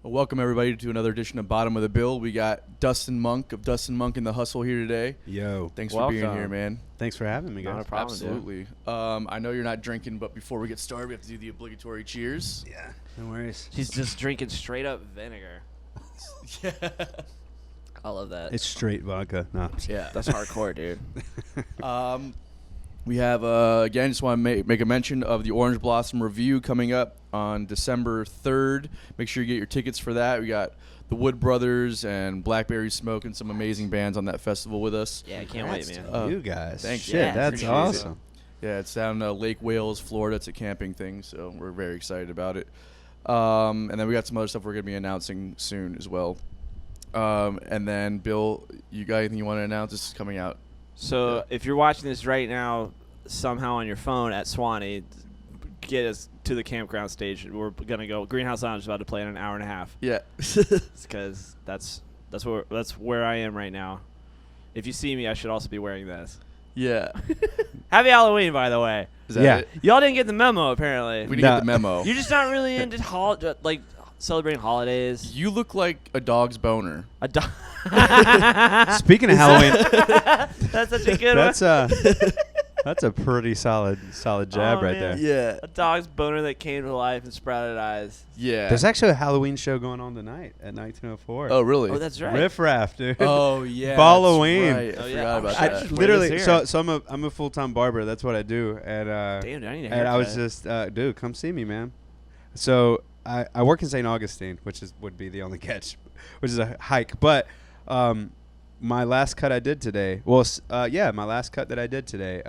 Welcome everybody to another edition of Bottom of the Bill. We got Dustin Monk of Dustin Monk and the Hustle here today. Yo. Thanks for being here, man. Thanks for having me, guys. Not a problem, Absolutely. I know you're not drinking, but before we get started, we have to do the obligatory cheers. Yeah, no worries. He's just drinking straight up vinegar. Yeah. I love that. It's straight vodka. No. Yeah. That's hardcore, dude. We have, again, just want to make a mention of the Orange Blossom Review coming up on December 3rd. Make sure you get your tickets for that. We got the Wood Brothers and Blackberry Smoke and some amazing bands on that festival with us. Yeah, I can't wait, man. You guys. Thanks. Shit, Yeah, that's appreciate awesome. Yeah, it's down Lake Wales, Florida. It's a camping thing, so we're very excited about it. And then we got some other stuff we're going to be announcing soon as well. And then, Bill, you got anything you want to announce? This is coming out. So if you're watching this right now, somehow on your phone at Swanee, get us to the campground stage. We're gonna go. Greenhouse Lounge is about to play in an hour and a half. Yeah. Because that's where I am right now. If you see me, I should also be wearing this. Yeah. Happy Halloween, by the way. Is that Yeah. it? Y'all didn't get the memo, apparently. We didn't get the memo. You're just not really into celebrating holidays. You look like a dog's boner. A dog. Speaking of Halloween, That's such a good one. that's a pretty solid jab Oh, right man. there. Yeah. A dog's boner that came to life and sprouted eyes. Yeah. There's actually a Halloween show going on tonight at 1904. Oh, really? Oh, that's right. Riff Raff, dude. Oh, yeah. Halloween. That's right. Oh, I yeah. forgot about I that. just- Literally, Wait, so let's I'm a full-time barber. That's what I do. And Damn, dude, I need a and I was haircut. just, dude, come see me, man. So I work in St. Augustine, which would be the only catch, which is a hike. But my last cut I did today, my last cut that I did today,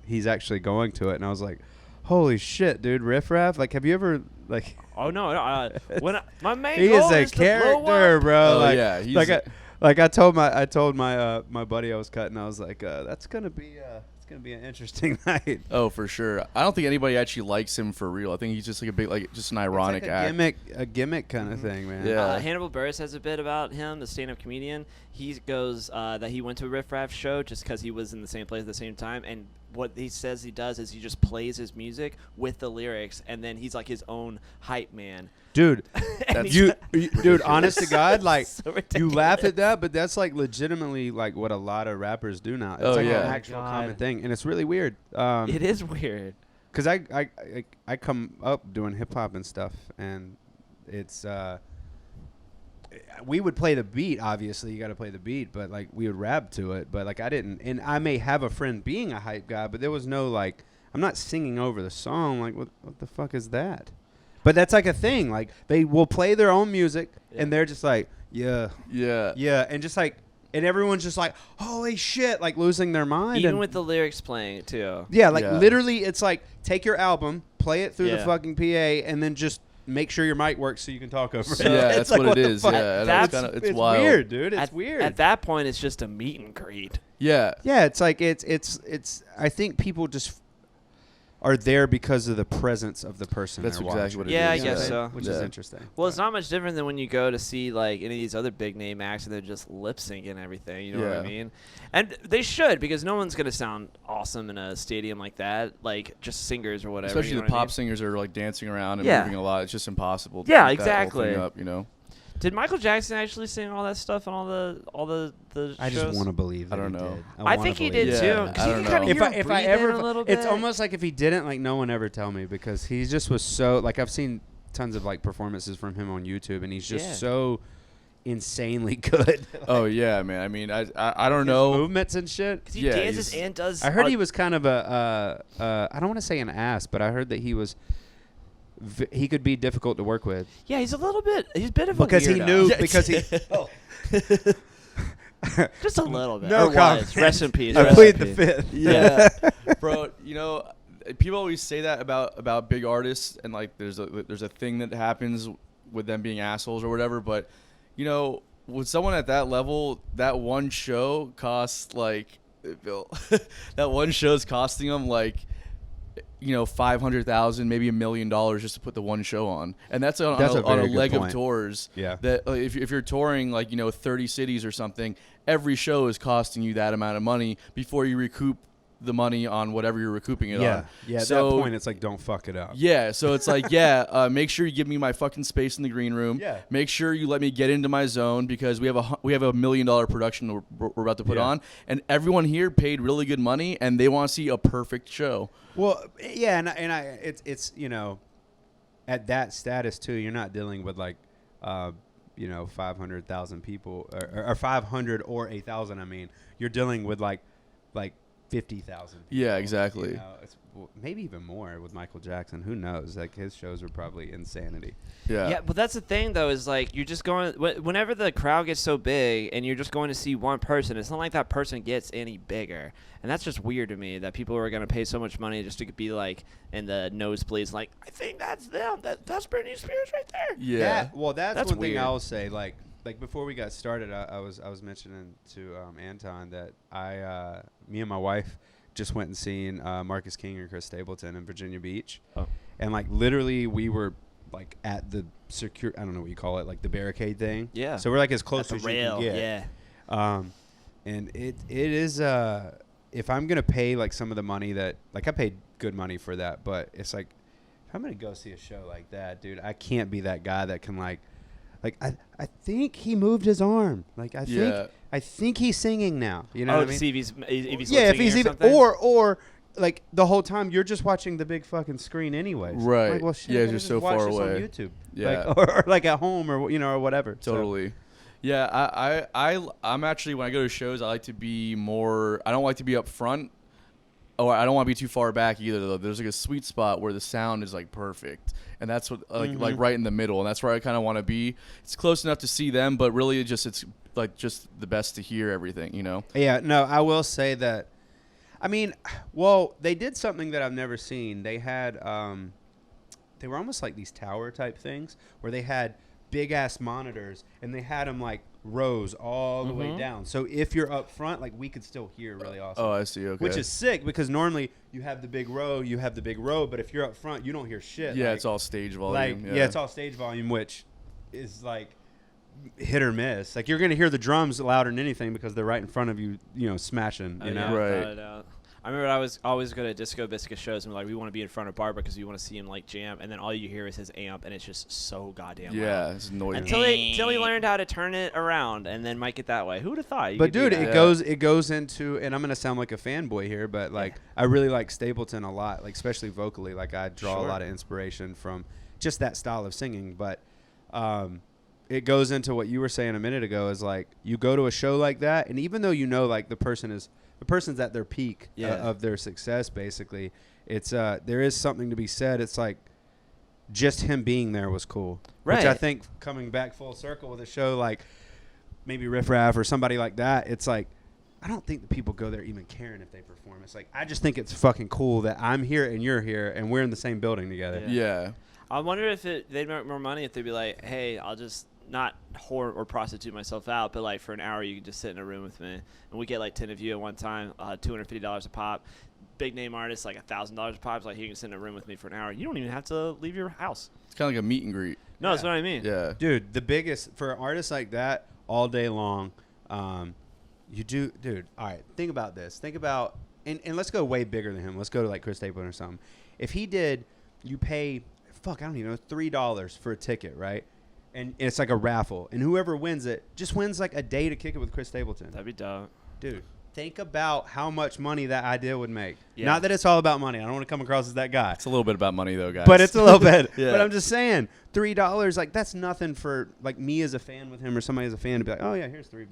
he's actually going to it, and I was like, holy shit, dude, Riff Raff. Like, have you ever like? Oh no! My main He goal is a is to blow character, up. bro. Oh, like, yeah, he's I told my buddy I was cutting, I was like, that's gonna be an interesting night. Oh, for sure. I don't think anybody actually likes him for real. I think he's just like just an ironic It's act. like a gimmick kind of thing, man. Yeah. Hannibal Buress has a bit about him, the stand-up comedian. He goes that he went to a Riff Raff show just because he was in the same place at the same time, and what he says he does is he just plays his music with the lyrics, and then he's like his own hype man. Dude, And dude, honest to God, like So you laugh ridiculous. at that, but that's like legitimately like what a lot of rappers do now. It's Oh, like yeah. an Oh, actual God. common thing, and it's really weird. It is weird. Because I come up doing hip hop and stuff, and it's we would play the beat. Obviously, you got to play the beat, but like we would rap to it. But like I didn't, and I may have a friend being a hype guy, but there was no like I'm not singing over the song. Like what the fuck is that? But that's like a thing. Like they will play their own music, and they're just like yeah, and just like. And everyone's just like, holy shit, like losing their mind. Even and with the lyrics playing too. yeah, like Yeah. literally, it's like take your album, play it through the Yeah. fucking PA, and then just make sure your mic works so you can talk over it. Yeah, It's that's like, what it the is. fuck? Yeah, That's- it's It's wild. weird, dude. It's At- weird. At that point, it's just a meet and greet. Yeah. Yeah, it's like it's. I think people just are there because of the presence of the person. That's they're exactly watching. what it Yeah, I is. guess so. Which Yeah. is interesting. Well, it's not much different than when you go to see like any of these other big name acts and they're just lip syncing and everything. You know what I Yeah. mean? And they should, because no one's gonna sound awesome in a stadium like that, like just singers or whatever. Especially you know the what I pop mean? singers are like dancing around and Yeah. moving a lot. It's just impossible. To Yeah, keep that whole thing exactly. up, you know. Did Michael Jackson actually sing all that stuff on all the I shows? just want to believe. That I don't he know. did. I wanna think he believe did Yeah, too. I 'Cause you don't can kind know. of hear him if I breathing ever, a little bit. it's almost like if he didn't, like no one ever tell me, because he just was so like I've seen tons of like performances from him on YouTube, and he's just Yeah. so insanely good. Oh yeah, man. I mean, I don't His know. movements and shit. 'Cause he Yeah, dances he's- and does. I heard he was kind of a I don't want to say an ass, but I heard that he was he could be difficult to work with Yeah, he's a little bit. He's a bit of because a he weirdo. knew Yes. because he Just a little bit. No Or comment. was. Rest in peace. I rest plead in the peace. fifth. Yeah, bro. You know, people always say that about big artists, and like there's a thing that happens with them being assholes or whatever. But you know, with someone at that level, that one show costs like Bill. That one show's costing them like, you know, $500,000, maybe $1 million just to put the one show on, and that's on That's a a very good leg of point. tours. Yeah. That if you're touring like, you know, 30 cities or something, every show is costing you that amount of money before you recoup the money on whatever you're recouping it on. Yeah. At So that point, it's like, don't fuck it up. yeah, so it's like, make sure you give me my fucking space in the green room. Yeah. Make sure you let me get into my zone because we have a $1 million production we're about to put on, and everyone here paid really good money, and they want to see a perfect show. Well, yeah, and it's at that status too. You're not dealing with like, 500,000 people or 500 or 1,000. I mean, you're dealing with like 50,000. Yeah, exactly. It's, maybe even more with Michael Jackson. Who knows? Like his shows were probably insanity. Yeah, but that's the thing though, is like you're just going whenever the crowd gets so big and you're just going to see one person. It's not like that person gets any bigger, and that's just weird to me that people are going to pay so much money just to be like in the nosebleeds. Like, I think that's them. That's Britney Spears right there. Yeah. That's one weird. thing I'll say. Like before we got started, I was mentioning to Anton that me and my wife just went and seen Marcus King and Chris Stapleton in Virginia Beach. Oh. And like literally we were like at the secure, I don't know what you call it, like the barricade thing. Yeah. So we're like as close At as the you rail. can get. Yeah. And it is if I'm gonna pay like some of the money that like I paid good money for that, but it's like if I'm gonna go see a show like that, dude, I can't be that guy that can like I think he moved his arm. Like I think he's singing now. You know what I mean? To see if he's Yeah, if he's or even something? or like the whole time you're just watching the big fucking screen anyways. Right. Like, well, shit, Yeah, I it's can just so watch far this away. on YouTube. Yeah. Like, or like at home or or whatever. So- Totally. Yeah, I'm actually, when I go to shows, I like to be more, I don't like to be up front, or I don't want to be too far back either, though. There's like a sweet spot where the sound is like perfect, and that's what like right in the middle, and that's where I kind of want to be. It's close enough to see them, but really it's like just the best to hear everything, you know? Yeah, no, I will say that. I mean, well, they did something that I've never seen. They had, they were almost like these tower type things where they had big ass monitors and they had them like rows all the way down. So if you're up front, like we could still hear really awesome. Oh, I see. Okay. Which is sick because normally you have the big row, but if you're up front, you don't hear shit. Yeah, like, it's all stage volume. like it's all stage volume, which is like hit or miss. Like you're gonna hear the drums louder than anything because they're right in front of you, smashing. You know, Right. I remember I was always go to Disco Biscuit shows and like we want to be in front of Barbara because we want to see him like jam, and then all you hear is his amp, and it's just so goddamn loud. Yeah, it's annoying. Until he learned how to turn it around and then mic it that way. Who would have thought? You but could do dude, that? it goes into, and I'm gonna sound like a fanboy here, but like I really like Stapleton a lot, like especially vocally. Like I draw a lot of inspiration from just that style of singing, but it goes into what you were saying a minute ago is like you go to a show like that, and even though like the person's at their peak of their success, basically, it's there is something to be said. It's like just him being there was cool, right? Which I think coming back full circle with a show like maybe Riff Raff or somebody like that, it's like I don't think the people go there even caring if they perform. It's like I just think it's fucking cool that I'm here and you're here and we're in the same building together. Yeah. I wonder if they'd make more money if they'd be like, hey, I'll just not whore or prostitute myself out, but like for an hour you can just sit in a room with me, and we get like 10 of you at one time, $250 a pop. Big name artists like $1,000 a pop. It's like you can sit in a room with me for an hour. You don't even have to leave your house. It's kind of like a meet and greet. No, that's what I mean. Yeah. Dude, the biggest for an artist like that all day long, you do, dude. All right, think about this. Think about, and let's go way bigger than him. Let's go to like Chris Stapleton or something. If he did, you pay, I don't even know, $3 for a ticket, right? And it's like a raffle, and whoever wins it just wins like a day to kick it with Chris Stapleton. That'd be dope. Dude, think about how much money that idea would make. Yeah. Not that it's all about money. I don't want to come across as that guy. It's a little bit about money, though, guys. But it's a little bit. Yeah. But I'm just saying, $3, like that's nothing for like me as a fan with him or somebody as a fan to be like, oh yeah, here's $3.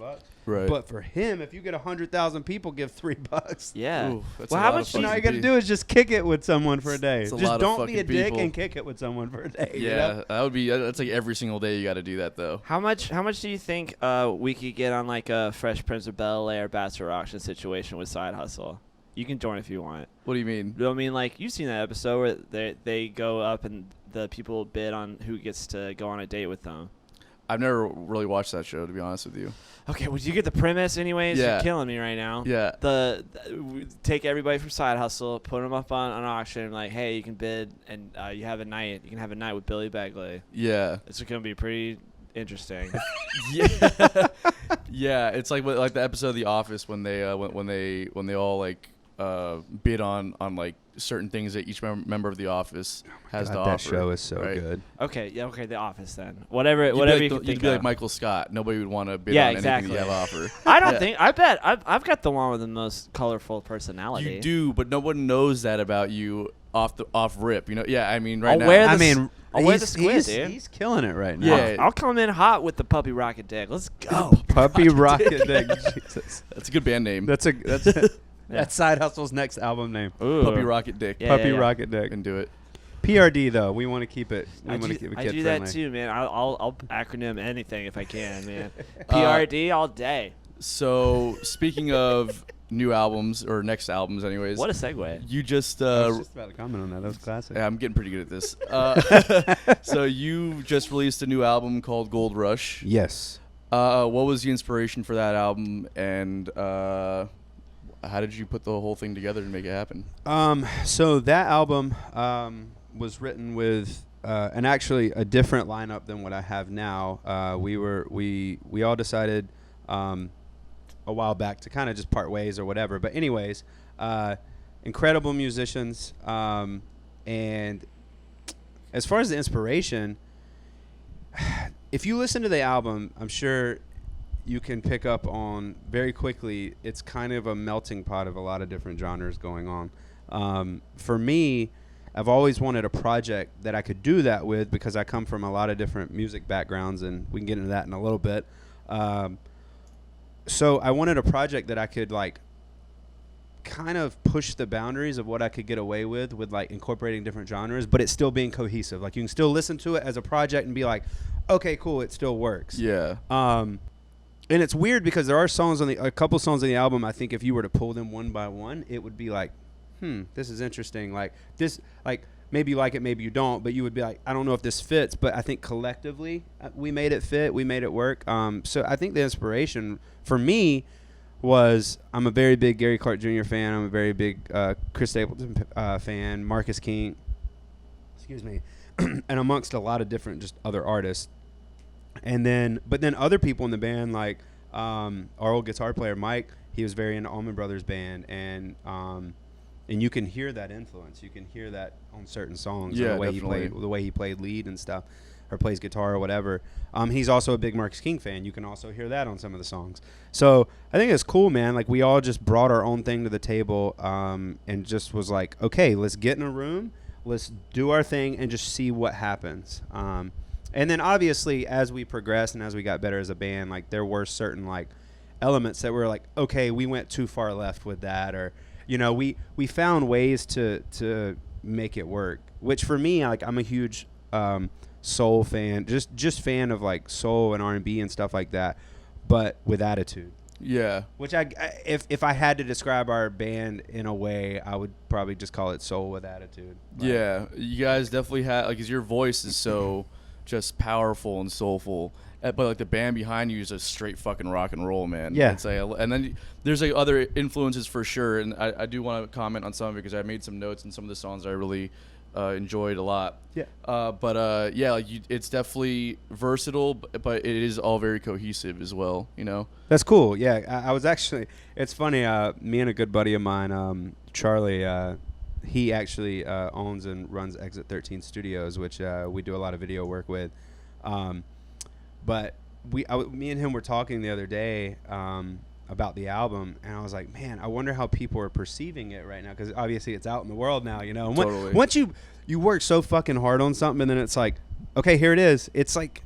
Right. But for him, if you get 100,000 people give $3, Yeah. Ooh, that's Well, a how lot much of do you all you fucking got to do is just kick it with someone for a day. It's a Just lot of don't be a fucking dick people. and kick it with someone for a day. Yeah, You know? that would be. That's like every single day you got to do that, though. How much do you think we could get on like a Fresh Prince of Bel-Air Bachelor auction situation with Side Hustle? You can join if you want. What do you mean? I mean, like you've seen that episode where they go up and the people bid on who gets to go on a date with them. I've never really watched that show, to be honest with you. Okay, well, you get the premise anyways? Yeah. You're killing me right now. Yeah. We take everybody from Side Hustle, put them up on an auction, like, hey, you can bid, and you have a night. You can have a night with Billy Bagley. Yeah. It's going to be pretty interesting. Yeah. Yeah. It's like the episode of The Office when they all like bid on like certain things that each member of the office has to God, offer. that show is so right? good. Okay, yeah, okay, The Office then. Whatever you You'd can be think like of. Michael Scott. Nobody would want to bid Yeah, on exactly. anything you have to offer. I don't Yeah. think. I bet I've got the one with the most colorful personality. You do, but no one knows that about you off rip. You know? Yeah, I mean, right I'll now. wear I the mean, I'll wear the squid, he's, dude. he's killing it right now. Yeah. I'll come in hot with the puppy rocket dick. Let's go. Puppy Rocket Dick. Jesus. That's a good band name. That's that's Side Hustle's next album name. Ooh. Puppy Rocket Dick. Yeah, Puppy yeah. Rocket Dick. Can do it. PRD though, we want to keep it. We I want to do, keep it I kid do friendly. that too, man. I'll acronym anything if I can, man. PRD all day. So speaking of new albums or next albums, anyways. What a segue. You just. I was just about to comment on that. That was classic. Yeah, I'm getting pretty good at this. So you just released a new album called Gold Rush. Yes. What was the inspiration for that album, and how did you put the whole thing together to make it happen? So that album was written with and actually a different lineup than what I have now. We all decided a while back to kind of just part ways or whatever. But anyways, incredible musicians, and as far as the inspiration, if you listen to the album, I'm sure you can pick up on very quickly. It's kind of a melting pot of a lot of different genres going on. For me, I've always wanted a project that I could do that with because I come from a lot of different music backgrounds, and we can get into that in a little bit. So I wanted a project that I could like kind of push the boundaries of what I could get away with like incorporating different genres, but it's still being cohesive. Like you can still listen to it as a project and be like, okay, cool, it still works. Yeah. And it's weird because there are songs on a couple songs on the album. I think if you were to pull them one by one, it would be like, this is interesting. Like this, like maybe you like it, maybe you don't, but you would be like, I don't know if this fits, but I think collectively we made it fit, we made it work. So I think the inspiration for me was I'm a very big Gary Clark Jr. fan. I'm a very big Chris Stapleton fan, Marcus King, excuse me, and amongst a lot of different just other artists. But then other people in the band, like our old guitar player Mike, he was very into Allman Brothers Band, and you can hear that influence. You can hear that on certain songs. Yeah, the way definitely. the way he played lead and stuff, or plays guitar or whatever. He's also a big Marcus King fan. You can also hear that on some of the songs. So I think it's cool, man. Like we all just brought our own thing to the table, and just was like, okay, let's get in a room, let's do our thing, and just see what happens. And then obviously as we progressed and as we got better as a band, like there were certain like elements that were like, okay, we went too far left with that, or we found ways to make it work. Which for me, like I'm a huge soul fan, just fan of like soul and R&B and stuff like that, but with attitude. Yeah. Which if I had to describe our band in a way, I would probably just call it soul with attitude. But Yeah. You guys definitely have, like, 'cause your voice is so just powerful and soulful. But like the band behind you is just straight fucking rock and roll, man. Yeah. It's like, and then there's like other influences for sure, and I do want to comment on some of it because I made some notes and some of the songs I really enjoyed a lot. Yeah. Yeah, like it's definitely versatile, but it is all very cohesive as well. That's cool. Yeah, I was actually. It's funny. Me and a good buddy of mine, Charlie. He actually owns and runs Exit 13 Studios, which we do a lot of video work with. But me and him were talking the other day about the album, and I was like, man, I wonder how people are perceiving it right now, because obviously it's out in the world now, And Totally. Once you work so fucking hard on something, and then it's like, okay, here it is. It's like,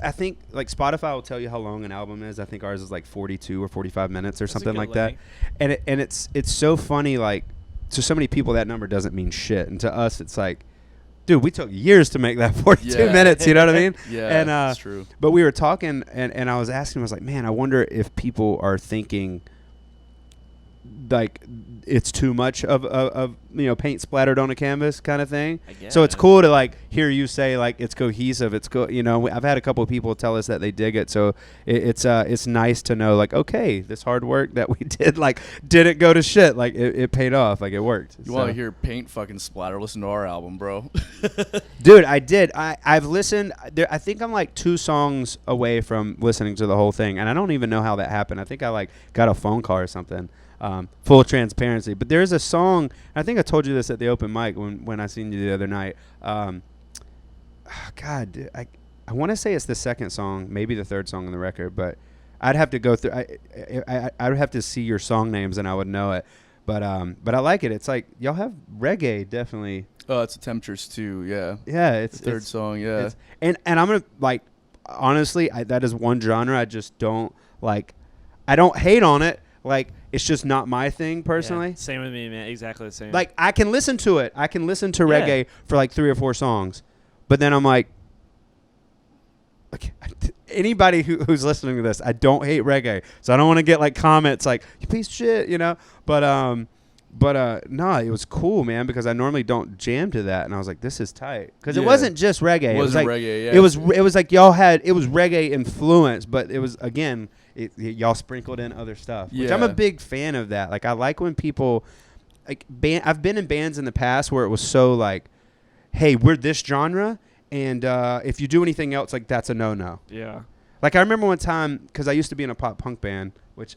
I think like Spotify will tell you how long an album is. I think ours is like 42 or 45 minutes or something like that. And it's so funny, like to so many people that number doesn't mean shit, and to us it's like, dude, we took years to make that 42 minutes, you know what I mean? Yeah, and, that's true. But we were talking, and I was asking him, I was like, man, I wonder if people are thinking, like, it's too much of paint splattered on a canvas kind of thing. I So it's guess. cool to like hear you say like it's cohesive. It's I've had a couple of people tell us that they dig it. So it's nice to know like, okay, this hard work that we did like didn't go to shit. Like it paid off. Like it worked. You want to hear paint fucking splatter? Listen to our album, bro. Dude, I did. I've listened. I think I'm like 2 songs away from listening to the whole thing, and I don't even know how that happened. I think I like got a phone call or something. Full transparency. But there's a song, I think I told you this at the open mic when I seen you the other night. God, dude, I want to say it's the second song, maybe the third song on the record, but I'd have to go through. I would have to see your song names and I would know it. But I like it. It's like y'all have reggae definitely. Oh, it's a Temperatures too. Yeah. Yeah, it's The third song. Yeah. And I'm gonna like honestly, that is one genre I just don't like. I don't hate on it. Like it's just not my thing personally. Yeah, same with me, man. Exactly the same. Like I can listen to it. I can listen to reggae for like 3 or 4 songs, but then I'm like anybody who's listening to this, I don't hate reggae, so I don't want to get like comments like you piece of shit, But no, it was cool, man, because I normally don't jam to that, and I was like, this is tight because it wasn't just reggae. It was wasn't like reggae. Yeah. it was like y'all had it was reggae influence, but it was again y'all sprinkled in other stuff, which I'm a Yeah. big fan of that. Like I like when people like I've been in bands in the past where it was so like, hey, we're this genre. And if you do anything else, like that's a no-no. yeah. Like I remember one time, because I used to be in a pop punk band, which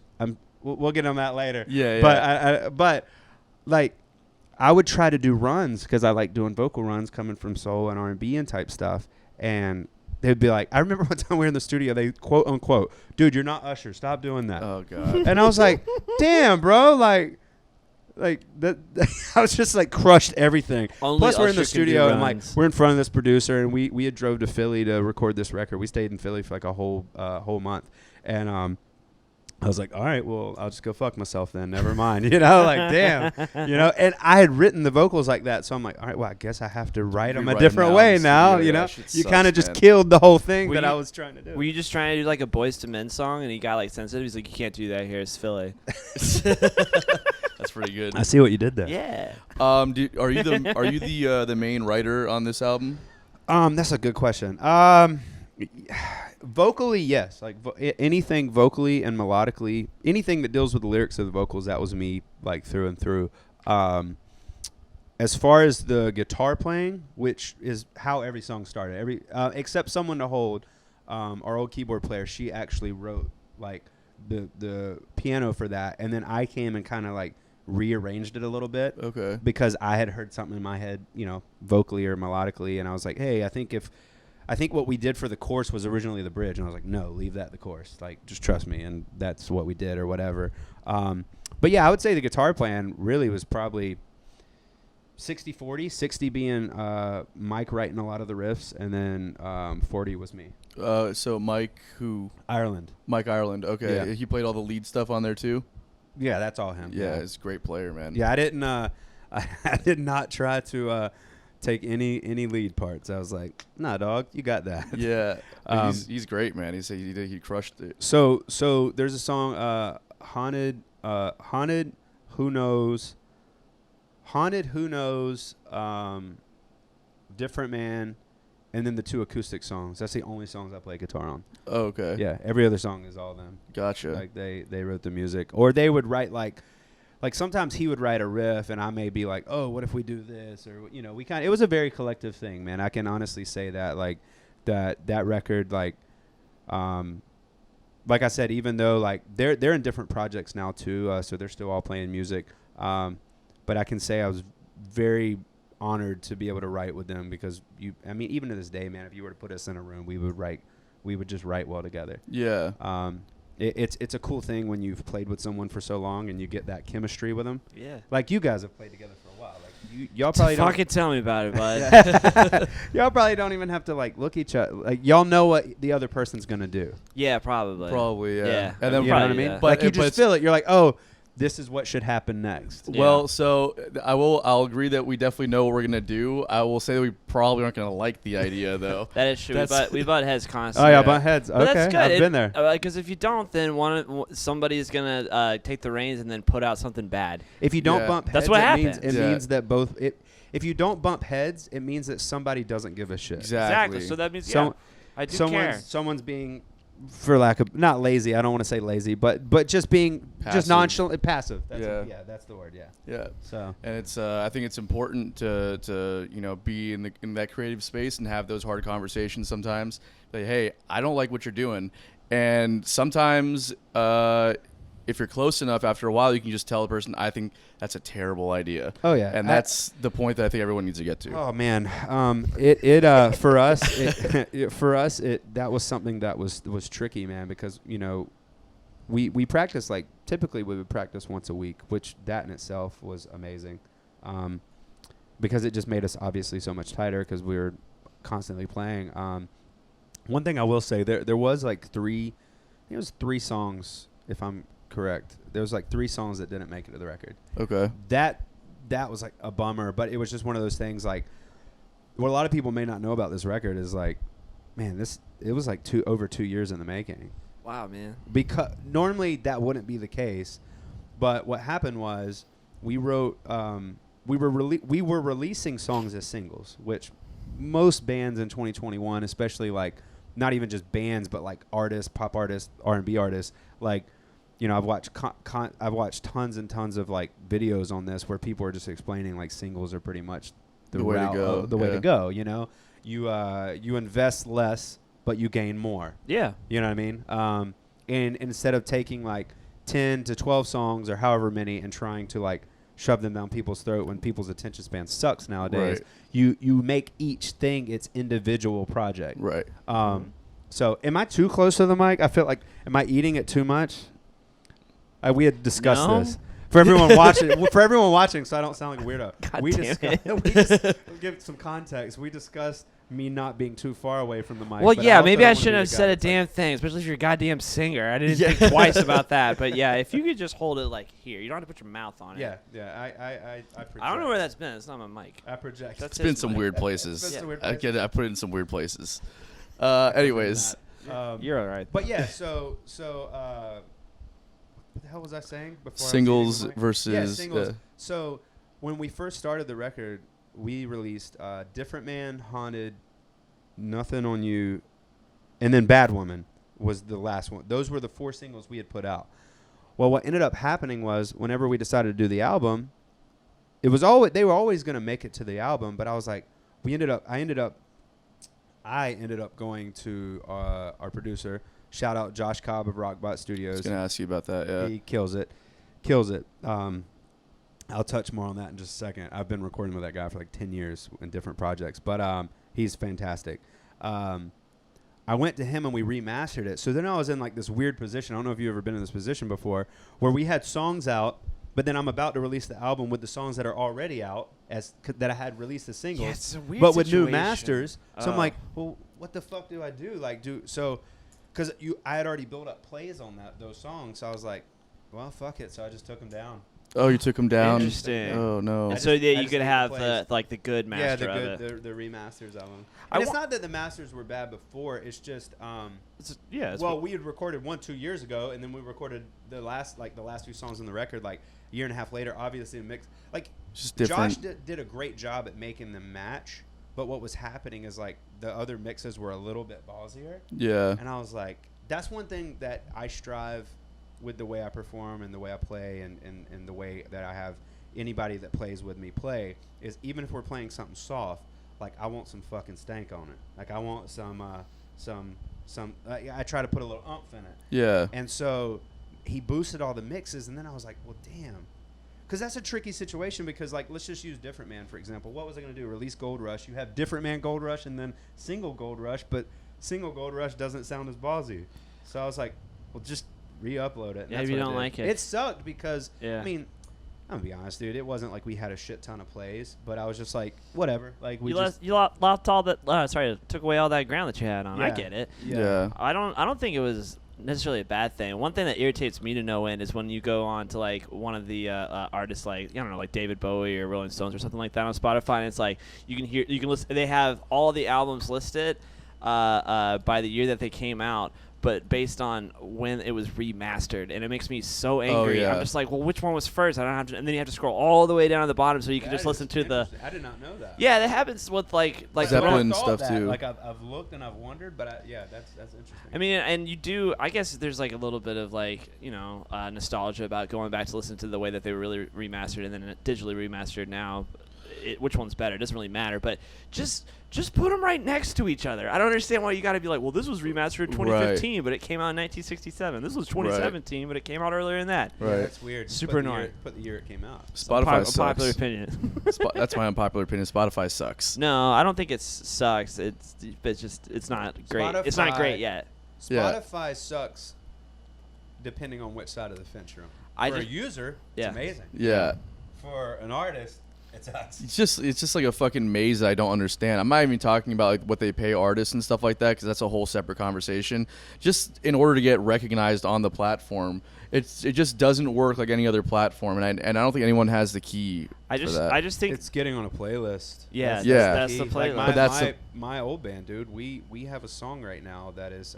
we'll get on that later. Yeah. But like I would try to do runs because I like doing vocal runs coming from soul and R&B and type stuff. And they'd be like, I remember one time we were in the studio, they quote unquote, dude, you're not Usher, stop doing that. Oh god. And I was like, damn, bro, like that. I was just like crushed everything. Only Plus, we're in the Usher can do studio and like runs. we're in front of this producer, and we had drove to Philly to record this record. We stayed in Philly for like a whole month, and I was like, all right, well, I'll just go fuck myself then. Never mind, like damn, And I had written the vocals like that, so I'm like, all right, well, I guess I have to write them a Rewrite different them way in now. studio. That shit Oh, You sucks, kind of just man. killed the whole thing Were that you- I was trying to do. Were you just trying to do like a Boyz II Men song and he got like sensitive? He's like, you can't do that here. It's Philly. That's pretty good. I see what you did there. Yeah. Are you the main writer on this album? That's a good question. Vocally, yes. Like anything vocally and melodically, anything that deals with the lyrics of the vocals, that was me, like through and through. As far as the guitar playing, which is how every song started, except Someone to Hold, our old keyboard player, she actually wrote like the piano for that, and then I came and kind of like rearranged it a little bit. Okay. Because I had heard something in my head, vocally or melodically, and I was like, hey, I think what we did for the chorus was originally the bridge, and I was like, no, leave that the chorus. Like, just trust me, and that's what we did or whatever. But yeah, I would say the guitar playing really was probably 60-40, 60 being Mike writing a lot of the riffs, and then 40 was me. So Mike Ireland. Mike Ireland. Okay. Yeah. He played all the lead stuff on there too. Yeah, that's all him. Yeah, he's a great player, man. Yeah, I didn't. I did not try to take any lead parts. I was like, nah, dog, you got that. Yeah. He's great, man. He crushed it. So there's a song, haunted. Who knows? Different Man, and then the 2 acoustic songs. That's the only songs I play guitar on. Oh, okay. Yeah, every other song is all them. Gotcha. Like they wrote the music, or they would write like sometimes he would write a riff, and I may be like, oh, what if we do this, or we it was a very collective thing, man. I can honestly say that like that record like I said, even though like they're in different projects now too, so they're still all playing music. But I can say I was very honored to be able to write with them because even to this day, man, if you were to put us in a room, we would just write well together. Yeah. It's a cool thing when you've played with someone for so long and you get that chemistry with them. Yeah. Like you guys have played together for a while. Like y'all probably don't. Fucking tell me about it, bud. Y'all probably don't even have to like look each other. Like y'all know what the other person's gonna do. Yeah, probably. Probably, yeah. Yeah. And then You know what I Probably, mean? yeah. Like you But just it's- feel it. You're like, oh, this is what should happen next. Yeah. Well, so I'll agree that we definitely know what we're gonna do. I will say that we probably aren't gonna like the idea though. That is true. That's- We butt heads constantly. Oh yeah, butt heads. But Okay, that's good. I've been there. Because if you don't, then somebody's gonna take the reins and then put out something bad. If you don't Yeah. bump heads, That's what it happens. means Yeah. that both if you don't bump heads, it means that somebody doesn't give a shit. Exactly. So that means So- I do care. Someone's being, for lack of, not lazy. I don't want to say lazy, but just being Passive. just nonchalant, passive. That's Yeah. that's the word. Yeah. Yeah. So And it's I think it's important to be in that creative space and have those hard conversations sometimes. Like, hey, I don't like what you're doing, and sometimes if you're close enough, after a while, you can just tell the person, I think that's a terrible idea. Oh, yeah. And that's the point that I think everyone needs to get to. oh man, for us that was something that was tricky, man, because we practice typically we would practice once a week, which that in itself was amazing, because it just made us obviously so much tighter because we were constantly playing. One thing I will say, there was three songs, if I'm correct. There was 3 songs that didn't make it to the record. Okay. That was a bummer, but it was just one of those things what a lot of people may not know about this record is man, it was over 2 years in the making. Wow, man. Because normally that wouldn't be the case, but what happened was we wrote we were releasing songs as singles, which most bands in 2021, especially not even just bands but artists, pop artists, R&B artists, I've watched I've watched tons and tons of videos on this where people are just explaining singles are pretty much the way to route, go. the way to go. You invest less but you gain more. Yeah. You know what I mean? And instead of taking 10 to 12 songs or however many and trying to shove them down people's throat when people's attention span sucks nowadays, Right. you make each thing its individual project. Right. So am I too close to the mic? I feel am I eating it too much? We had discussed No. this. For everyone watching, so I don't sound like a weirdo. God we damn it. we just give some context. We discussed me not being too far away from the mic. Well, but yeah, also maybe don't I wanna be shouldn't the have guy said a that's damn thing, especially if you're a goddamn singer. I didn't Yeah. think twice about that. But yeah, if you could just hold it here, you don't have to put your mouth on it. Yeah. I project. I don't know where that's been. It's not my mic. I project. That's It's been his some mic. weird places. It's been some weird I places. get it. I put it in some weird places. Anyways, You're all right. But yeah, so what the hell was I saying before? Singles I was versus, yeah, singles. uh, So when we first started the record, we released Different Man, Haunted, Nothing on You, and then Bad Woman was the last one. Those were the 4 singles we had put out. Well, what ended up happening was whenever we decided to do the album, it was always they were always going to make it to the album, but I was like, I ended up going to our producer. Shout out Josh Cobb of Rockbot I was Studios. gonna ask you about that. Yeah. He kills it. I'll touch more on that in just a second. I've been recording with that guy for 10 years in different projects, but he's fantastic. I went to him and we remastered it. So then I was in this weird position. I don't know if you've ever been in this position before, where we had songs out, but then I'm about to release the album with the songs that are already out that I had released as singles, Yeah, it's a weird but with new situation. masters. So I'm Oh. like, well, what the fuck do I do? Because I had already built up plays on those songs, so I was like, well, fuck it. So I just took them down. Oh, you took him down. Interesting. Oh no. And I so just- yeah, I you just could need have plays. the good master yeah, of it. the remasters of them. I And it's wa- not that the masters were bad before. It's just It's well, we had recorded 2 years ago, and then we recorded the last 2 songs on the record a year and a half later. Obviously, the mix Just different. Josh did a great job at making them match, but what was happening is the other mixes were a little bit ballsier, Yeah. and I was like, that's one thing that I strive with the way I perform and the way I play and the way that I have anybody that plays with me play is even if we're playing something soft, I want some fucking stank on it. I want some I try to put a little oomph in it. Yeah. And so he boosted all the mixes, and then I was like, well, damn. Because that's a tricky situation because, let's just use Different Man, for example. What was I going to do? Release Gold Rush. You have Different Man Gold Rush and then single Gold Rush, but single Gold Rush doesn't sound as ballsy. So I was like, well, just re-upload it. And Yeah, that's if you what I don't did. like it. It sucked because, Yeah. I mean, I'm going to be honest, dude. It wasn't like we had a shit ton of plays, but I was just like, whatever. You lost all that. Took away all that ground that you had on. I Yeah. get it. Yeah. I don't think it was necessarily a bad thing. One thing that irritates me to no end is when you go on to like one of the artists, like I don't know, like David Bowie or Rolling Stones or something like that on Spotify, and it's like you can listen. They have all the albums listed by the year that they came out, but based on when it was remastered, and it makes me so angry. yeah. I'm just like, well, which one was first? I don't have to, and then you have to scroll all the way down to the bottom so you can just listen to the. I did not know that. Yeah, that happens with like Zeppelin I thought stuff, too. Like I've looked and I've wondered, but yeah, that's interesting. I mean, and you do. I guess there's like a little bit of like nostalgia about going back to listen to the way that they were really remastered and then digitally remastered now. Which one's better? It doesn't really matter, but just put them right next to each other. I don't understand why you got to be like, well, this was remastered in 2015, but it came out in 1967. This was 2017, but it came out earlier than that. Right. Yeah, that's weird. Super annoying. Put the year it came out. Spotify sucks. Popular opinion. That's my unpopular opinion. Spotify sucks. No, I don't think it sucks. It's not great. It's not great yet. Spotify sucks depending on which side of the fence you're on. For a user, it's amazing. Yeah. For an artist, it sucks. It's just like a fucking maze that I don't understand. I'm not even talking about like what they pay artists and stuff like that because that's a whole separate conversation. Just in order to get recognized on the platform, it just doesn't work like any other platform, and I don't think anyone has the key. I just think it's getting on a playlist. Yeah, that's the playlist. Like my old band, dude. We have a song right now that is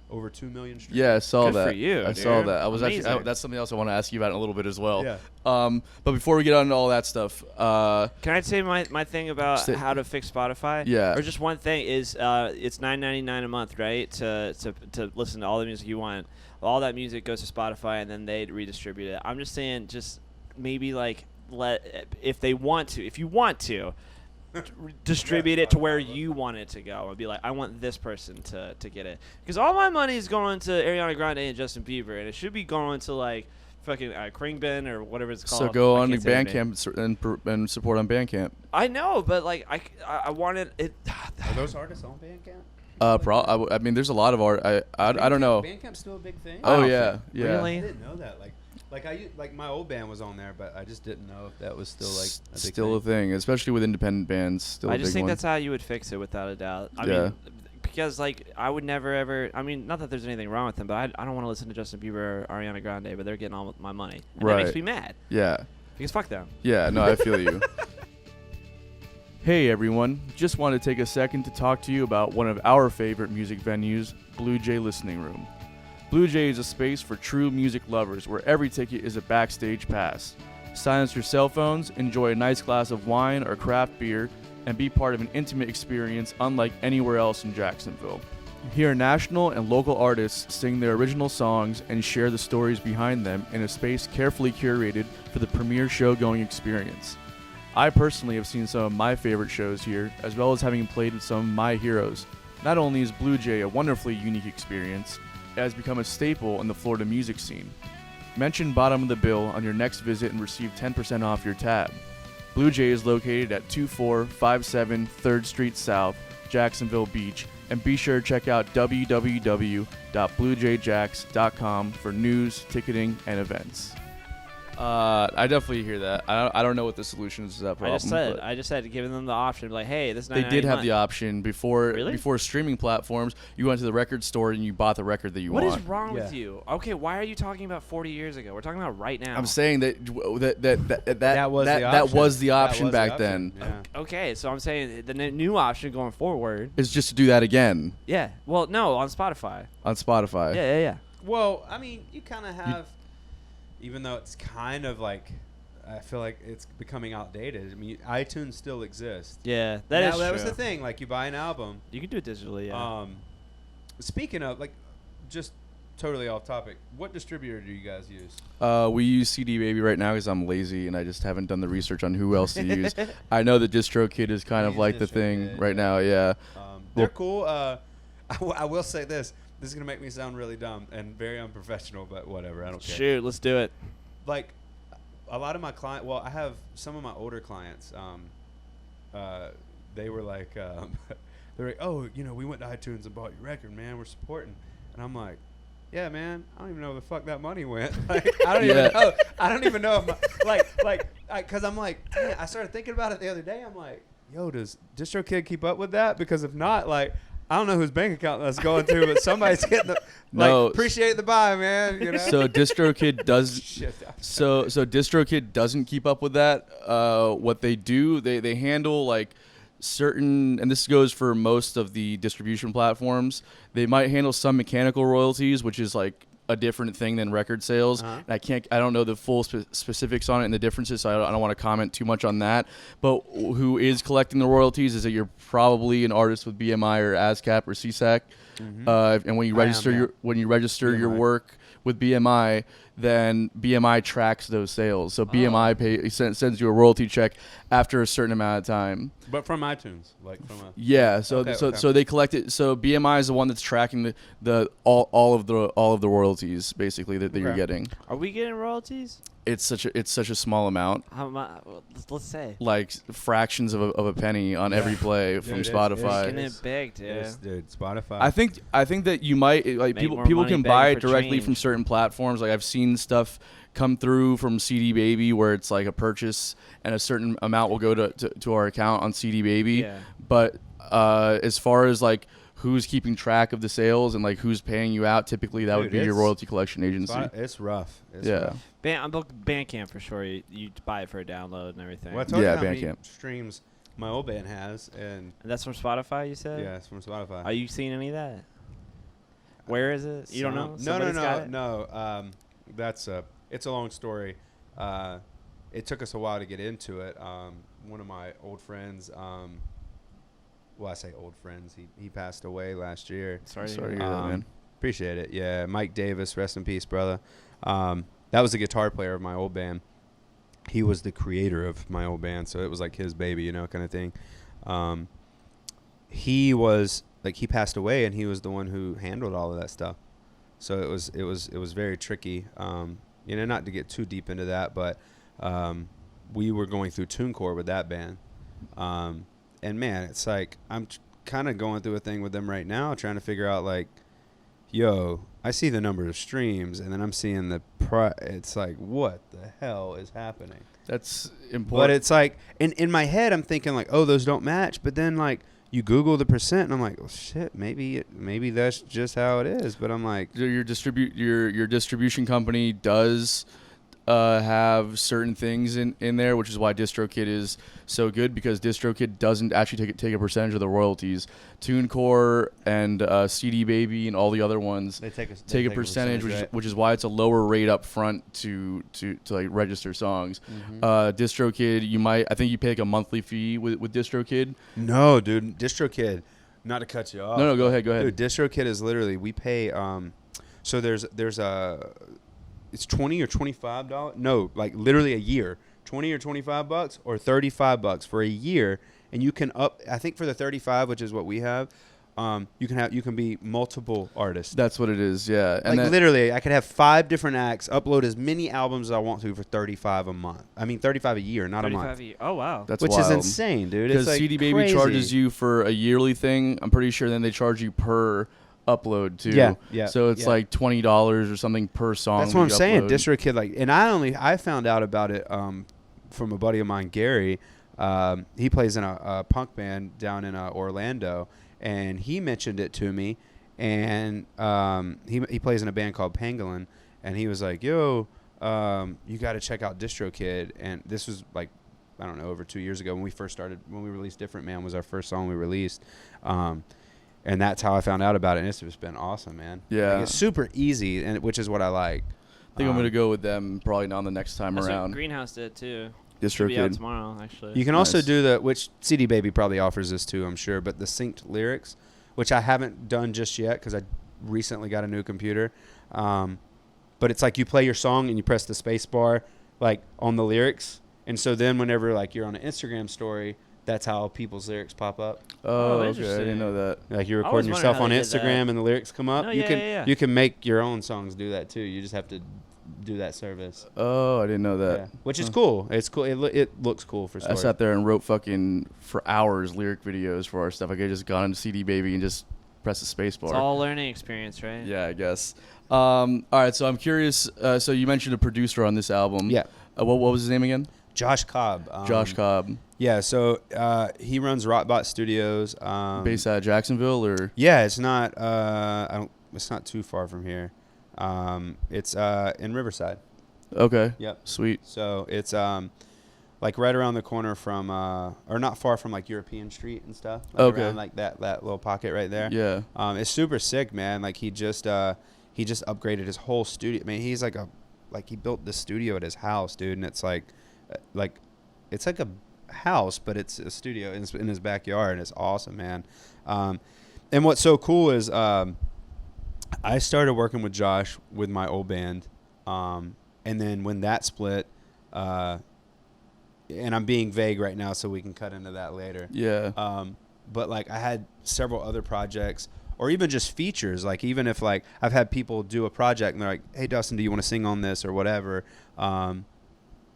over 2 million streams. Yeah, I saw Good that. for you, I dude. saw that. I was Amazing. actually that's something else I want to ask you about in a little bit as well. Yeah. But before we get on to all that stuff, can I say my thing about how to fix Spotify? Yeah. Or just one thing is it's $9.99 a month, right? To listen to all the music you want. All that music goes to Spotify and then they redistribute it. I'm just saying, just maybe like if you want to. Distribute it to where you want it to go and be like, I want this person to get it, because all my money is going to Ariana Grande and Justin Bieber, and it should be going to like fucking Kringbin or whatever it's called. So go on to can't say their name. Bandcamp and support on Bandcamp. I know, but like I wanted it. Are those artists on Bandcamp? I mean, there's a lot of art. I don't know. Bandcamp's still a big thing. Oh yeah, yeah. Really? I didn't know that. Like my old band was on there, but I just didn't know if that was still like a big Still a thing, especially with independent bands. Still, I just think one. that's how you would fix it, without a doubt. I Yeah. mean, because like I would never ever. I mean, not that there's anything wrong with them, but I don't want to listen to Justin Bieber or Ariana Grande, but they're getting all my money, and that makes me mad. Yeah. Because fuck them. Yeah. No, I feel you. Hey everyone, just wanted to take a second to talk to you about one of our favorite music venues, Blue Jay Listening Room. Blue Jay is a space for true music lovers where every ticket is a backstage pass. Silence your cell phones, enjoy a nice glass of wine or craft beer, and be part of an intimate experience unlike anywhere else in Jacksonville. Hear national and local artists sing their original songs and share the stories behind them in a space carefully curated for the premier show-going experience. I personally have seen some of my favorite shows here, as well as having played with some of my heroes. Not only is Blue Jay a wonderfully unique experience, it has become a staple in the Florida music scene. Mention Bottom of the Bill on your next visit and receive 10% off your tab. Blue Jay is located at 2457 3rd Street South, Jacksonville Beach, and be sure to check out www.bluejayjacks.com for news, ticketing, and events. I definitely hear that. I don't know what the solution is to that problem. I just said giving them the option, like, hey, this. They did have the option before. Really? Before streaming platforms, you went to the record store and you bought the record that you want. What is wrong with you? Okay, why are you talking about 40 years ago? We're talking about right now. I'm saying that That was the option back then. Yeah. Okay, so I'm saying the new option going forward Is just to do that again. Yeah. Well, no, on Spotify. On Spotify. Yeah. Well, I mean, you kind of have, even though it's kind of like, I feel like it's becoming outdated. I mean, iTunes still exists. Yeah, that was the thing. Like, you buy an album. You can do it digitally, yeah. Speaking of, like, just totally off topic, what distributor do you guys use? We use CD Baby right now because I'm lazy and I just haven't done the research on who else to use. I know that Distrokid is kind of like the thing right now. Yeah. They're cool. I will say this. This is going to make me sound really dumb and very unprofessional, but whatever. I don't care. Shoot, let's do it. Like, a lot of my clients, well, I have some of my older clients, they were like, they're like, oh, you know, we went to iTunes and bought your record, man. We're supporting. And I'm like, yeah, man, I don't even know where the fuck that money went. Like, I don't even know. I don't even know if because I'm like, I started thinking about it the other day. I'm like, yo, does DistroKid keep up with that? Because if not, like, I don't know whose bank account that's going to, but somebody's getting the. No. Like, appreciate the buy, man. You know? So DistroKid does. Shit. So DistroKid doesn't keep up with that. What they do, they handle like certain, and this goes for most of the distribution platforms. They might handle some mechanical royalties, which is like a different thing than record sales. Uh-huh. And I don't know the full specifics on it and the differences, so I don't want to comment too much on that. But who is collecting the royalties is that you're probably an artist with BMI or ASCAP or CSAC. Mm-hmm. And when you register your BMI. work with BMI, then BMI tracks those sales. So BMI sends you a royalty check after a certain amount of time. But from iTunes, like from a. Yeah, so so they collect it. So BMI is the one that's tracking all of the royalties basically that you're getting. Are we getting royalties? It's such a small amount, How much? Let's say. like fractions of a penny on every play from Dude, Spotify. Getting it big, dude. Yes, dude, Spotify. I think that you might like Make more people money can begging buy it for directly change. from certain platforms. Like I've seen stuff come through from CD Baby where it's like a purchase and a certain amount will go to our account on CD Baby. Yeah. But as far as like who's keeping track of the sales and like who's paying you out, typically that would Dude, be your it's- royalty collection agency. It's rough. It's Yeah. rough. I'm booked Bandcamp for sure. You buy it for a download and everything. Well, I told you Yeah, how many Bandcamp. streams my old band has, and And that's from Spotify, you said? yeah, it's from Spotify. Are you seeing any of that? Where is it? You don't know? No, Somebody's got it? no. That's it's a long story. It took us a while to get into it. One of my old friends, well, I say old friends. He passed away last year. Sorry to Sorry hear to hear that. that, man. Appreciate it. Yeah, Mike Davis, rest in peace, brother. That was the guitar player of my old band. He was the creator of my old band, so it was like his baby, you know, kind of thing. He was like he passed away, and he was the one who handled all of that stuff. So it was very tricky. You know, not to get too deep into that, but we were going through TuneCore with that band, and man, it's like I'm kind of going through a thing with them right now, trying to figure out like, yo, I see the number of streams, and then I'm seeing the it's like, what the hell is happening? That's important. But it's like, in my head, I'm thinking like, oh, those don't match. But then like, you Google the percent, and I'm like, well, shit, maybe that's just how it is. But I'm like, your distribution company does have certain things in there, which is why DistroKid is so good, because DistroKid doesn't actually take a percentage of the royalties. TuneCore and CD Baby and all the other ones they take a percentage, right? which is why it's a lower rate up front to like register songs. Mm-hmm. DistroKid, I think you pay like a monthly fee with DistroKid. No, dude, DistroKid. Not to cut you off. No, go ahead. Dude, DistroKid is literally, we pay. So there's a. It's $20 or $25. No, like literally a year. $20 or $25 or $35 for a year, and you can up. I think for the 35, which is what we have, you can be multiple artists. That's what it is. Yeah, and Like literally, I could have 5 different acts, upload as many albums as I want to for $35 a month. I mean, $35 a year, not a month. Oh, wow. that's Which wild. is insane, dude. Because It's like CD Baby crazy. charges you for a yearly thing. I'm pretty sure then they charge you per upload too. Yeah. So it's like $20 or something per song. That's what I'm saying. DistroKid, like, and I found out about it from a buddy of mine, Gary. He plays in a punk band down in Orlando, and he mentioned it to me. And he plays in a band called Pangolin, and he was like, "Yo, you got to check out DistroKid." And this was like, I don't know, over 2 years ago when we released Different Man was our first song we released. And that's how I found out about it, and it's just been awesome, man. Yeah. Like, it's super easy, and which is what I like. I think I'm gonna go with them probably not the next time That's what around. Greenhouse did, too. Should be out DistroKid. tomorrow, actually. You can also Nice. do which CD Baby probably offers this too, I'm sure, but the synced lyrics, which I haven't done just yet because I recently got a new computer. But it's like you play your song and you press the space bar like on the lyrics, and so then whenever like you're on an Instagram story, that's how people's lyrics pop up. Oh, okay. I interesting. didn't know that. Like you're I always recording wondered yourself how on they did that. Instagram and the lyrics come up. No, you yeah, can yeah. you can make your own songs do that too. You just have to do that service. Oh, I didn't know that. Yeah. Which is cool. It's cool. It looks cool for I stories. sat there and wrote fucking for hours lyric videos for our stuff. Like I just got into CD Baby and just pressed the space bar. It's all learning experience, right? Yeah, I guess. All right, so I'm curious. So you mentioned a producer on this album. Yeah. What was his name again? Josh Cobb. Josh Cobb, Yeah, so he runs Rockbot Studios. based out of Jacksonville, or Yeah, it's not. It's not too far from here. It's in Riverside. okay, Yep. sweet. So it's like right around the corner from, or not far from like European Street and stuff. Like Okay. Around like that little pocket right there. Yeah, It's super sick, man. Like he just upgraded his whole studio. I mean, he's like he built this studio at his house, dude, and it's like it's like a house, but it's a studio in his backyard, and it's awesome, man. And what's so cool is I started working with Josh with my old band, and then when that split, and I'm being vague right now, so we can cut into that later. yeah, But like I had several other projects, or even just features. Like even if like I've had people do a project and they're like, "Hey Dustin, do you want to sing on this or whatever?" And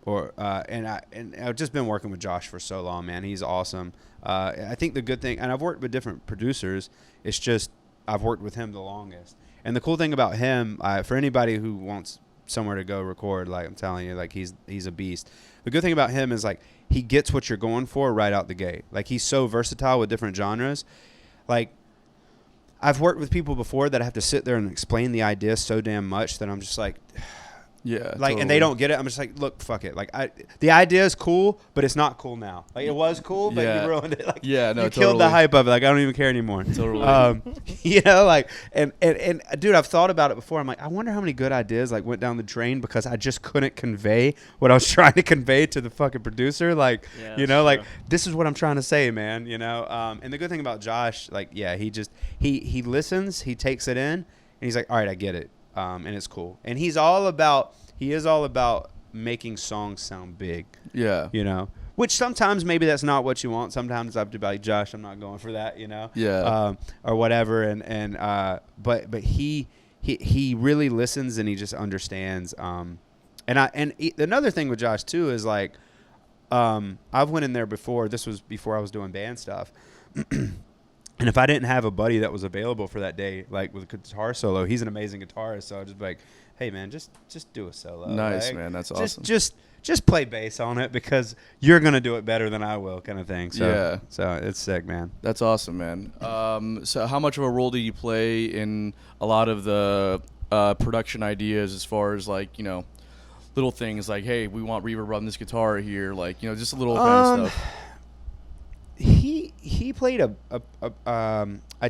I've just been working with Josh for so long, man. He's awesome. I think the good thing, and I've worked with different producers. It's just I've worked with him the longest. And the cool thing about him, for anybody who wants somewhere to go record, like I'm telling you, like he's a beast. The good thing about him is like he gets what you're going for right out the gate. Like he's so versatile with different genres. Like I've worked with people before that I have to sit there and explain the idea so damn much that I'm just like, yeah. like, and they don't get it. I'm just like, look, fuck it. Like the idea is cool, but it's not cool now. Like it was cool, but Yeah. you ruined it. Like Yeah, no, you killed the totally. hype of it. Like I don't even care anymore. Totally. You know, like, and dude, I've thought about it before. I'm like, I wonder how many good ideas like went down the drain because I just couldn't convey what I was trying to convey to the fucking producer. Like, Yeah, you know, that's like true. this is what I'm trying to say, man. You know, and the good thing about Josh, like, yeah, he listens, he takes it in, and he's like, all right, I get it, and it's cool. And he is all about making songs sound big. Yeah. You know, which sometimes maybe that's not what you want. Sometimes I have to be like, Josh, I'm not going for that, you know? Yeah. Or whatever. But he really listens and he just understands. Another thing with Josh too is like, I've went in there before. This was before I was doing band stuff. And if I didn't have a buddy that was available for that day, like with a guitar solo, he's an amazing guitarist. So I'd just be like, hey man, just do a solo. Nice, like, man. That's awesome. Just play bass on it because you're gonna do it better than I will, kind of thing. So, Yeah. So it's sick, man. That's awesome, man. So how much of a role do you play in a lot of the production ideas as far as like, you know, little things like, hey, we want reverb on this guitar here, like, you know, just a little kind of stuff. He played a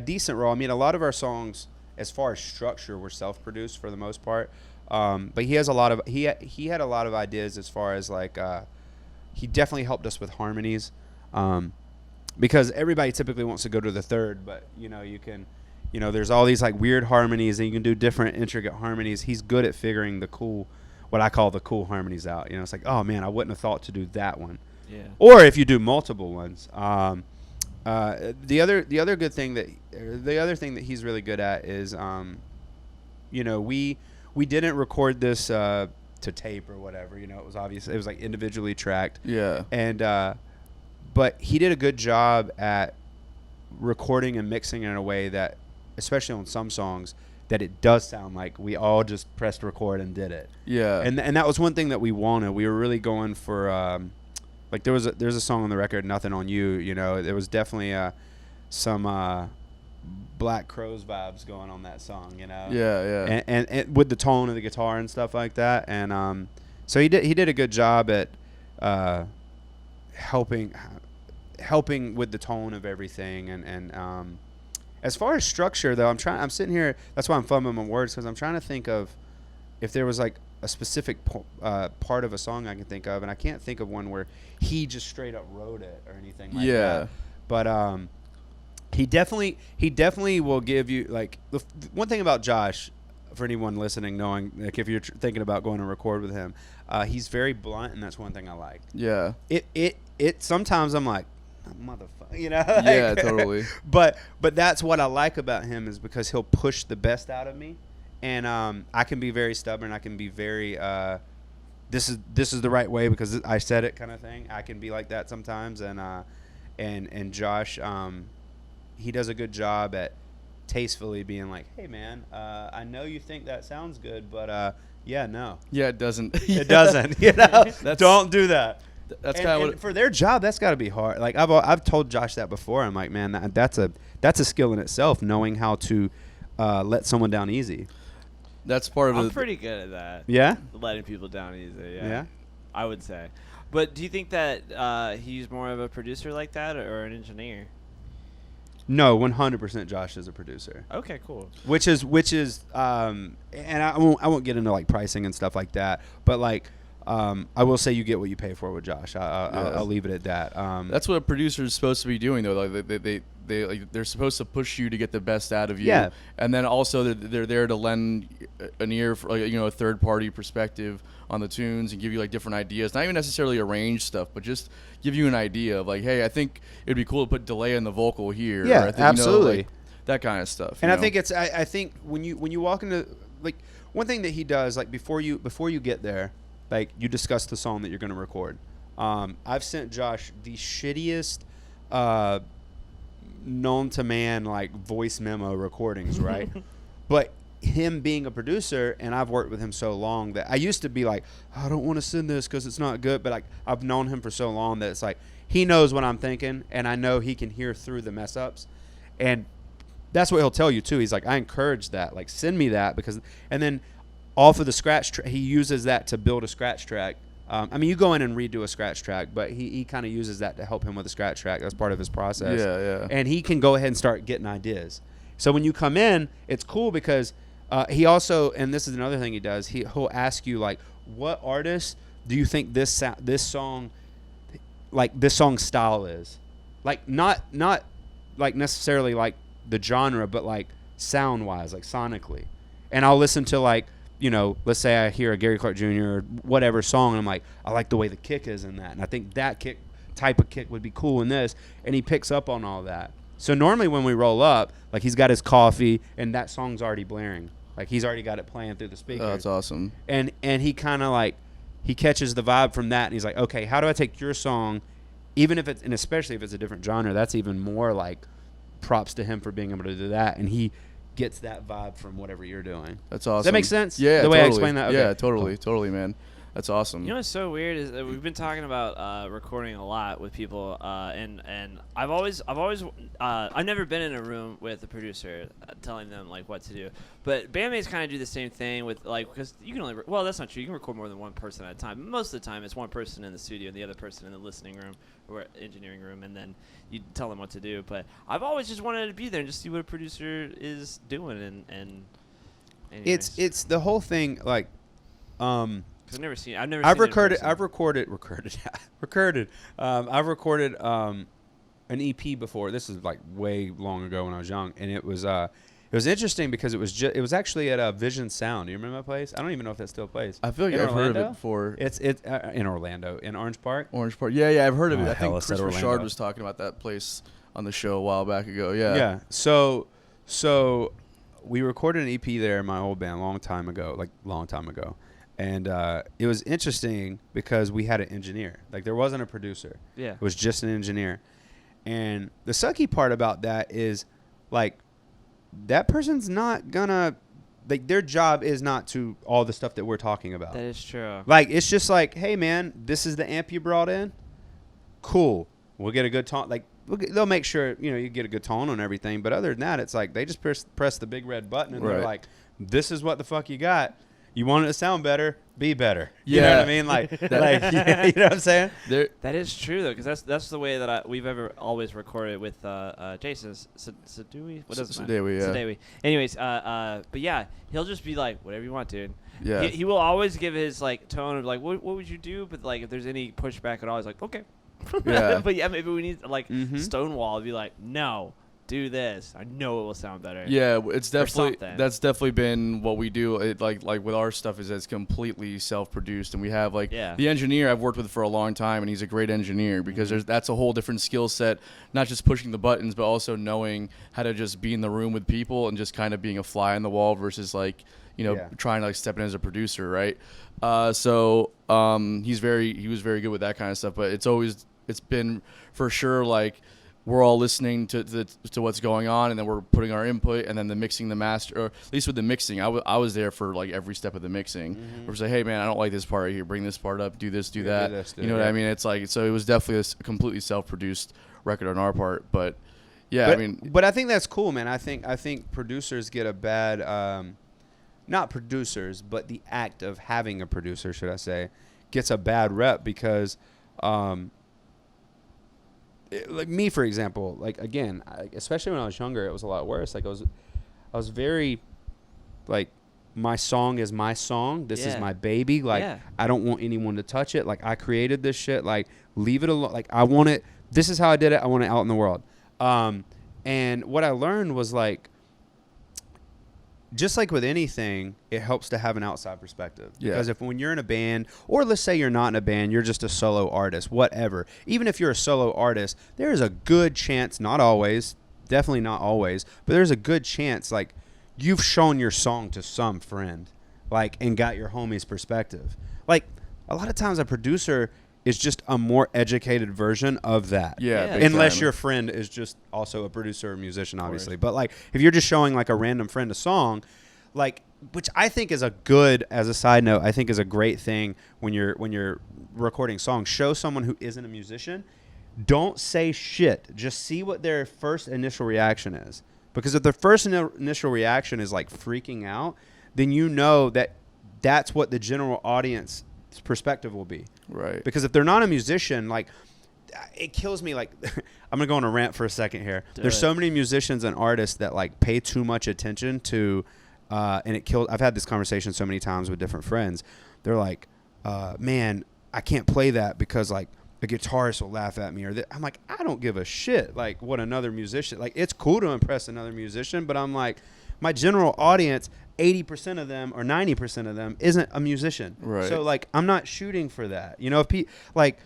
decent role. I mean, a lot of our songs, as far as structure, were self-produced for the most part. But he had a lot of ideas as far as like he definitely helped us with harmonies, because everybody typically wants to go to the third, but you know you can, you know, there's all these like weird harmonies and you can do different intricate harmonies. He's good at figuring what I call the cool harmonies out. You know, it's like, oh man, I wouldn't have thought to do that one. Yeah. Or if you do multiple ones. The other thing that he's really good at is, you know, we didn't record this to tape or whatever. You know, it was obvious. It was like individually tracked. Yeah. And but he did a good job at recording and mixing in a way that, especially on some songs, that it does sound like we all just pressed record and did it. Yeah. And that was one thing that we wanted. We were really going for like there's a song on the record, Nothing on You. You know, there was definitely some Black Crowes vibes going on that song. You know. Yeah. Yeah. And with the tone of the guitar and stuff like that. And so he did a good job at helping with the tone of everything. And as far as structure though, I'm sitting here. That's why I'm fumbling my words, because I'm trying to think of if there was like a specific part of a song I can think of, and I can't think of one where he just straight up wrote it or anything like that. But he definitely will give you like one thing about Josh, for anyone listening, knowing like if you're thinking about going to record with him, he's very blunt, and that's one thing I like. Yeah. It sometimes I'm like, motherfucker, you know. Yeah, totally. But that's what I like about him, is because he'll push the best out of me. And I can be very stubborn. I can be very this is the right way because I said it, kind of thing. I can be like that sometimes. And Josh, he does a good job at tastefully being like, hey man, I know you think that sounds good, but yeah, no, Yeah, it doesn't. it doesn't. You know, don't do that. That's And- kind of and what. for their job, that's got to be hard. Like I've told Josh that before. I'm like, man, that's a skill in itself, knowing how to let someone down easy. That's part of I'm it. pretty good at that. Yeah. Letting people down easy. Yeah. Yeah. I would say. But do you think that he's more of a producer like that or an engineer? No, 100% Josh is a producer. Okay, cool. Which is and I won't get into like pricing and stuff like that, but like I will say you get what you pay for with Josh. I'll leave it at that. That's what a producer is supposed to be doing, though. Like they're supposed to push you to get the best out of you. Yeah. And then also they're there to lend an ear for, like, a third party perspective on the tunes and give you like different ideas. Not even necessarily arrange stuff, but just give you an idea of like, hey, I think it'd be cool to put delay in the vocal here. Yeah, or I think, absolutely. like, that kind of stuff. And I think I think when you walk into, like, one thing that he does, like, before you get there, like, you discuss the song that you're going to record. I've sent Josh the shittiest known to man like voice memo recordings, right? But him being a producer, and I've worked with him so long that I used to be like, I don't want to send this because it's not good, but like I've known him for so long that it's like he knows what I'm thinking, and I know he can hear through the mess ups, and that's what he'll tell you too. He's like, I encourage that, like, send me that, because, and then off of the scratch he uses that to build a scratch track. I mean, you go in and redo a scratch track, but he kind of uses that to help him with a scratch track. That's part of his process. Yeah. And he can go ahead and start getting ideas. So when you come in, it's cool because he also, and this is another thing he does, he'll ask you, like, what artist do you think this song style is? Like, not like necessarily like the genre, but like sound wise, like sonically. And I'll listen to, like, let's say I hear a Gary Clark Jr. or whatever song, and I'm like, I like the way the kick is in that, and I think that type of kick would be cool in this, and he picks up on all that. So normally when we roll up, like, he's got his coffee, and that song's already blaring. Like, he's already got it playing through the speakers. Oh, that's awesome. And he kind of, like, he catches the vibe from that, and he's like, okay, how do I take your song, even if it's, and especially if it's a different genre, that's even more, like, props to him for being able to do that, and he gets that vibe from whatever you're doing. That's awesome. Does that make sense? Yeah, the way totally. I explain that. Okay. Yeah, totally, man. That's awesome. You know what's so weird is that we've been talking about recording a lot with people, and I've never been in a room with a producer telling them, like, what to do. But bandmates kind of do the same thing with, like, because you can only that's not true. You can record more than one person at a time. Most of the time, it's one person in the studio and the other person in the listening room or engineering room, and then you tell them what to do. But I've always just wanted to be there and just see what a producer is doing, and anyways. It's the whole thing, like, I've recorded an EP before. This is like way long ago when I was young, and it was interesting because it was actually at Vision Sound. Do you remember that place? I don't even know if that still plays. I feel like I've heard of it before. It's in Orlando, in Orange Park. Orange Park. Yeah, I've heard of it. I hell, think I said Chris Orlando. Richard was talking about that place on the show a while back ago. Yeah. Yeah. So we recorded an EP there in my old band long time ago. And it was interesting because we had an engineer. Like, there wasn't a producer. Yeah. It was just an engineer. And the sucky part about that is, like, that person's not gonna, like, their job is not to all the stuff that we're talking about. That is true. Like, it's just like, hey, man, this is the amp you brought in. Cool. We'll get a good tone. Like, they'll make sure, you get a good tone on everything. But other than that, it's like they just press the big red button, and they're like, this is what the fuck you got. You want it to sound better, be better. You know what I mean? Like, you know what I'm saying? That is true, though, because that's the way that we've always recorded with Jason Sadui. What does it matter? Sadui, yeah. Sadui. Anyways, but yeah, he'll just be like, whatever you want, dude. Yeah. He will always give his, like, tone of, like, what would you do? But, like, if there's any pushback at all, he's like, okay. Yeah. But yeah, maybe we need, like, Stonewall to be like, no, do this. I know it will sound better. Yeah, it's definitely something. that's definitely been what we do. It, like with our stuff is it's completely self-produced, and we have the engineer I've worked with for a long time, and he's a great engineer because that's a whole different skill set, not just pushing the buttons, but also knowing how to just be in the room with people and just kind of being a fly on the wall versus like trying to like step in as a producer, right? So he was very good with that kind of stuff, but it's been for sure like we're all listening to what's going on, and then we're putting our input, and then the mixing, the master, or at least with the mixing, I was there for like every step of the mixing. We're like, hey man, I don't like this part right here. Bring this part up. Do this. Do that. You know what I mean? It's like, so it was definitely a completely self-produced record on our part, but yeah, but I think that's cool, man. I think producers get a bad, not producers, but the act of having a producer, should I say, gets a bad rep because. Like me, for example, like again, especially when I was younger, it was a lot worse. Like I was very, like, my song is my song. This is my baby. Like I don't want anyone to touch it. Like I created this shit. Like leave it alone. Like I want it. This is how I did it. I want it out in the world. And what I learned was like, just like with anything, it helps to have an outside perspective. Yeah. Because when you're in a band, or let's say you're not in a band, you're just a solo artist, whatever. Even if you're a solo artist, there is a good chance, not always, definitely not always, but there's a good chance, like, you've shown your song to some friend, like, and got your homie's perspective. Like, a lot of times a producer is just a more educated version of that. Yeah. Unless your friend is just also a producer or musician, obviously. But like, if you're just showing like a random friend a song, like, which I think is a good, as a side note, I think is a great thing when you're recording songs. Show someone who isn't a musician. Don't say shit. Just see what their first initial reaction is. Because if their first initial reaction is like freaking out, then you know that that's what the general audience perspective will be. Right. Because if they're not a musician, like, it kills me. Like, I'm gonna go on a rant for a second here. There's so many musicians and artists that like pay too much attention to, and it kills. I've had this conversation so many times with different friends. They're like, man, I can't play that because like the guitarist will laugh at me, or I'm like, I don't give a shit. Like what another musician, like it's cool to impress another musician, but I'm like, my general audience, 80% of them or 90% of them isn't a musician. Right. So like, I'm not shooting for that. You know, if like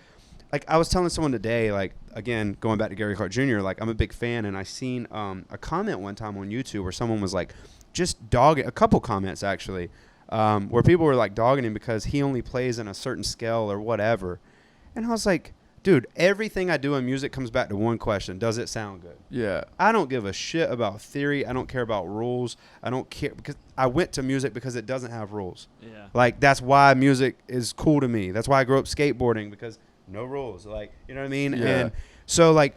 I was telling someone today, like, again, going back to Gary Clark Jr., like I'm a big fan, and I seen a comment one time on YouTube where someone was like, just dogging, a couple comments actually, where people were like dogging him because he only plays in a certain scale or whatever. And I was like, dude, everything I do in music comes back to one question. Does it sound good? Yeah. I don't give a shit about theory. I don't care about rules. I don't care because I went to music because it doesn't have rules. Yeah. Like, that's why music is cool to me. That's why I grew up skateboarding, because no rules. Like, you know what I mean? Yeah. And so, like,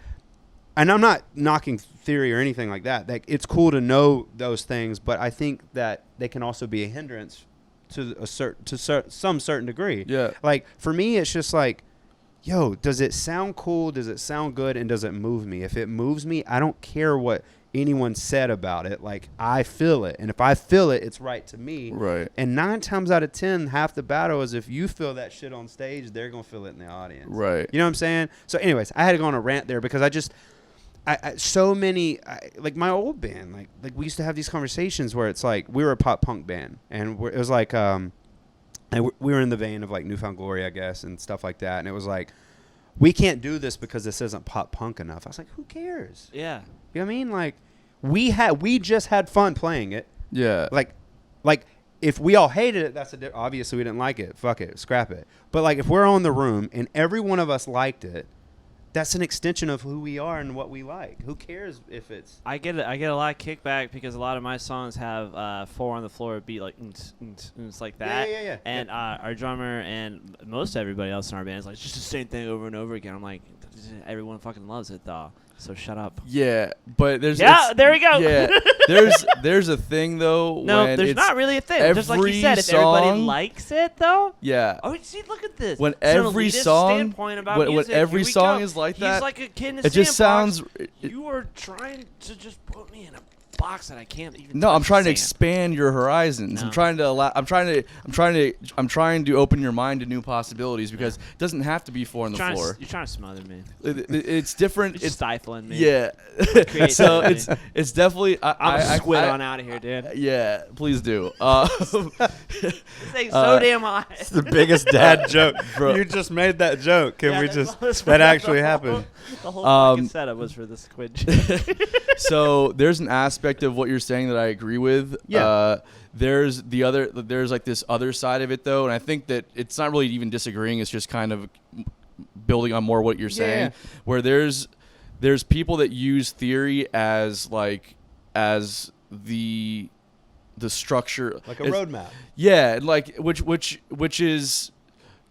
and I'm not knocking theory or anything like that. Like, it's cool to know those things, but I think that they can also be a hindrance to some certain degree. Yeah. Like, for me, it's just like, yo, does it sound cool? Does it sound good? And does it move me? If it moves me, I don't care what anyone said about it. Like, I feel it. And if I feel it, it's right to me. Right. And 9 times out of 10, half the battle is if you feel that shit on stage, they're going to feel it in the audience. Right. You know what I'm saying? So anyways, I had to go on a rant there because so many, like my old band, like we used to have these conversations where it's like, we were a pop punk band, and it was like, and we were in the vein of like Newfound Glory, I guess, and stuff like that. And it was like, we can't do this because this isn't pop punk enough. I was like, who cares? Yeah. You know what I mean? Like, we just had fun playing it. Yeah. Like if we all hated it, obviously we didn't like it. Fuck it, scrap it. But like, if we're all in the room and every one of us liked it, that's an extension of who we are and what we like. Who cares if it's... I get a lot of kickback because a lot of my songs have 4 on the floor beat, like it's like that. Yeah. And our drummer and most everybody else in our band is like, it's just the same thing over and over again. I'm like, everyone fucking loves it though. So shut up. Yeah, but there's there we go. Yeah, there's a thing though. No, when there's it's not really a thing. Just like you said, if everybody everybody likes it though. Yeah. Oh, see, look at this. When It's an every elitist song, standpoint about when music. every Here we song go. is like He's that, like a kid in a it just sandbox. sounds. You are trying to just put me in a box that I can't even. No, touch I'm trying to the sand. expand your horizons. No. I'm trying to open your mind to new possibilities because it doesn't have to be 4 on the floor. You're trying to smother me. It's different. It's stifling me. Yeah. So it's definitely. I'm gonna squid on out of here, dude. Yeah, please do. This thing's so damn high. It's the biggest dad joke. Bro. You just made that joke. Can Yeah, we that's just... what- That actually happened. The whole fucking setup was for the squid joke. So there's an aspect of what you're saying that I agree with. Yeah. There's like this other side of it though, and I think that it's not really even disagreeing. It's just kind of building on more what you're saying, where there's there's people that use theory as like as the structure, Like a roadmap. Yeah, and like which is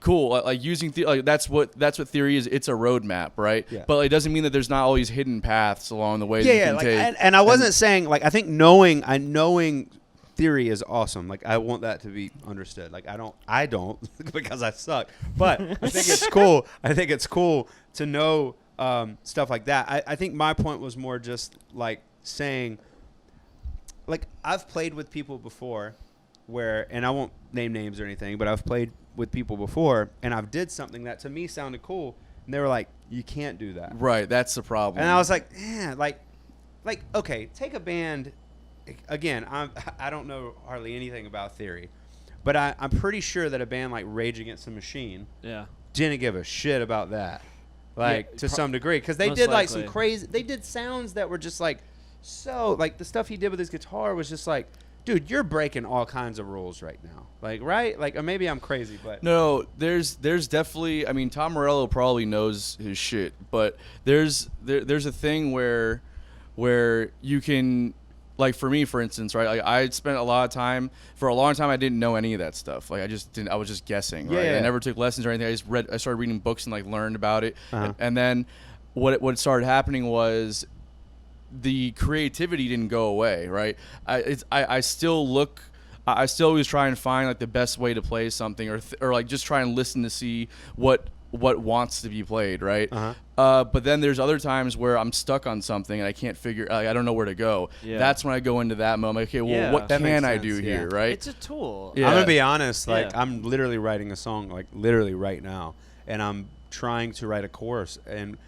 cool. Like using like that's what theory is. It's a roadmap, right? Yeah. But it doesn't mean that there's not always hidden paths along the way. Yeah, that you yeah. can Like, take. and I wasn't saying like I think knowing theory is awesome. Like I want that to be understood. Like I don't because I suck. But I think it's cool. I think it's cool to know stuff like that. I think my point was more just like saying, like I've played with people before where, and I won't name names or anything, but I've played with people before and I've did something that to me sounded cool and they were like, you can't do that. Right, that's the problem. And I was like, like okay, take a band. Again, I don't know hardly anything about theory, but I'm pretty sure that a band like Rage Against the Machine didn't give a shit about that, like to some degree, because they did like some crazy. They did sounds that were just like so like the stuff he did with his guitar was just like, dude, you're breaking all kinds of rules right now, like right, like or maybe I'm crazy, but no, there's definitely. I mean, Tom Morello probably knows his shit, but there's a thing where you can. Like for me, for instance, right? Like I spent a lot of time for a long time. I didn't know any of that stuff. Like I just didn't. I was just guessing. Right? I never took lessons or anything. I started reading books and like learned about it. And then what started happening was the creativity didn't go away. Right? I still look. I still always try and find like the best way to play something, or like just try and listen to see what wants to be played, right? But then there's other times where I'm stuck on something and I can't figure, I don't know where to go. Yeah. That's when I go into that moment. Okay, well, what can I do here, right? It's a tool. Yeah. I'm gonna be honest. Like I'm literally writing a song, like literally right now, and I'm trying to write a chorus. And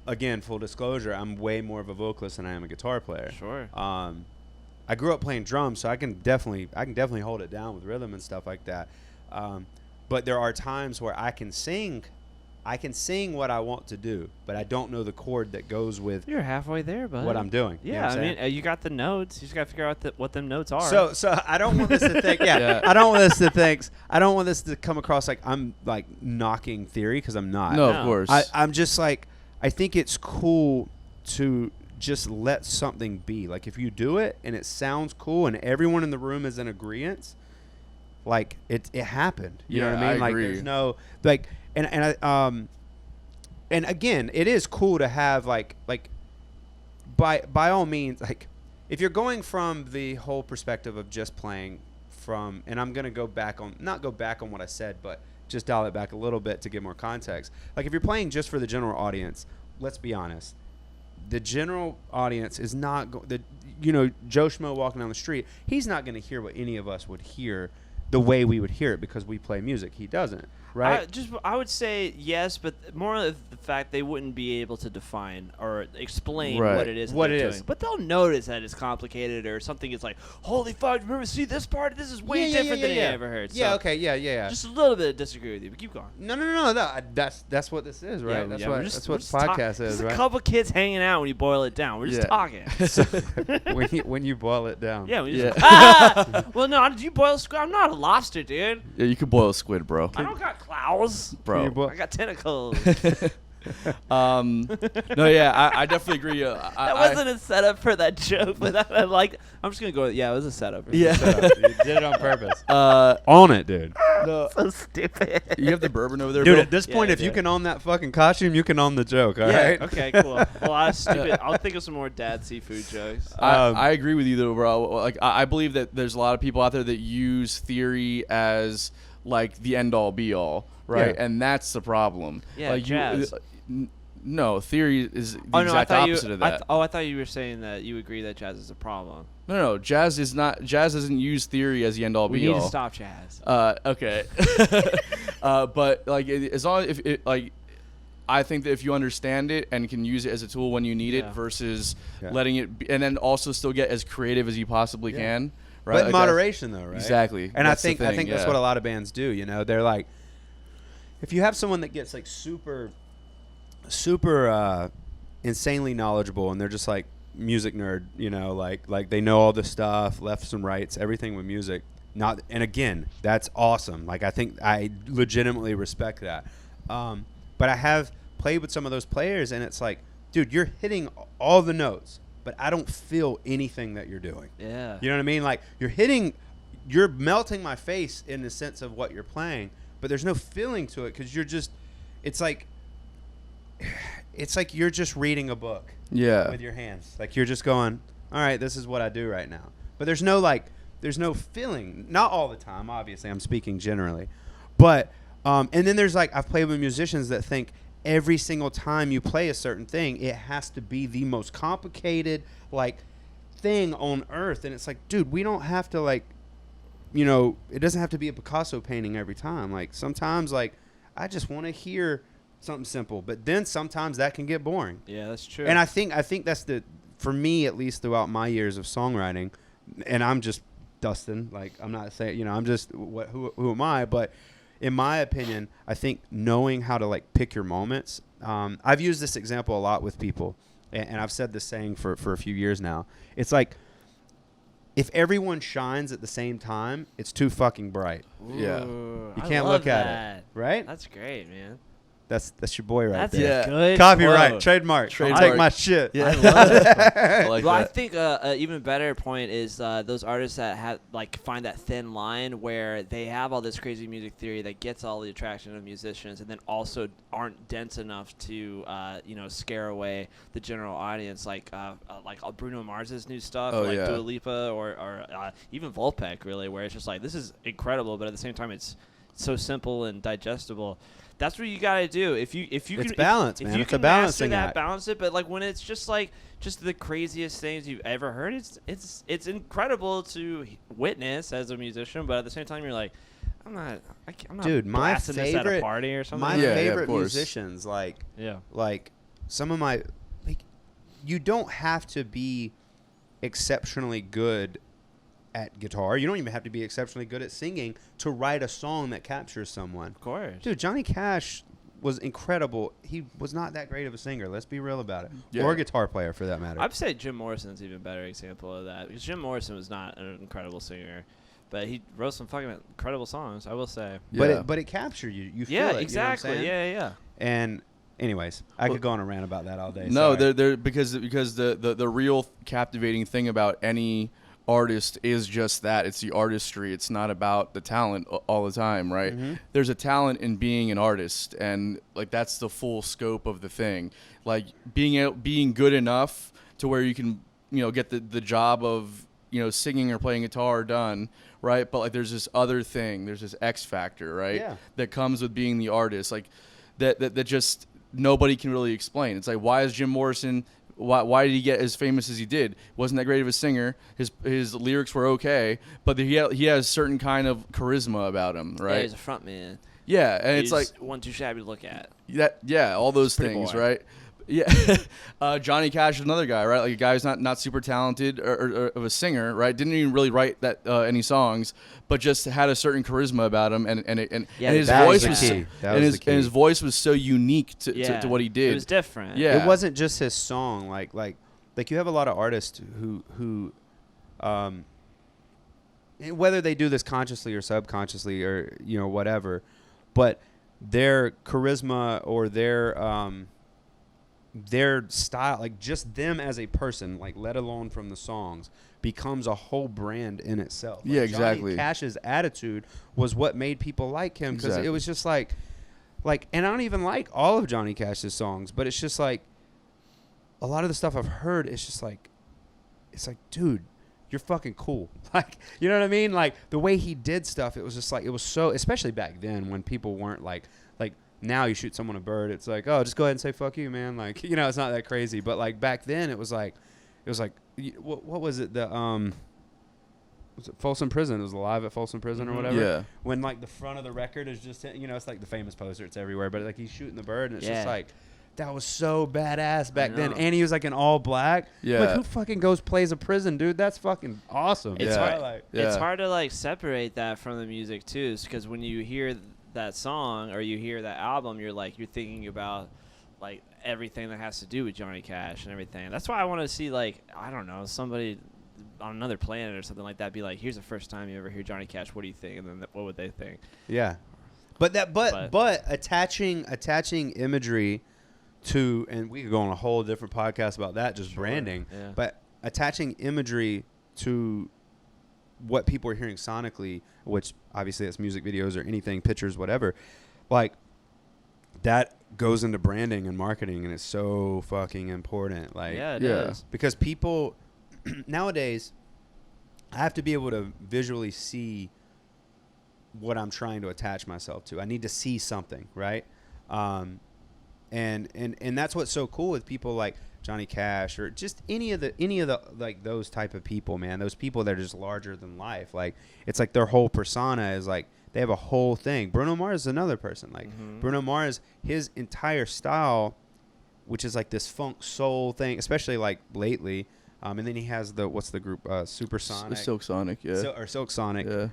again, full disclosure, I'm way more of a vocalist than I am a guitar player. Sure. I grew up playing drums, so I can definitely hold it down with rhythm and stuff like that. But there are times where I can sing what I want to do, but I don't know the chord that goes with You're halfway there, bud. what I'm doing. Yeah, you know what I mean, you got the notes. You just got to figure out what them notes are. So I don't want this to think. I don't want this to come across like I'm like knocking theory, because I'm not. No, of course. I'm just like, I think it's cool to just let something be. Like if you do it and it sounds cool and everyone in the room is in agreement, like it happened. You know what I mean? Like agree. There's no like and again, it is cool to have like by all means, like if you're going from the whole perspective of just playing from, and I'm gonna not go back on what I said, but just dial it back a little bit to give more context. Like if you're playing just for the general audience, let's be honest. The general audience is not Joe Schmo walking down the street, he's not going to hear what any of us would hear the way we would hear it because we play music. He doesn't, right? I would say yes, but more of the fact they wouldn't be able to define or explain what it is. What it is, but they'll notice that it's complicated or something. It's like, holy fuck! Remember, see this part? This is way different than you ever heard. Yeah. So Okay. Yeah. Just a little bit of disagree with you, but keep going. No. That's what this is, right? That's what podcast is, right? Just a couple kids hanging out when you boil it down. We're just talking. when you boil it down. Yeah. Well, no. Did you boil squid? I'm not a lobster, dude. Yeah, you could boil squid, bro. I don't got claws, bro. I got tentacles. No, yeah, I definitely agree. That wasn't a setup for that joke, but I'm just gonna go. Yeah, it was a setup. Yeah, you did it on purpose. Own it, dude. No. So stupid. You have the bourbon over there, dude. bro? At this point, if you can own that fucking costume, you can own the joke. All right. Okay. Cool. Well, I was stupid. I'll think of some more dad seafood jokes. I agree with you though, bro. Like I believe that there's a lot of people out there that use theory as like the end all be all, right? Yeah. And that's the problem. Yeah, like jazz. No, theory is the exact opposite of that. I thought you were saying that you agree that jazz is a problem. No, jazz is not. Jazz doesn't use theory as the end all be all. We need to stop jazz. Okay. But like, as long as I think that if you understand it and can use it as a tool when you need it, versus letting it be, and then also still get as creative as you possibly can. Right? But like moderation, though, right? Exactly. And I think that's what a lot of bands do. You know, they're like, if you have someone that gets like super insanely knowledgeable and they're just like music nerd, you know, like they know all the stuff, lefts and rights, everything with music. And again, that's awesome. Like I think I legitimately respect that. But I have played with some of those players and it's like, dude, you're hitting all the notes, but I don't feel anything that you're doing. Yeah. You know what I mean? Like you're melting my face in the sense of what you're playing, but there's no feeling to it because it's like you're just reading a book. Yeah. With your hands, like you're just going, all right, this is what I do right now. But there's no feeling. Not all the time, obviously. I'm speaking generally, but and then there's like I've played with musicians that think every single time you play a certain thing, it has to be the most complicated like thing on earth, and it's like, dude, we don't have to like, it doesn't have to be a Picasso painting every time. Like sometimes, like I just want to hear something simple, but then sometimes that can get boring. Yeah, that's true. And I think that's for me at least throughout my years of songwriting, and I'm just Dustin. Like I'm not saying, I'm just who am I? But in my opinion, I think knowing how to like pick your moments. I've used this example a lot with people, and I've said this saying for a few years now. It's like if everyone shines at the same time, it's too fucking bright. Yeah. Ooh, You I can't love look at that. it, right? That's great, man. That's your boy right That's there. a good Copyright, quote. trademark. Trademark. Take my shit. Yeah. I love it. I like Well, I that. think an even better point is those artists that have find that thin line where they have all this crazy music theory that gets all the attraction of musicians, and then also aren't dense enough to scare away the general audience, like Bruno Mars's new stuff, Oh, like yeah. Dua Lipa or even Volpec, really, where it's just like this is incredible, but at the same time it's so simple and digestible. That's what you gotta do. If you It's can, balance, if man. you It's a can balancing master that, act. balance it. But like when it's just the craziest things you've ever heard, it's incredible to witness as a musician. But at the same time, you're like, I'm not Dude, my blasting this at a favorite- party or something. My Yeah, of favorite course. musicians, like yeah. some of my, like, you don't have to be exceptionally good at guitar. You don't even have to be exceptionally good at singing to write a song that captures someone. Of course. Dude, Johnny Cash was incredible. He was not that great of a singer. Let's be real about it. Yeah. Or a guitar player, for that matter. I'd say Jim Morrison's even better example of that, because Jim Morrison was not an incredible singer, but he wrote some fucking incredible songs, I will say. Yeah. But it captured you. You feel Yeah, it. exactly. You know what I'm saying? Yeah. And anyways, I could go on a rant about that all day. No, Sorry. they're because the real captivating thing about any artist is just that. It's the artistry. It's not about the talent all the time, right? Mm-hmm. There's a talent in being an artist, and like that's the full scope of the thing. Like being good enough to where you can get the job of singing or playing guitar done, right? But like there's this other thing. There's this X factor, right? Yeah. That comes with being the artist, like that just nobody can really explain. It's like, why is Jim Morrison? Why did he get as famous as he did? Wasn't that great of a singer. His lyrics were okay, but he has certain kind of charisma about him, Yeah, right? he's a front man. Yeah, and it's like one too shabby to look at. all those Pretty things, boy. right? Yeah, Johnny Cash is another guy, right? Like a guy who's not super talented or of a singer, right? Didn't even really write that any songs, but just had a certain charisma about him, and his that was voice the was key. That and was his the key. and his voice was so unique to what he It did. was different. Yeah. It wasn't just his song. Like you have a lot of artists who whether they do this consciously or subconsciously or whatever, but their charisma or their style, like just them as a person, like let alone from the songs, becomes a whole brand in itself. Like Yeah, exactly. Johnny Cash's attitude was what made people like him, because Exactly. it was just like, and I don't even like all of Johnny Cash's songs, but it's just like a lot of the stuff I've heard. It's like, dude, you're fucking cool. Like, you know what I mean? Like the way he did stuff, it was just like, it was so, especially back then when people weren't like now you shoot someone a bird, it's like, oh, just go ahead and say fuck you, man. Like, it's not that crazy. But like back then it was like what was it? Was it Folsom Prison? It was Live at Folsom Prison or whatever. Yeah. When like the front of the record is just, it's like the famous poster, it's everywhere, but like he's shooting the bird and it's just Yeah. like, that was so badass back then. know. And he was like in all black. Yeah. Like, who fucking plays a prison, dude? That's fucking awesome. It's Yeah. hard. Like, It's Yeah. hard to separate that from the music too, because when you hear that song or you hear that album, you're thinking about everything that has to do with Johnny Cash and everything. That's why I want to see I don't know, somebody on another planet or something like that be like, here's the first time you ever hear Johnny Cash, what do you think? And then what would they think? yeah. But attaching imagery to, and we could go on a whole different podcast about that, just branding. Yeah. But attaching imagery to what people are hearing sonically, which obviously that's music videos or anything, pictures, whatever, like that goes into branding and marketing, and it's so fucking important. Like, Yeah, it Yeah. is. because people nowadays, I have to be able to visually see what I'm trying to attach myself to. I need to see something, right? And that's what's so cool with people like Johnny Cash or just any of the like those type of people, man. Those people that are just larger than life. Like, it's like their whole persona is like they have a whole thing. Bruno Mars is another person. Like Bruno Mars, his entire style, which is like this funk soul thing, especially like lately. And then he has what's the group? Supersonic. Silk Sonic, yeah. Or Silk Sonic. Yeah.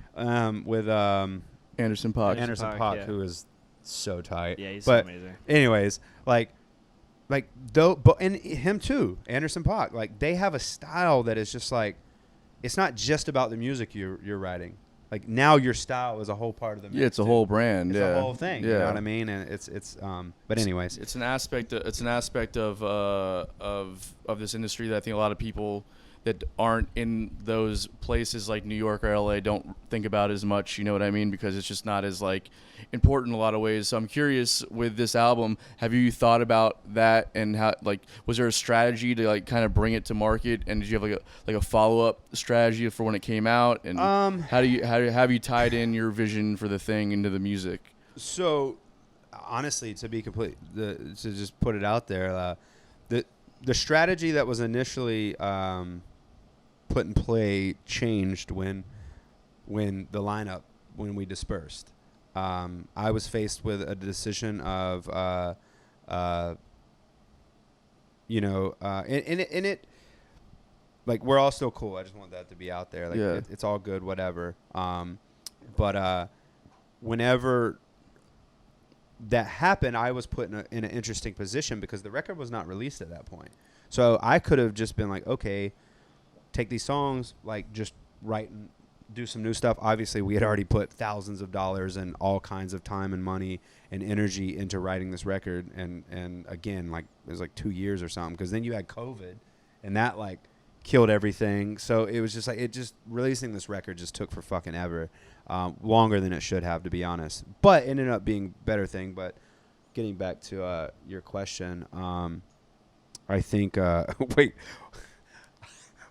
With Anderson .Paak. Anderson .Paak, .Paak, yeah. who is so tight. Yeah, he's but so amazing. anyways, like though, but and him too, Anderson .Paak. Like, they have a style that is just like, it's not just about the music you're writing. Like, now your style is a whole part of the mix. Yeah, it's a too. whole brand. It's yeah. a whole thing. Yeah. You know what I mean? And it's but anyways, It's an aspect. It's an aspect of this industry that I think a lot of people that aren't in those places like New York or LA don't think about as much. You know what I mean? Because it's just not as like important in a lot of ways. So I'm curious, with this album, have you thought about that, and how, like, was there a strategy to like kind of bring it to market, and did you have like a follow up strategy for when it came out, and how have you tied in your vision for the thing into the music? So, honestly, to be complete, to just put it out there, the strategy that was initially put in play changed when we dispersed. I was faced with a decision of, and it, like, we're all still cool. I just want that to be out there. Like, Yeah. it's all good, whatever. But whenever that happened, I was put in an interesting position because the record was not released at that point. So I could have just been like, okay, take these songs, like, just write and do some new stuff. Obviously, we had already put thousands of dollars and all kinds of time and money and energy into writing this record. And again, like, it was like 2 years or something, because then you had COVID and that like killed everything. So it was just like, releasing this record just took for fucking ever, longer than it should have, to be honest. But it ended up being a better thing. But getting back to your question, I think, wait,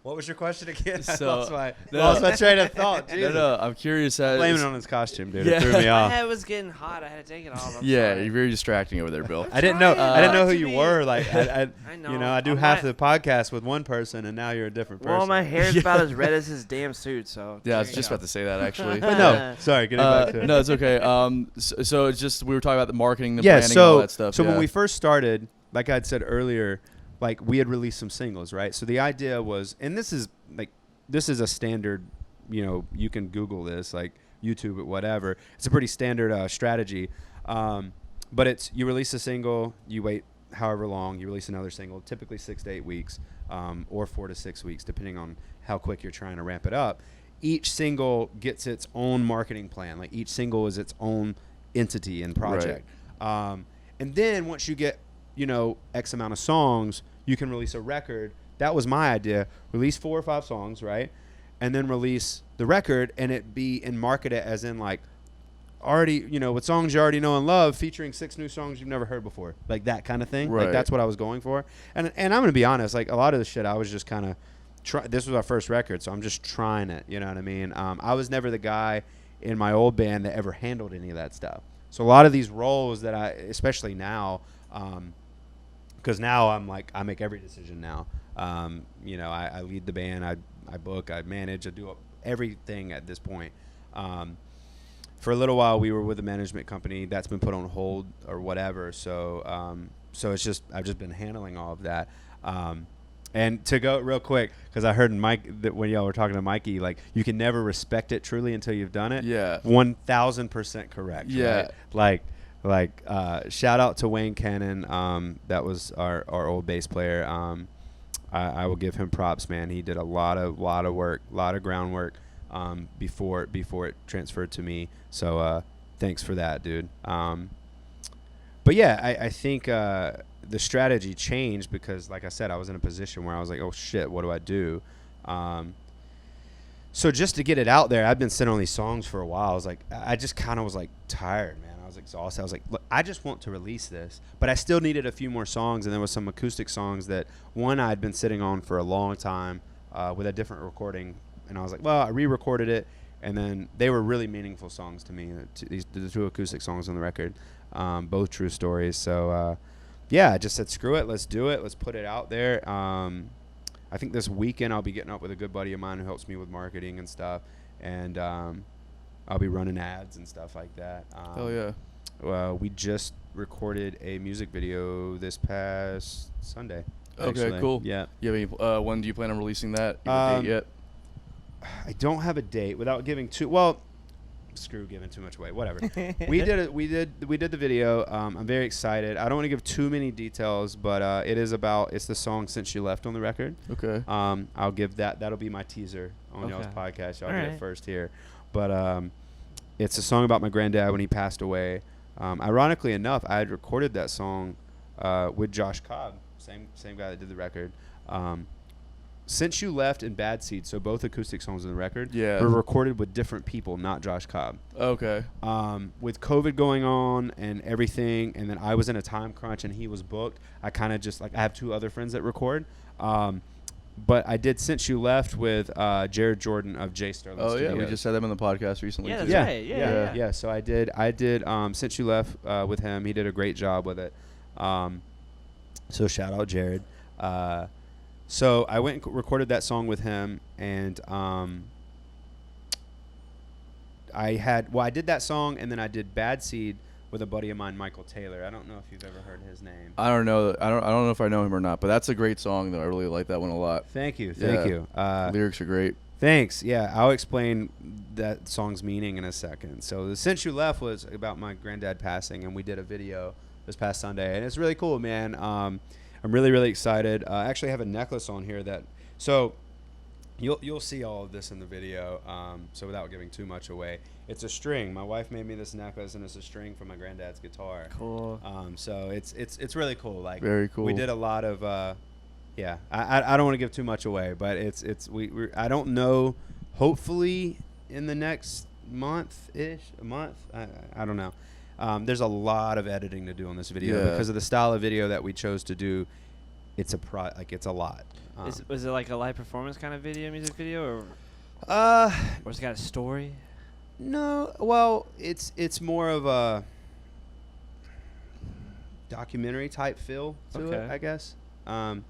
what was your question again? So, I lost my train of thought, dude. No, I'm curious. Blame it on his costume, dude. Yeah. It threw me My off. head was getting hot. I had to take it off. I'm Yeah, sorry. you're very distracting over there, Bill. I didn't know who to you me. were. Like, I know. you know, I do I'm half not- the podcast with one person, and now you're a different person. Well, my hair's about as red as his damn suit, so. Yeah, I was just about to say that, actually. But no, sorry, getting back to it. No, it's okay. So it's just, we were talking about the marketing, the Yeah, branding, all that stuff. so yeah. when we first started, like I'd said earlier, like, we had released some singles, right? So the idea was, and this is a standard, you know, you can Google this, like YouTube it, whatever. It's a pretty standard strategy. But it's, you release a single, you wait however long, you release another single, typically 6 to 8 weeks, or 4 to 6 weeks, depending on how quick you're trying to ramp it up. Each single gets its own marketing plan. Like, each single is its own entity and project. And then once you get, you know, X amount of songs, you can release a record. That was my idea. Release 4 or 5 songs, right? And then release the record, and market it as in, like, already, you know, with songs you already know and love, featuring 6 new songs you've never heard before. Like, that kind of thing. Right. Like, that's what I was going for. And I'm going to be honest, like, a lot of the shit I was just kind of this was our first record, so I'm just trying it, you know what I mean? I was never the guy in my old band that ever handled any of that stuff. So a lot of these roles that especially now, because now I'm like, I make every decision now. You know, I lead the band, I book, I manage, I do everything at this point. For a little while, we were with a management company that's been put on hold or whatever. So, so it's just, I've just been handling all of that. And to go real quick, because I heard Mike that when y'all were talking to Mikey, like, you can never respect it truly until you've done it. Yeah. 1000% correct. Yeah. Right? Like, shout out to Wayne Cannon. That was our old bass player. I will give him props, man. He did a lot of work, a lot of groundwork before it transferred to me. So thanks for that, dude. but yeah, I think the strategy changed because, like I said, I was in a position where I was like, oh shit, what do I do? So just to get it out there, I've been sitting on these songs for a while. I was like, I just kind of was like tired, man. I was exhausted. I was like, look, I just want to release this, but I still needed a few more songs, and there was some acoustic songs that one I'd been sitting on for a long time with a different recording, and I was like, well, I re-recorded it, and then they were really meaningful songs to me. The two acoustic songs on the record, both true stories. So yeah, I just said, screw it, let's do it, let's put it out there. I think this weekend I'll be getting up with a good buddy of mine who helps me with marketing and stuff, and I'll be running ads and stuff like that. Hell yeah. We just recorded a music video this past Sunday. Okay, actually. cool. Yeah. You have any, when do you plan on releasing that? You have a date yet? I don't have a date without giving too well. Screw giving too much away. Whatever. We did it. We did the video. I'm very excited. I don't want to give too many details, but it's the song "Since You Left" on the record. Okay. I'll give that. That'll be my teaser on y'all's podcast. Y'all get it first here. But it's a song about my granddad when he passed away. Ironically enough, I had recorded that song with Josh Cobb, same guy that did the record. Since You Left and Bad Seed, so both acoustic songs on the record, were recorded with different people, not Josh Cobb. Okay. With COVID going on and everything, and then I was in a time crunch and he was booked, I kind of just, like, I have two other friends that record. But I did Since You Left with Jared Jordan of J Sterling Studios. Yeah, we just had them on the podcast recently. Yeah, too. that's right. Yeah. So I did Since You Left with him. He did a great job with it. So shout out Jared. So I went and recorded that song with him, and I did that song, and then I did Bad Seed with a buddy of mine, Michael Taylor. I don't know if you've ever heard his name. I don't know. I don't know if I know him or not, but that's a great song though. I really like that one a lot. Thank you. Lyrics are great. Thanks. Yeah, I'll explain that song's meaning in a second. So the Since You Left was about my granddad passing, and we did a video this past Sunday, and it's really cool, man. I'm really, really excited. I actually have a necklace on here so you'll see all of this in the video. So without giving too much away, it's a string. My wife made me this necklace, and it's a string from my granddad's guitar. Cool. So it's really cool. Like, very cool. We did a lot of yeah. I don't want to give too much away, but I don't know. Hopefully in the next month-ish, I don't know. There's a lot of editing to do on this video because of the style of video that we chose to do. It's a lot. Was it like a live performance kind of music video, or has it got a story? No, well, it's more of a documentary type feel to it, I guess. I'll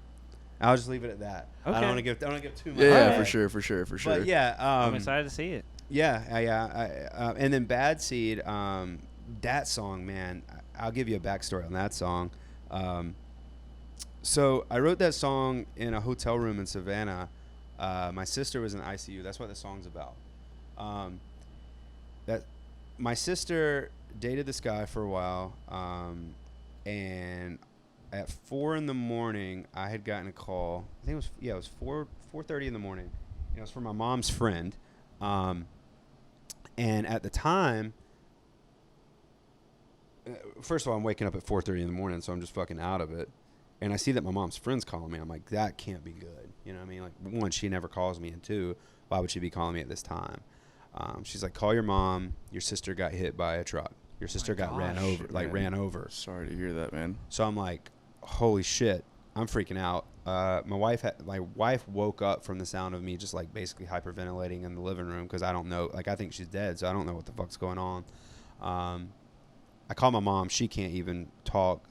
just leave it at that. Okay. I don't want to give too much. Yeah, for sure. But yeah, I'm excited to see it. Yeah. And then Bad Seed. That song, man, I'll give you a backstory on that song. So I wrote that song in a hotel room in Savannah. My sister was in ICU. That's what the song's about. That my sister dated this guy for a while, and at 4 a.m, I had gotten a call. I think it was 4:30 in the morning. It was from my mom's friend, and at the time. First of all, I'm waking up at 4:30 in the morning, so I'm just fucking out of it. And I see that my mom's friend's calling me. I'm like, that can't be good. You know what I mean? Like, one, she never calls me, and two, why would she be calling me at this time? She's like, call your mom. Your sister got hit by a truck. Your sister ran over. Sorry to hear that, man. So I'm like, holy shit. I'm freaking out. My wife woke up from the sound of me just like basically hyperventilating in the living room because I don't know. Like, I think she's dead, so I don't know what the fuck's going on. I call my mom. She can't even talk.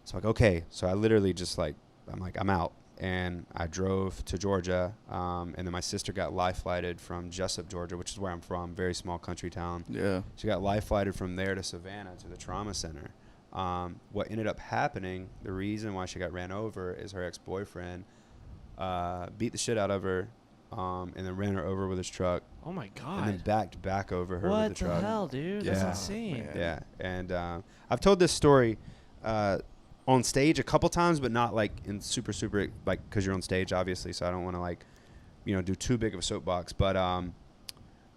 So I'm like, okay. So I literally just I'm out. And I drove to Georgia. And then my sister got life-flighted from Jessup, Georgia, which is where I'm from, very small country town. Yeah. She got life-flighted from there to Savannah to the trauma center. What ended up happening, the reason why she got ran over is her ex-boyfriend beat the shit out of her. And then ran her over with his truck. Oh my god! And then backed back over her with the truck. What the hell, dude? Yeah. That's insane. Yeah, and I've told this story on stage a couple times, but not like in super like because you're on stage, obviously. So I don't want to do too big of a soapbox. But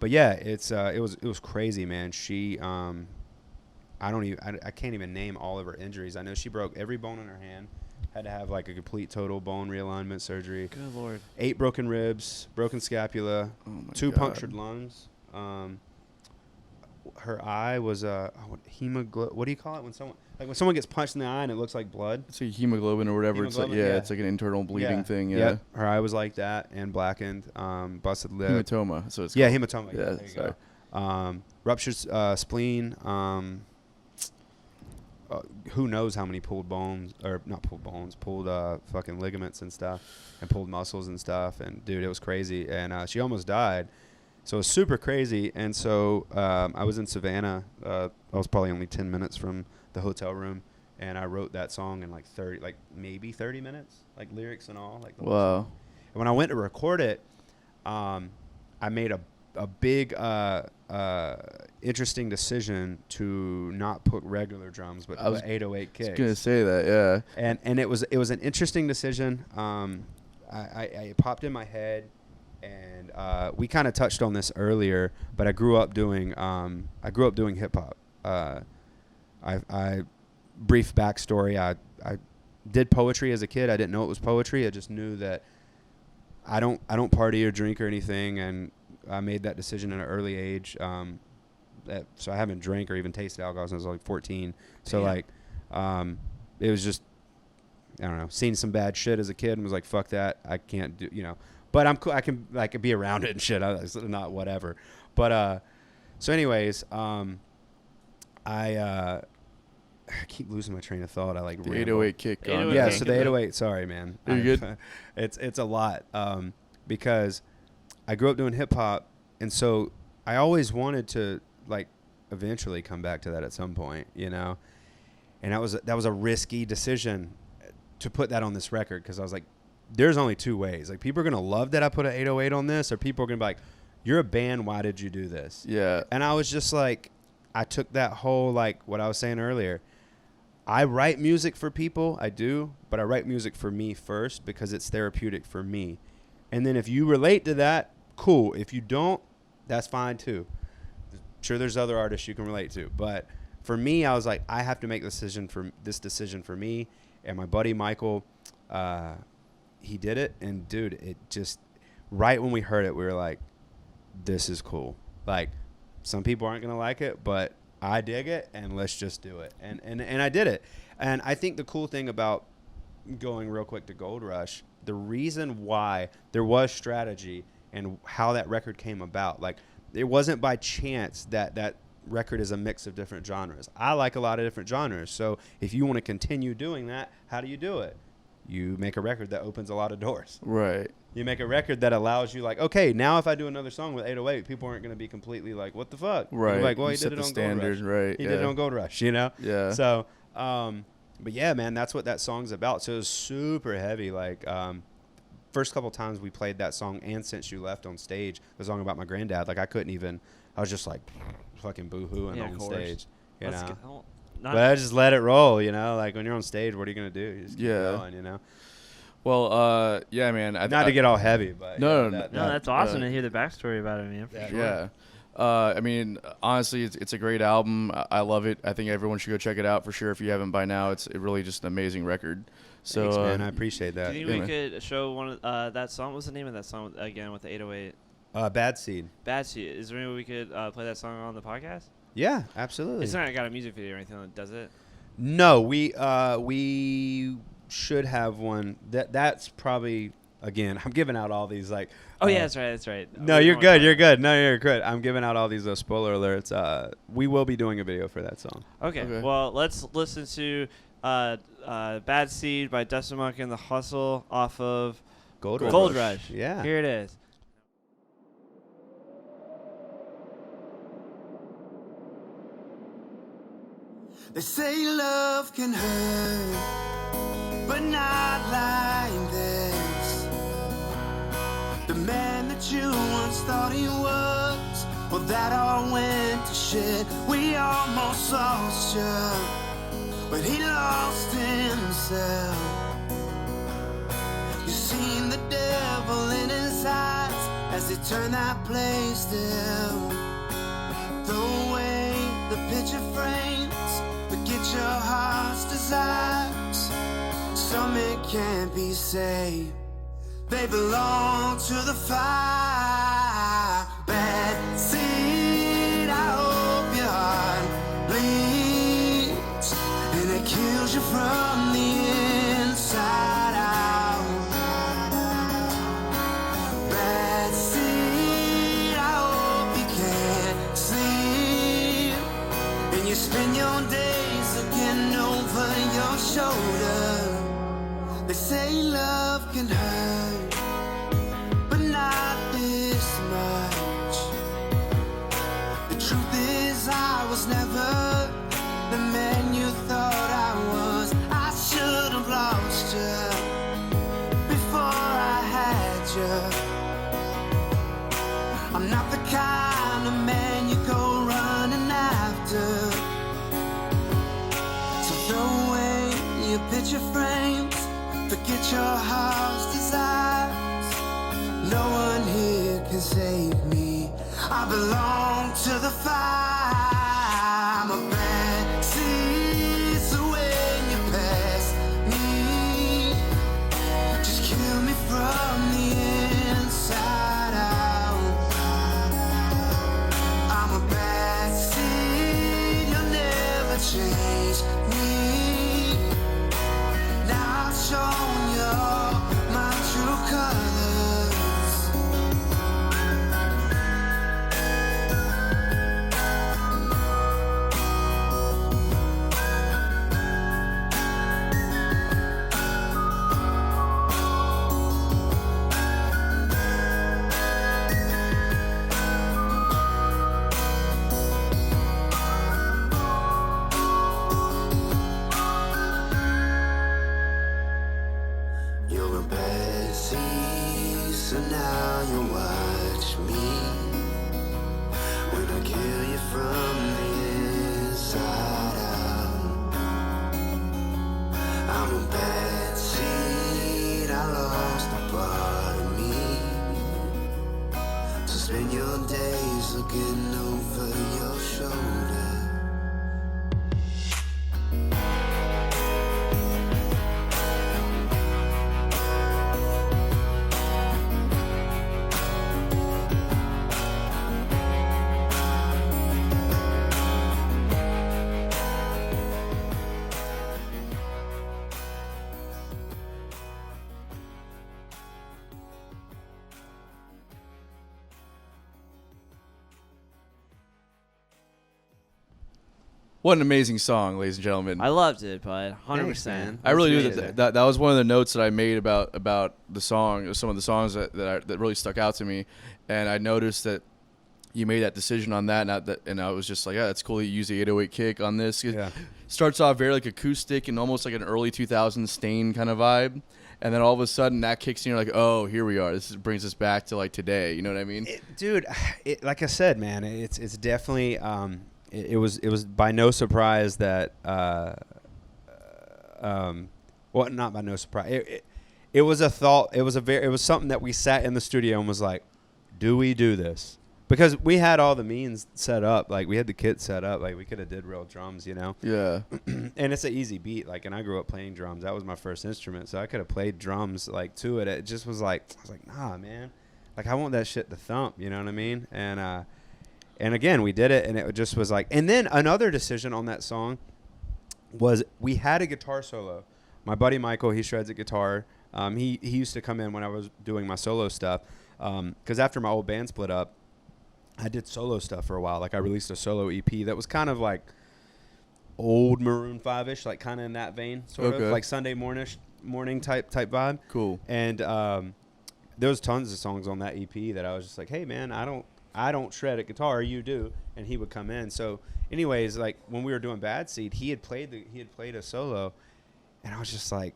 yeah, it was crazy, man. She I can't even name all of her injuries. I know she broke every bone in her hand, had to have like a complete total bone realignment surgery. Good Lord. 8 broken ribs, broken scapula, Oh my 2 God. punctured lungs. Her eye was hemoglobin. What do you call it when someone gets punched in the eye and it looks like blood? It's like hemoglobin or whatever. Hemoglobin, it's like, yeah. it's like an internal bleeding thing. Yeah. Yep. Her eye was like that and blackened. Busted lip. Hematoma. So it's Yeah, called. hematoma. Yeah, there you sorry. go. Ruptured spleen. Who knows how many pulled bones, or not pulled bones, pulled fucking ligaments and stuff, and pulled muscles and stuff. And dude, it was crazy. And she almost died. So it was super crazy. And so I was in Savannah. I was probably only 10 minutes from the hotel room, and I wrote that song in like maybe 30 minutes, like lyrics and all. Like the whole Wow. song. And when I went to record it, I made a big interesting decision to not put regular drums, but I was- put 808 I was kicks. gonna say that. Yeah. And it was an interesting decision. I popped in my head, and we kind of touched on this earlier, but I grew up doing hip hop. I brief backstory. I did poetry as a kid. I didn't know it was poetry. I just knew that I don't party or drink or anything, and I made that decision at an early age. So I haven't drank or even tasted alcohol since I was like 14. So like, it was just, I don't know, seen some bad shit as a kid and was like, fuck that, I can't do, But I'm cool. I can be around it and shit. It's not whatever. But so anyways, I keep losing my train of thought. I like The ramble. 808 kick. on 808 it. Yeah, kick. so the 808. Sorry, man. You're good. It's a lot because I grew up doing hip hop, and so I always wanted to like eventually come back to that at some point, And that was a risky decision to put that on this record, because I was like, there's only 2 ways. Like, people are gonna love that I put an 808 on this, or people are gonna be like, you're a band, why did you do this? Yeah. And I was just like, I took that whole, like what I was saying earlier. I write music for people, I do, but I write music for me first because it's therapeutic for me. And then if you relate to that, cool. If you don't, that's fine too. Sure, there's other artists you can relate to, but for me, I was like, I have to make this decision for me. And my buddy Michael, he did it, and dude, it just, right when we heard it, we were like, this is cool. Like, some people aren't gonna like it, but I dig it, and let's just do it. And I did it. And I think the cool thing about going real quick to Gold Rush, the reason why there was strategy and how that record came about, like, it wasn't by chance that record is a mix of different genres. I like a lot of different genres. So if you want to continue doing that, how do you do it? You make a record that opens a lot of doors. Right. You make a record that allows you, like, okay, now if I do another song with 808, people aren't going to be completely like, what the fuck? Right. Like, well, You he set did it the on standard, Gold Rush. right, He did it yeah. on Gold Rush, Yeah. So, but yeah, man, that's what that song's about. So it was super heavy. Like, first couple times we played that song, and Since You Left on stage, the song about my granddad, like, I was just like fucking boo-hooing Yeah, on of course. stage, Let's get- But I just let it roll, Like, when you're on stage, what are you going to do? You just keep Yeah. going, Well, yeah, man. Not to get all heavy, but No, No, that's awesome to hear the backstory about it, man. For Yeah. sure. Yeah. I mean, honestly, it's a great album. I love it. I think everyone should go check it out for sure. If you haven't by now, it's really just an amazing record. So, Thanks, man. I appreciate that. Do you yeah, think man. we could show one of that song? What's the name of that song again with the 808? Bad Seed. Bad Seed. Is there any way we could play that song on the podcast? Yeah, absolutely. It's not got a music video or anything, does it? No, we should have one. That's probably, again, I'm giving out all these like. Oh yeah, that's right. That's right. No, you're good. You're good. No, you're good. I'm giving out all these spoiler alerts. We will be doing a video for that song. Okay. Well, let's listen to "Bad Seed" by Dustin and the Hustle off of Gold Rush. Yeah. Here it is. They say love can hurt, but not like this. The man that you once thought he was, well, that all went to shit. We almost lost you, but he lost himself. You seen the devil in his eyes as he turned that place down. Throw away the picture frames desires. Some it can't be saved. They belong to the fire. Bad seed, I hope your heart bleeds, and it kills you from the inside out. Bad seed, I hope you can't sleep, and you spend your days looking over your shoulder. They say love can hurt, but not this much. The truth is I was never the man you thought I was. I should have lost you before I had you. I'm not the kind of man you go running after. So throw away your picture frames, forget your heart's desires. No one here can save me. I belong to the fire. I'm a bad seed, so when you pass me, just kill me from the inside out. I'm a bad seed, you'll never change me. Now I've shown you my true colors. You're a bad seed, so now you watch me when I kill you from the inside out. I'm a bad seed, I lost a part of me. So spend your days looking over your shoulder. What an amazing song, ladies and gentlemen. I loved it, bud. 100%. Thanks, man. I really That's do amazing. that was one of the notes that I made about the song, some of the songs that really stuck out to me, and I noticed that you made that decision on that, and I was just like, yeah, that's cool. You use the 808 kick on this. It Yeah. starts off very like acoustic and almost like an early 2000s Stain kind of vibe, and then all of a sudden that kicks in. You're like, oh, here we are. Brings us back to like today. You know what I mean? Dude, like I said, man, it's definitely it was by no surprise that well, not by no surprise. It was a thought. It was something that we sat in the studio and was like, do we do this? Because we had all the means set up, like we had the kit set up, like we could have did real drums, you know. Yeah. And it's an easy beat, like, and I grew up playing drums. That was my first instrument, so I could have played drums like to it. It just was like, I was like, nah, man, like I want that shit to thump, you know what I mean? And again, we did it, and it just was like. And then another decision on that song was we had a guitar solo. My buddy Michael, he shreds a guitar. He used to come in when I was doing my solo stuff, because after my old band split up, I did solo stuff for a while. Like I released a solo EP that was kind of like old Maroon 5-ish, like kind of in that vein, sort of like Sunday morning type vibe. Cool. And there was tons of songs on that EP that I was just like, hey man, I don't shred a guitar, you do, and he would come in. So, anyways, like when we were doing Bad Seed, he had played a solo, and I was just like,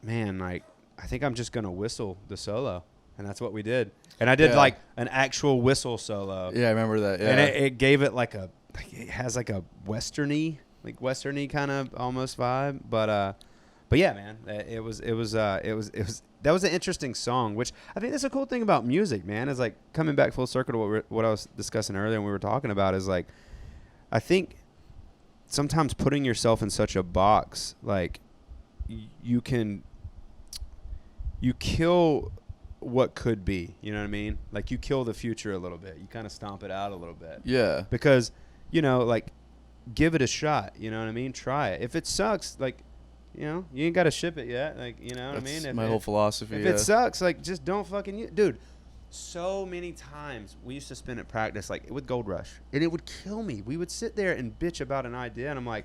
man, like I think I'm just gonna whistle the solo, and that's what we did. And I did like an actual whistle solo. Yeah, I remember that. Yeah. And it gave it like it has like a westerny kind of almost vibe. But yeah, man, it was that was an interesting song, which I think that's a cool thing about music, man, is like coming back full circle to what I was discussing earlier when we were talking about is like, I think sometimes putting yourself in such a box, like you kill what could be, you know what I mean? Like you kill the future a little bit. You kind of stomp it out a little bit. Yeah. Because, you know, like give it a shot, you know what I mean? Try it. If it sucks, like, you know, you ain't got to ship it yet. Like, you know what I mean? That's my whole philosophy. If it sucks, like just don't fucking dude. So many times we used to spend at practice like with Gold Rush, and it would kill me. We would sit there and bitch about an idea, and I'm like,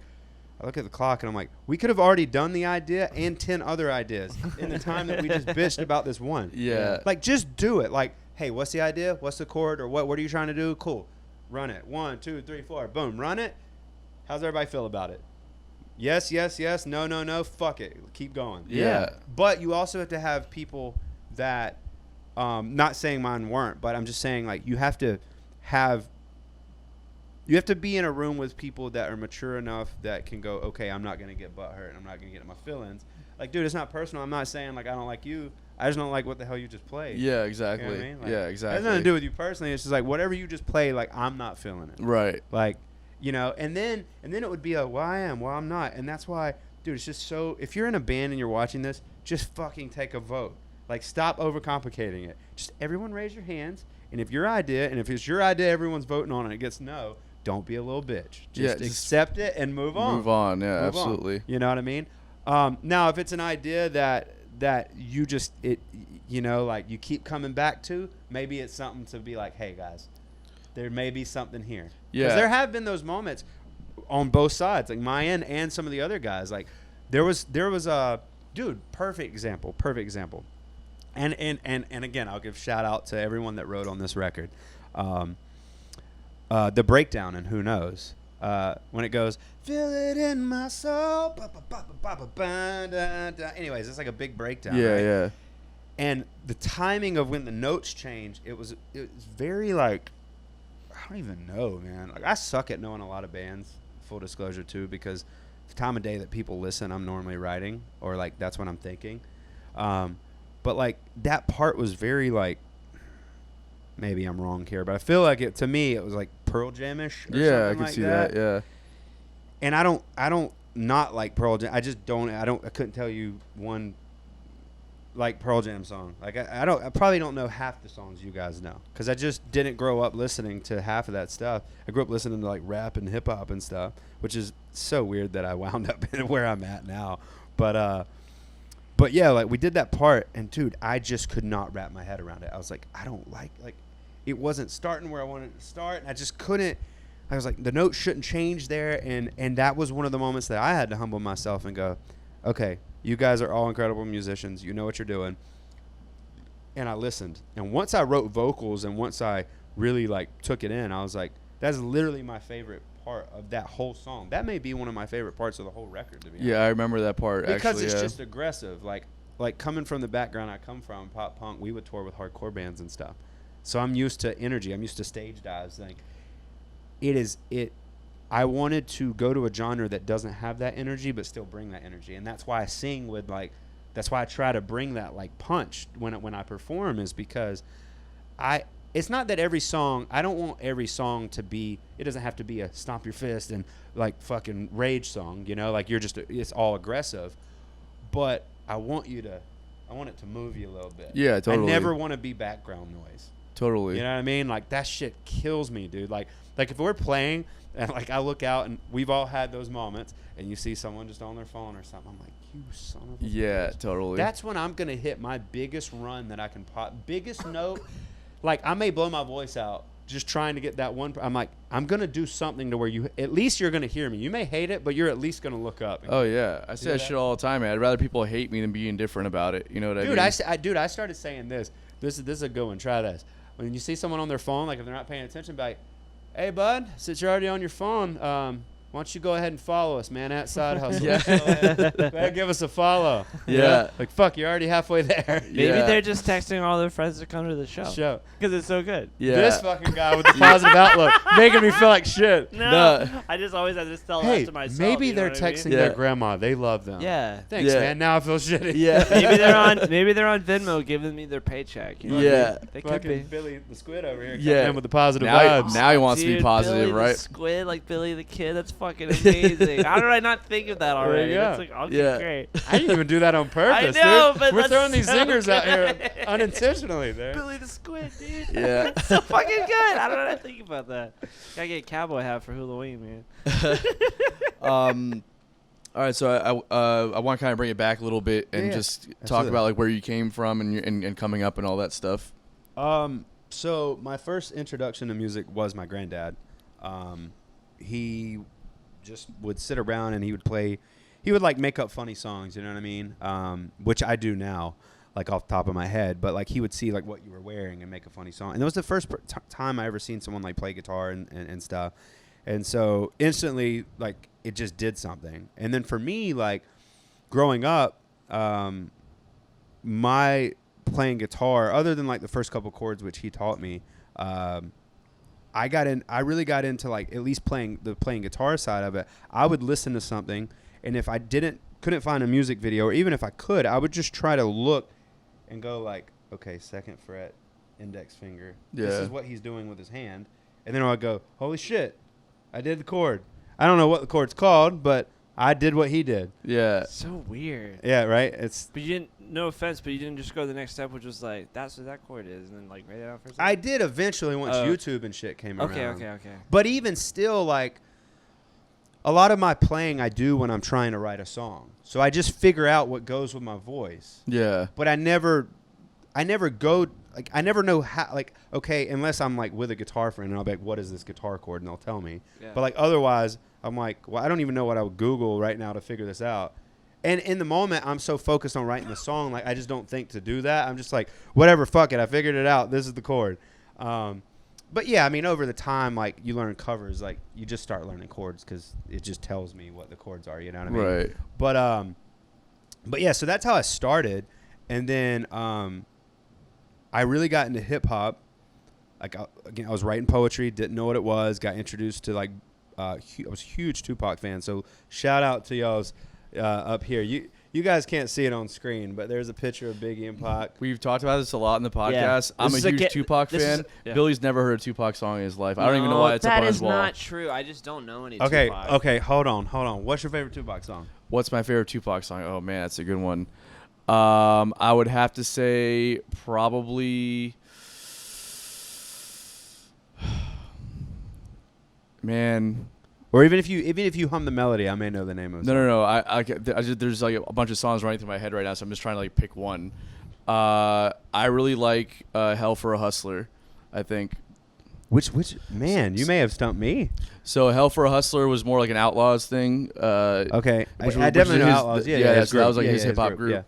I look at the clock and I'm like, we could have already done the idea and 10 other ideas in the time that we just bitched about this one. Yeah. Like, just do it. Like, hey, what's the idea? What's the chord? Or what are you trying to do? Cool. Run it. 1, 2, 3, 4. Boom. Run it. How's everybody feel about it? Yes, yes, yes. No, no, no. Fuck it. Keep going. Yeah. But you also have to have people that, not saying mine weren't, but I'm just saying, like, you have to be in a room with people that are mature enough that can go, okay, I'm not going to get butthurt and I'm not going to get in my feelings. Like, dude, it's not personal. I'm not saying, like, I don't like you. I just don't like what the hell you just played. Yeah, exactly. You know what I mean? Like, yeah, exactly. It has nothing to do with you personally. It's just like whatever you just played, like, I'm not feeling it. Right. Like, you know, and then it would be a, well, I am, well, I'm not. And that's why, dude, it's just so, if you're in a band and you're watching this, just fucking take a vote. Like, stop overcomplicating it. Just everyone raise your hands. And if it's your idea, everyone's voting on it, it gets no, don't be a little bitch. Just accept it and move on. Move on, yeah, Move absolutely. on. You know what I mean? Now, if it's an idea that you just, you know, like you keep coming back to, maybe it's something to be like, hey, guys, there may be something here. Yeah. Because there have been those moments on both sides, like my end and some of the other guys. Like, there was a, dude, perfect example. And again, I'll give shout out to everyone that wrote on this record. The breakdown and Who Knows. When it goes, feel it in my soul. Anyways, it's like a big breakdown. Yeah, right? yeah. And the timing of when the notes change, it was very like, I don't even know, man. Like, I suck at knowing a lot of bands, full disclosure too, because the time of day that people listen, I'm normally writing, or like that's what I'm thinking. But like that part was very like, maybe I'm wrong here, but I feel like to me it was like Pearl Jam-ish. Yeah, I can see that. Yeah. And I don't not like Pearl Jam. I couldn't tell you one like Pearl Jam song. Like I probably don't know half the songs you guys know, because I just didn't grow up listening to half of that stuff. I grew up listening to like rap and hip hop and stuff, which is so weird that I wound up where I'm at now. But yeah, like we did that part, and dude, I just could not wrap my head around it. I was like, I don't like it wasn't starting where I wanted it to start, and I just couldn't. I was like, the note shouldn't change there, and that was one of the moments that I had to humble myself and go, okay, you guys are all incredible musicians. You know what you're doing. And I listened, and once I wrote vocals and once I really like took it in, I was like, that's literally my favorite part of that whole song. That may be one of my favorite parts of the whole record, to be honest. Yeah, I remember that part. Because actually, it's yeah. just aggressive. Like coming from the background I come from, pop punk, we would tour with hardcore bands and stuff. So I'm used to energy. I'm used to stage dives. Like I wanted to go to a genre that doesn't have that energy but still bring that energy. And that's why I sing with like, that's why I try to bring that like punch when I perform, is because it's not that every song, I don't want every song to be, it doesn't have to be a stomp your fist and like fucking rage song, you know, like it's all aggressive. But I want it to move you a little bit. Yeah, totally. I never want to be background noise. Totally. You know what I mean? Like that shit kills me, dude. Like if we're playing and like I look out and we've all had those moments and you see someone just on their phone or something, I'm like, you son of a Yeah, bitch. totally. That's when I'm going to hit my biggest run that I can pop. Biggest note. Like I may blow my voice out just trying to get that one. I'm like, I'm going to do something to where at least you're going to hear me. You may hate it, but you're at least going to look up. Oh, yeah. I say that shit all the time, man. I'd rather people hate me than be indifferent about it. You know what I mean? Dude, I started saying this. This is a good one. Try this. When you see someone on their phone, like if they're not paying attention, be like, hey, bud, since you're already on your phone, why don't you go ahead and follow us, man, at Side Hustle. Yeah. Go ahead, give us a follow. Yeah. You know? Like, fuck, you're already halfway there. Maybe Yeah. they're just texting all their friends to come to the show. Because it's so good. Yeah. This fucking guy with the positive outlook making me feel like shit. No. I just always have to tell that Hey, to myself. maybe you know they're what I mean? texting Yeah. their grandma. They love them. Yeah. Thanks, Yeah. man. Now I feel shitty. Yeah. Maybe they're on Venmo giving me their paycheck. You know what I Yeah. mean? They could Fucking be. Billy the Squid over here Yeah. coming in with the positive Now vibes. he wants to be Dude, positive, Billy right? The squid, like Billy the Kid. That's fucking amazing. How did I not think of that already? go. That's like, okay, Yeah. great. I didn't even do that on purpose, know, dude. but We're that's throwing these so zingers out here good. unintentionally there. Billy the Squid, dude. Yeah. It's so fucking good. How did I not think about that? Gotta get a cowboy hat for Halloween, man. All right, so I want to kind of bring it back a little bit and Yeah, just talk absolutely. about like where you came from and coming up and all that stuff. So my first introduction to music was my granddad. He just would sit around and he would like make up funny songs, you know what I mean? Which I do now, like off the top of my head, but like he would see like what you were wearing and make a funny song. And that was the first time I ever seen someone like play guitar and stuff. And so instantly, like, it just did something. And then for me, like, growing up, my playing guitar, other than like the first couple chords which he taught me, I really got into like at least playing guitar side of it. I would listen to something, and if I couldn't find a music video, or even if I could, I would just try to look and go like, okay, second fret, index finger. Yeah. This is what he's doing with his hand. And then I would go, holy shit, I did the chord. I don't know what the chord's called, but I did what he did. Yeah. So weird. Yeah, right? But you didn't, no offense, but you didn't just go to the next step, which was like, that's what that chord is, and then like write it out for a second? I did eventually once Oh. YouTube and shit came around. Okay. But even still, like, a lot of my playing I do when I'm trying to write a song. So I just figure out what goes with my voice. Yeah. But I never go, like, I never know how, like, okay, unless I'm like with a guitar friend and I'll be like, what is this guitar chord? And they'll tell me. Yeah. But like otherwise, I'm like, well, I don't even know what I would Google right now to figure this out. And in the moment, I'm so focused on writing the song, like, I just don't think to do that. I'm just like, whatever, fuck it. I figured it out. This is the chord. But yeah, I mean, over the time, like, you learn covers, like, you just start learning chords because it just tells me what the chords are, you know what I mean? Right. But yeah, so that's how I started. And then I really got into hip hop. Like, again, I was writing poetry, didn't know what it was, got introduced to, like, I was a huge Tupac fan. So shout out to y'all's up here. You guys can't see it on screen, but there's a picture of Biggie and Pac. We've talked about this a lot in the podcast. Yeah. I'm This a is huge Tupac this fan. is- yeah. Billy's never heard a Tupac song in his life. I don't even know why it's up on his wall. That is not true. I just don't know any Okay, Tupac. okay, hold on. What's your favorite Tupac song? What's my favorite Tupac song? Oh man, that's a good one. I would have to say probably. Man, Or even if you hum the melody, I may know the name of it. no. I just, there's like a bunch of songs running through my head right now, so I'm just trying to like pick one. I really like "Hell for a Hustler." I think. Which man, you may have stumped me. So "Hell for a Hustler" was more like an Outlaws thing. Okay, Which I was definitely know his- Outlaws. Yeah, yeah, his so that group. was like Yeah, his yeah, hip hop group, group. Yeah.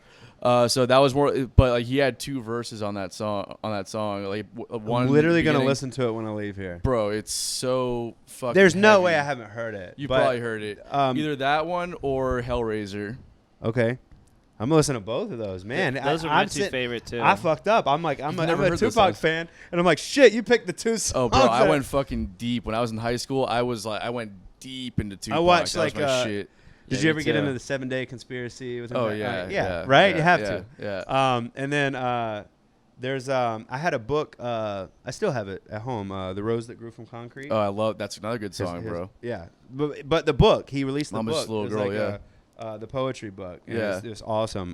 So that was more, but like he had two verses on that song. Like one. I'm in literally the gonna beginning. listen to it when I leave here. Bro, it's so fucking. There's no heavy. way I haven't heard it. You but, probably heard it. Either that one or Hellraiser. Okay, I'm gonna listen to both of those. Man, Those are my two favorite too. I fucked up. I'm like, I'm never a heard those Tupac songs. fan, and I'm like, shit, you picked the two songs. Oh, bro, I that- went fucking deep when I was in high school. I went deep into Tupac. watched, that was like, my shit. Did Yeah, you me ever get too. into the 7 Day Conspiracy with him? Oh Right? yeah, yeah, right. You have yeah, to. Yeah. And then there's I had a book. I still have it at home. The Rose That Grew from Concrete. Oh, I love. That's another good song, His- bro. Yeah, but the book he released the Mama's book. Little It was Girl, like the poetry book. And Yeah. it was awesome.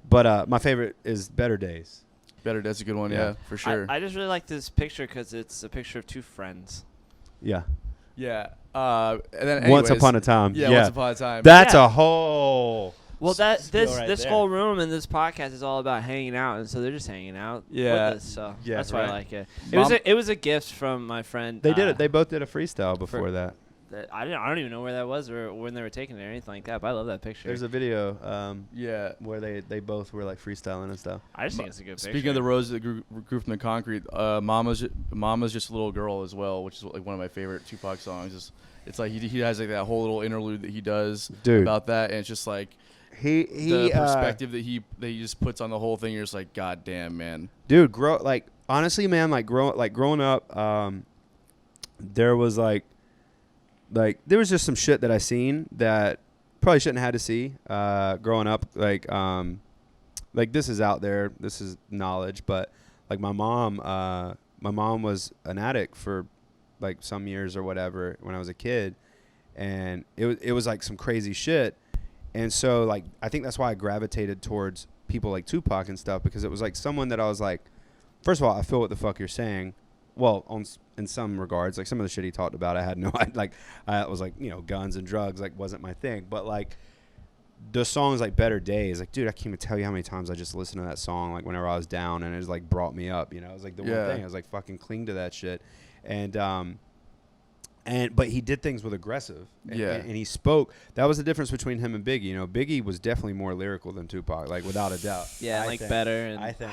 But my favorite is Better Days. Better. That's a good one. Yeah. Yeah, for sure. I just really like this picture because it's a picture of two friends. Yeah. yeah. And then Once anyways, upon a time. Yeah, Once upon a time. That's Yeah. a whole. Well, skill right this there. whole room and this podcast is all about hanging out, and so they're just hanging out. Yeah. With us, so Yeah, that's why I right. like it. Mom- It was a gift from my friend. They did it. They both did a freestyle before for- that. I don't even know where that was or when they were taking it or anything like that. But I love that picture. There's a video Yeah. where they both were like freestyling and stuff. I just think it's a good picture. Speaking of the rose that grew from the concrete, Mama's just a little girl as well, which is like one of my favorite Tupac songs. It's like he has like that whole little interlude that he does Dude. about that, and it's just like He the perspective that he just puts on the whole thing. You're just like, God damn, man. dude, honestly, man, growing up, there was like there was just some shit that I seen that probably shouldn't have had to see growing up. Like this is out there, this is knowledge, but like my mom was an addict for like some years or whatever when I was a kid, and it was like some crazy shit. And so like I think that's why I gravitated towards people like Tupac and stuff, because it was like someone that I was like, first of all, I feel what the fuck you're saying. Well, in some regards, like some of the shit he talked about, I had no idea. Like I was like, guns and drugs like wasn't my thing. But like the songs like Better Days, like dude, I can't even tell you how many times I just listened to that song like whenever I was down, and it just like brought me up. It was like the one thing I was like fucking cling to that shit. And but he did things with aggressive. And he spoke. That was the difference between him and Biggie. Biggie was definitely more lyrical than Tupac, like without a doubt. Yeah, better. And I think.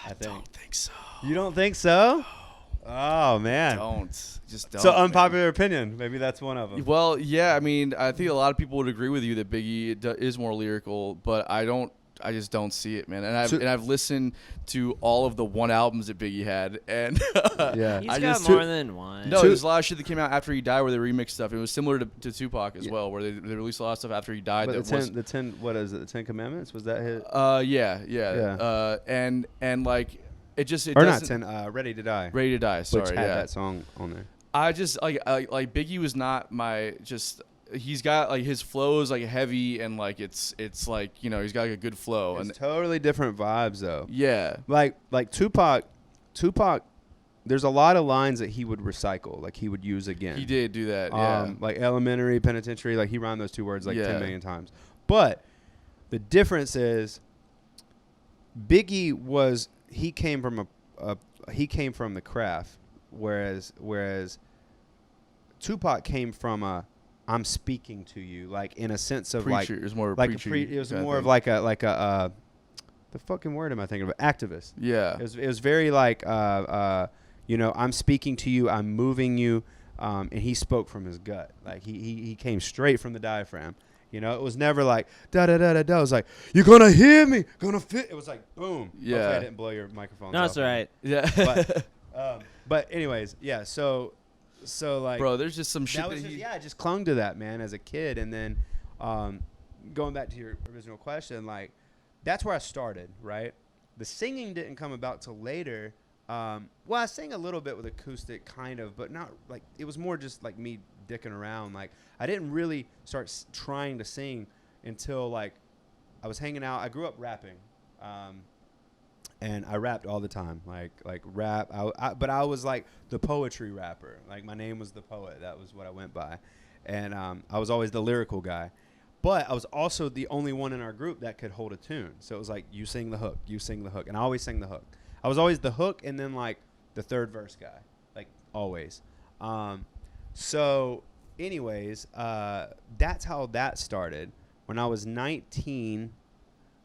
I don't think so. You don't think so? Oh man. Just don't. So unpopular opinion. Maybe that's one of them. Well, yeah. I mean, I think a lot of people would agree with you that Biggie is more lyrical, but I just don't see it, man. And I've listened to all of the one albums that Biggie had, and yeah, he's got more than one. No, there's a lot of shit that came out after he died where they remixed stuff. It was similar to Tupac as well, where they released a lot of stuff after he died. But the 10 what is it? The 10 Commandments, was that his? Yeah. And like it or doesn't, not 10. Ready to Die. Ready to Die. Sorry, which had that song on there. I just like Biggie was not my just. He's got like his flow is like heavy and like it's like he's got like a good flow. It's and totally different vibes though. Yeah. Like Tupac, there's a lot of lines that he would recycle, like he would use again. He did do that. Yeah. Like elementary, penitentiary, like he rhymed those two words like 10 million times. But the difference is Biggie came from the craft, whereas Tupac came from I'm speaking to you, like in a sense of preacher. like It was more like preachy, it was more of like a the fucking word am I thinking of? Activist. Yeah. It was very like I'm speaking to you, I'm moving you, and he spoke from his gut. Like he came straight from the diaphragm. It was never like da da da da da. It was like, you're gonna hear me, gonna fit. It was like boom. Yeah. Hopefully I didn't blow your microphone. No, it's all right. Yeah. But anyways, yeah. So like, bro, there's just some shit that was I just clung to that, man, as a kid. And then going back to your original question, like that's where I started, right? The singing didn't come about till later. Well, I sang a little bit with acoustic, kind of, but not like, it was more just like me dicking around. Like I didn't really start trying to sing until like I was hanging out. I grew up rapping, and I rapped all the time, like rap. But I was like the poetry rapper. Like my name was the poet. That was what I went by, and I was always the lyrical guy. But I was also the only one in our group that could hold a tune. So it was like, you sing the hook, you sing the hook, and I always sang the hook. I was always the hook, and then like the third verse guy, like always. So, anyways, that's how that started. When I was 19,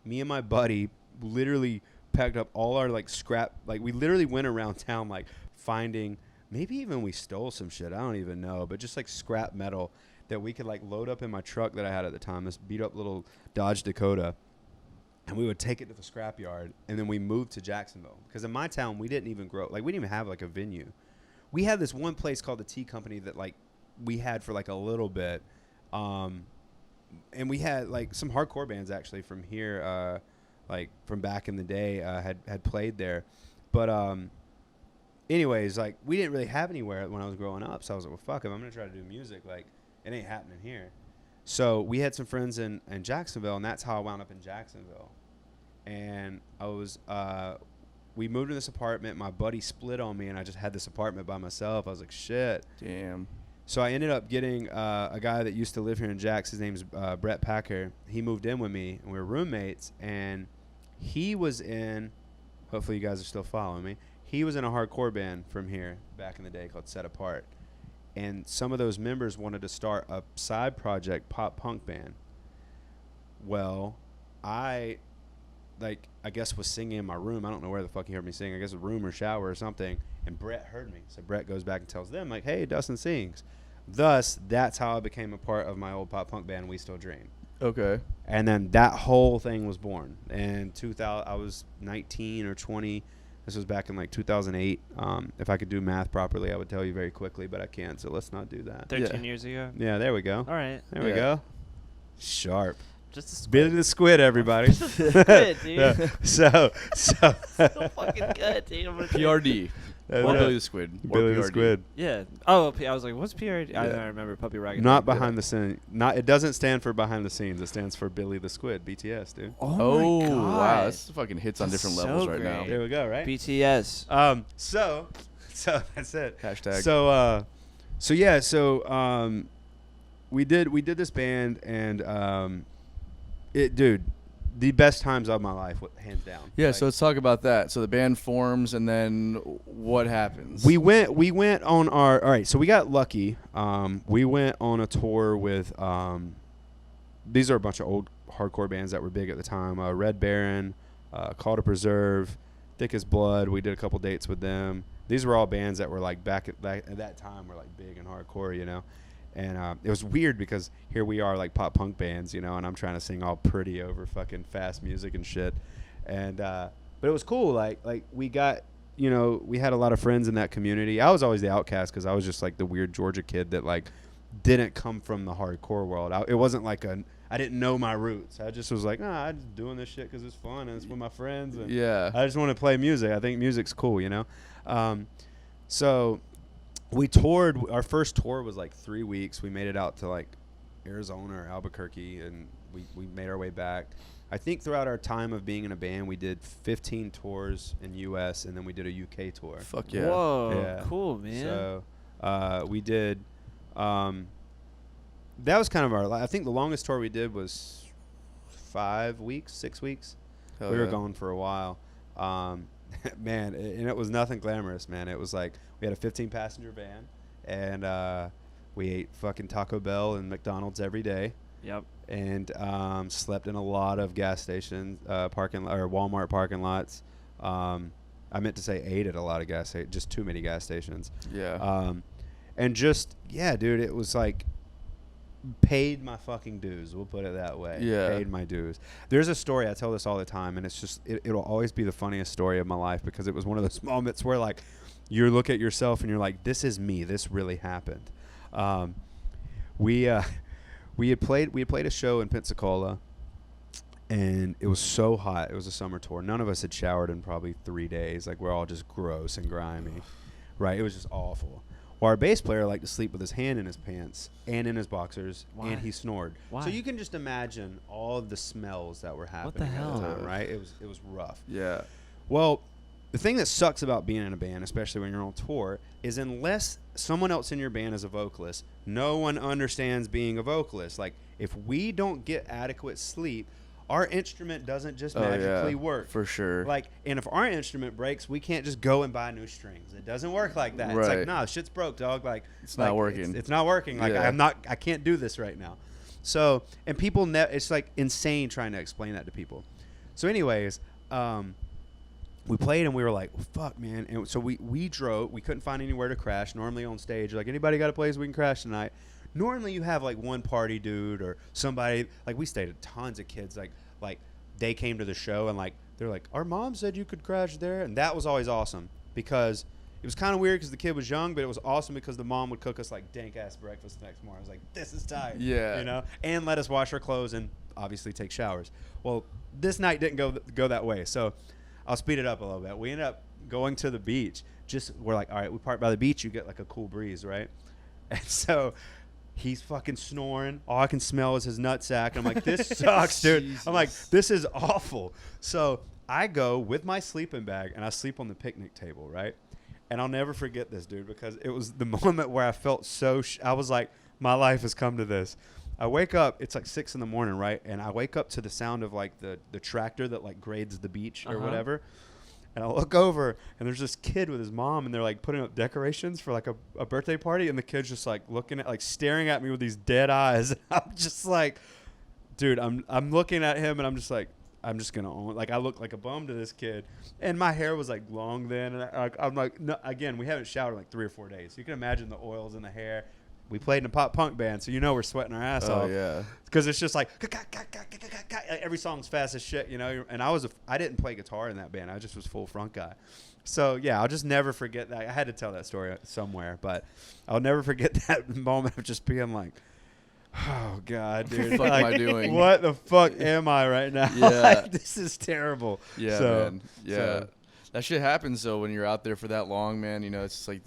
me and my buddy literally packed up all our like scrap, like we literally went around town like finding, maybe even we stole some shit, I don't even know, but just like scrap metal that we could like load up in my truck that I had at the time, this beat up little Dodge Dakota, and we would take it to the scrap yard, and then we moved to Jacksonville, because in my town we didn't even grow, like we didn't even have like a venue. We had this one place called the Tea Company that like we had for like a little bit, and we had like some hardcore bands actually from here, like from back in the day, had played there. But anyways, like we didn't really have anywhere when I was growing up, so I was like, well, fuck it, I'm gonna try to do music. Like it ain't happening here. So we had some friends in Jacksonville, and that's how I wound up in Jacksonville. And I was we moved to this apartment. My buddy split on me, and I just had this apartment by myself. I was like, shit. Damn. So I ended up getting a guy that used to live here in Jax. His name's Brett Packer. He moved in with me, and we were roommates. And he was in, hopefully you guys are still following me, he was in a hardcore band from here back in the day called Set Apart. And some of those members wanted to start a side project pop punk band. Well, I guess was singing in my room. I don't know where the fuck he heard me sing. I guess a room or shower or something. And Brett heard me. So Brett goes back and tells them, like, hey, Dustin sings. Thus, that's how I became a part of my old pop punk band, We Still Dream. Okay. And then that whole thing was born. And 2000, I was 19 or 20. This was back in like 2008. If I could do math properly, I would tell you very quickly, but I can't. So let's not do that. 13 years ago. Yeah, there we go. All right. There we go. Sharp. Just a squid. Billy the Squid, everybody. Just a squid, dude. Yeah. So So fucking good, dude. I'm gonna PRD. Or What? Billy the Squid. Or Billy the PRD. Squid. Yeah. Oh, I was like, what's PRD? I Yeah. don't remember Puppy Ragged. Not behind the scene. Not. It doesn't stand for behind the scenes. It stands for Billy the Squid. BTS, dude. Oh, my God. wow. This fucking hits on That's different so levels right now. great. There we go. Right. BTS. So that's it. Hashtag. So we did this band and dude, the best times of my life, hands down. Yeah, Like, so let's talk about that. So the band forms, and then what happens? we went on all right, so we got lucky. We went on a tour with these are a bunch of old hardcore bands that were big at the time. Red Baron, Call to Preserve, Thick as Blood. We did a couple dates with them. These were all bands that were like back at that time were like big and hardcore, you know. And it was weird because here we are like pop punk bands, you know, and I'm trying to sing all pretty over fucking fast music and shit. And but it was cool. Like we got, you know, we had a lot of friends in that community. I was always the outcast because I was just like the weird Georgia kid that like didn't come from the hardcore world. It wasn't like I didn't know my roots. I just was like, I'm just doing this shit because it's fun and it's with my friends. And Yeah. I just want to play music. I think music's cool, you know. So we toured. Our first tour was like 3 weeks. We made it out to like Arizona or Albuquerque, and we made our way back. I think throughout our time of being in a band, we did 15 tours in U.S. and then we did a U.K. tour. Fuck yeah. Whoa. Yeah. Cool, man. So we did. That was kind of our. I think the longest tour we did was 5 weeks, 6 weeks. Hell We were yeah. going for a while. Man, and it was nothing glamorous, man. It was like we had a 15-passenger van, and we ate fucking Taco Bell and McDonald's every day, Yep. and slept in a lot of gas station parking or Walmart parking lots. I meant to say ate at a lot of just too many gas stations. Yeah. And just dude, it was like paid my fucking dues. We'll put it that way. Yeah. Paid my dues. There's a story, I tell this all the time, and it's just it'll always be the funniest story of my life because it was one of those moments where like you look at yourself and you're like, this is me. This really happened. We had played a show in Pensacola, and it was so hot. It was a summer tour. None of us had showered in probably 3 days. Like we're all just gross and grimy. Right? It was just awful. Well, our bass player liked to sleep with his hand in his pants and in his boxers, Why? and he snored. Why? So you can just imagine all of the smells that were happening the at hell? the time, right? It was rough. Yeah. Well, the thing that sucks about being in a band, especially when you're on tour, is unless someone else in your band is a vocalist, no one understands being a vocalist. Like, if we don't get adequate sleep, our instrument doesn't just magically work. For sure. Like, and if our instrument breaks, we can't just go and buy new strings. It doesn't work like that. It's Right. like, nah, shit's broke, dog. Like, It's not working. It's not working. Like, Yeah. I can't do this right now. So, and people, it's like insane trying to explain that to people. So, anyways, we played and we were like, well, fuck, man. And so we drove. We couldn't find anywhere to crash. Normally on stage, like, anybody got a place we can crash tonight? Normally you have like one party dude or somebody. Like, we stayed at tons of kids. Like they came to the show and like they're like, our mom said you could crash there, and that was always awesome because it was kind of weird because the kid was young, but it was awesome because the mom would cook us like dank ass breakfast the next morning. I was like, this is tight. Yeah. You know, and let us wash our clothes and obviously take showers. Well, this night didn't go that way, so I'll speed it up a little bit. We ended up going to the beach. We're like, all right, we park by the beach. You get like a cool breeze, right? And so he's fucking snoring. All I can smell is his nutsack. I'm like, this sucks, dude. Jesus. I'm like, this is awful. So I go with my sleeping bag and I sleep on the picnic table, right? And I'll never forget this, dude, because it was the moment where I felt I was like, my life has come to this. I wake up, it's like 6 a.m, right? And I wake up to the sound of like the tractor that like grades the beach or whatever. And I look over and there's this kid with his mom and they're like putting up decorations for like a birthday party. And the kid's just like staring at me with these dead eyes. I'm just like, dude, I'm looking at him and I'm just like, I'm just going to own, like, I look like a bum to this kid. And my hair was like long then. And I'm like, no, again, we haven't showered in like 3 or 4 days. So you can imagine the oils in the hair. We played in a pop punk band, so you know we're sweating our ass off. Oh, yeah. Because it's just like every song's fast as shit, you know. And I didn't play guitar in that band. I just was full front guy. So yeah, I'll just never forget that. I had to tell that story somewhere, but I'll never forget that moment of just being like, oh God, dude, What the fuck like, am I doing? What the fuck am I right now? Yeah. Like, this is terrible. Yeah, So- man. Yeah. so- That shit happens though when you're out there for that long, man. You know, it's just like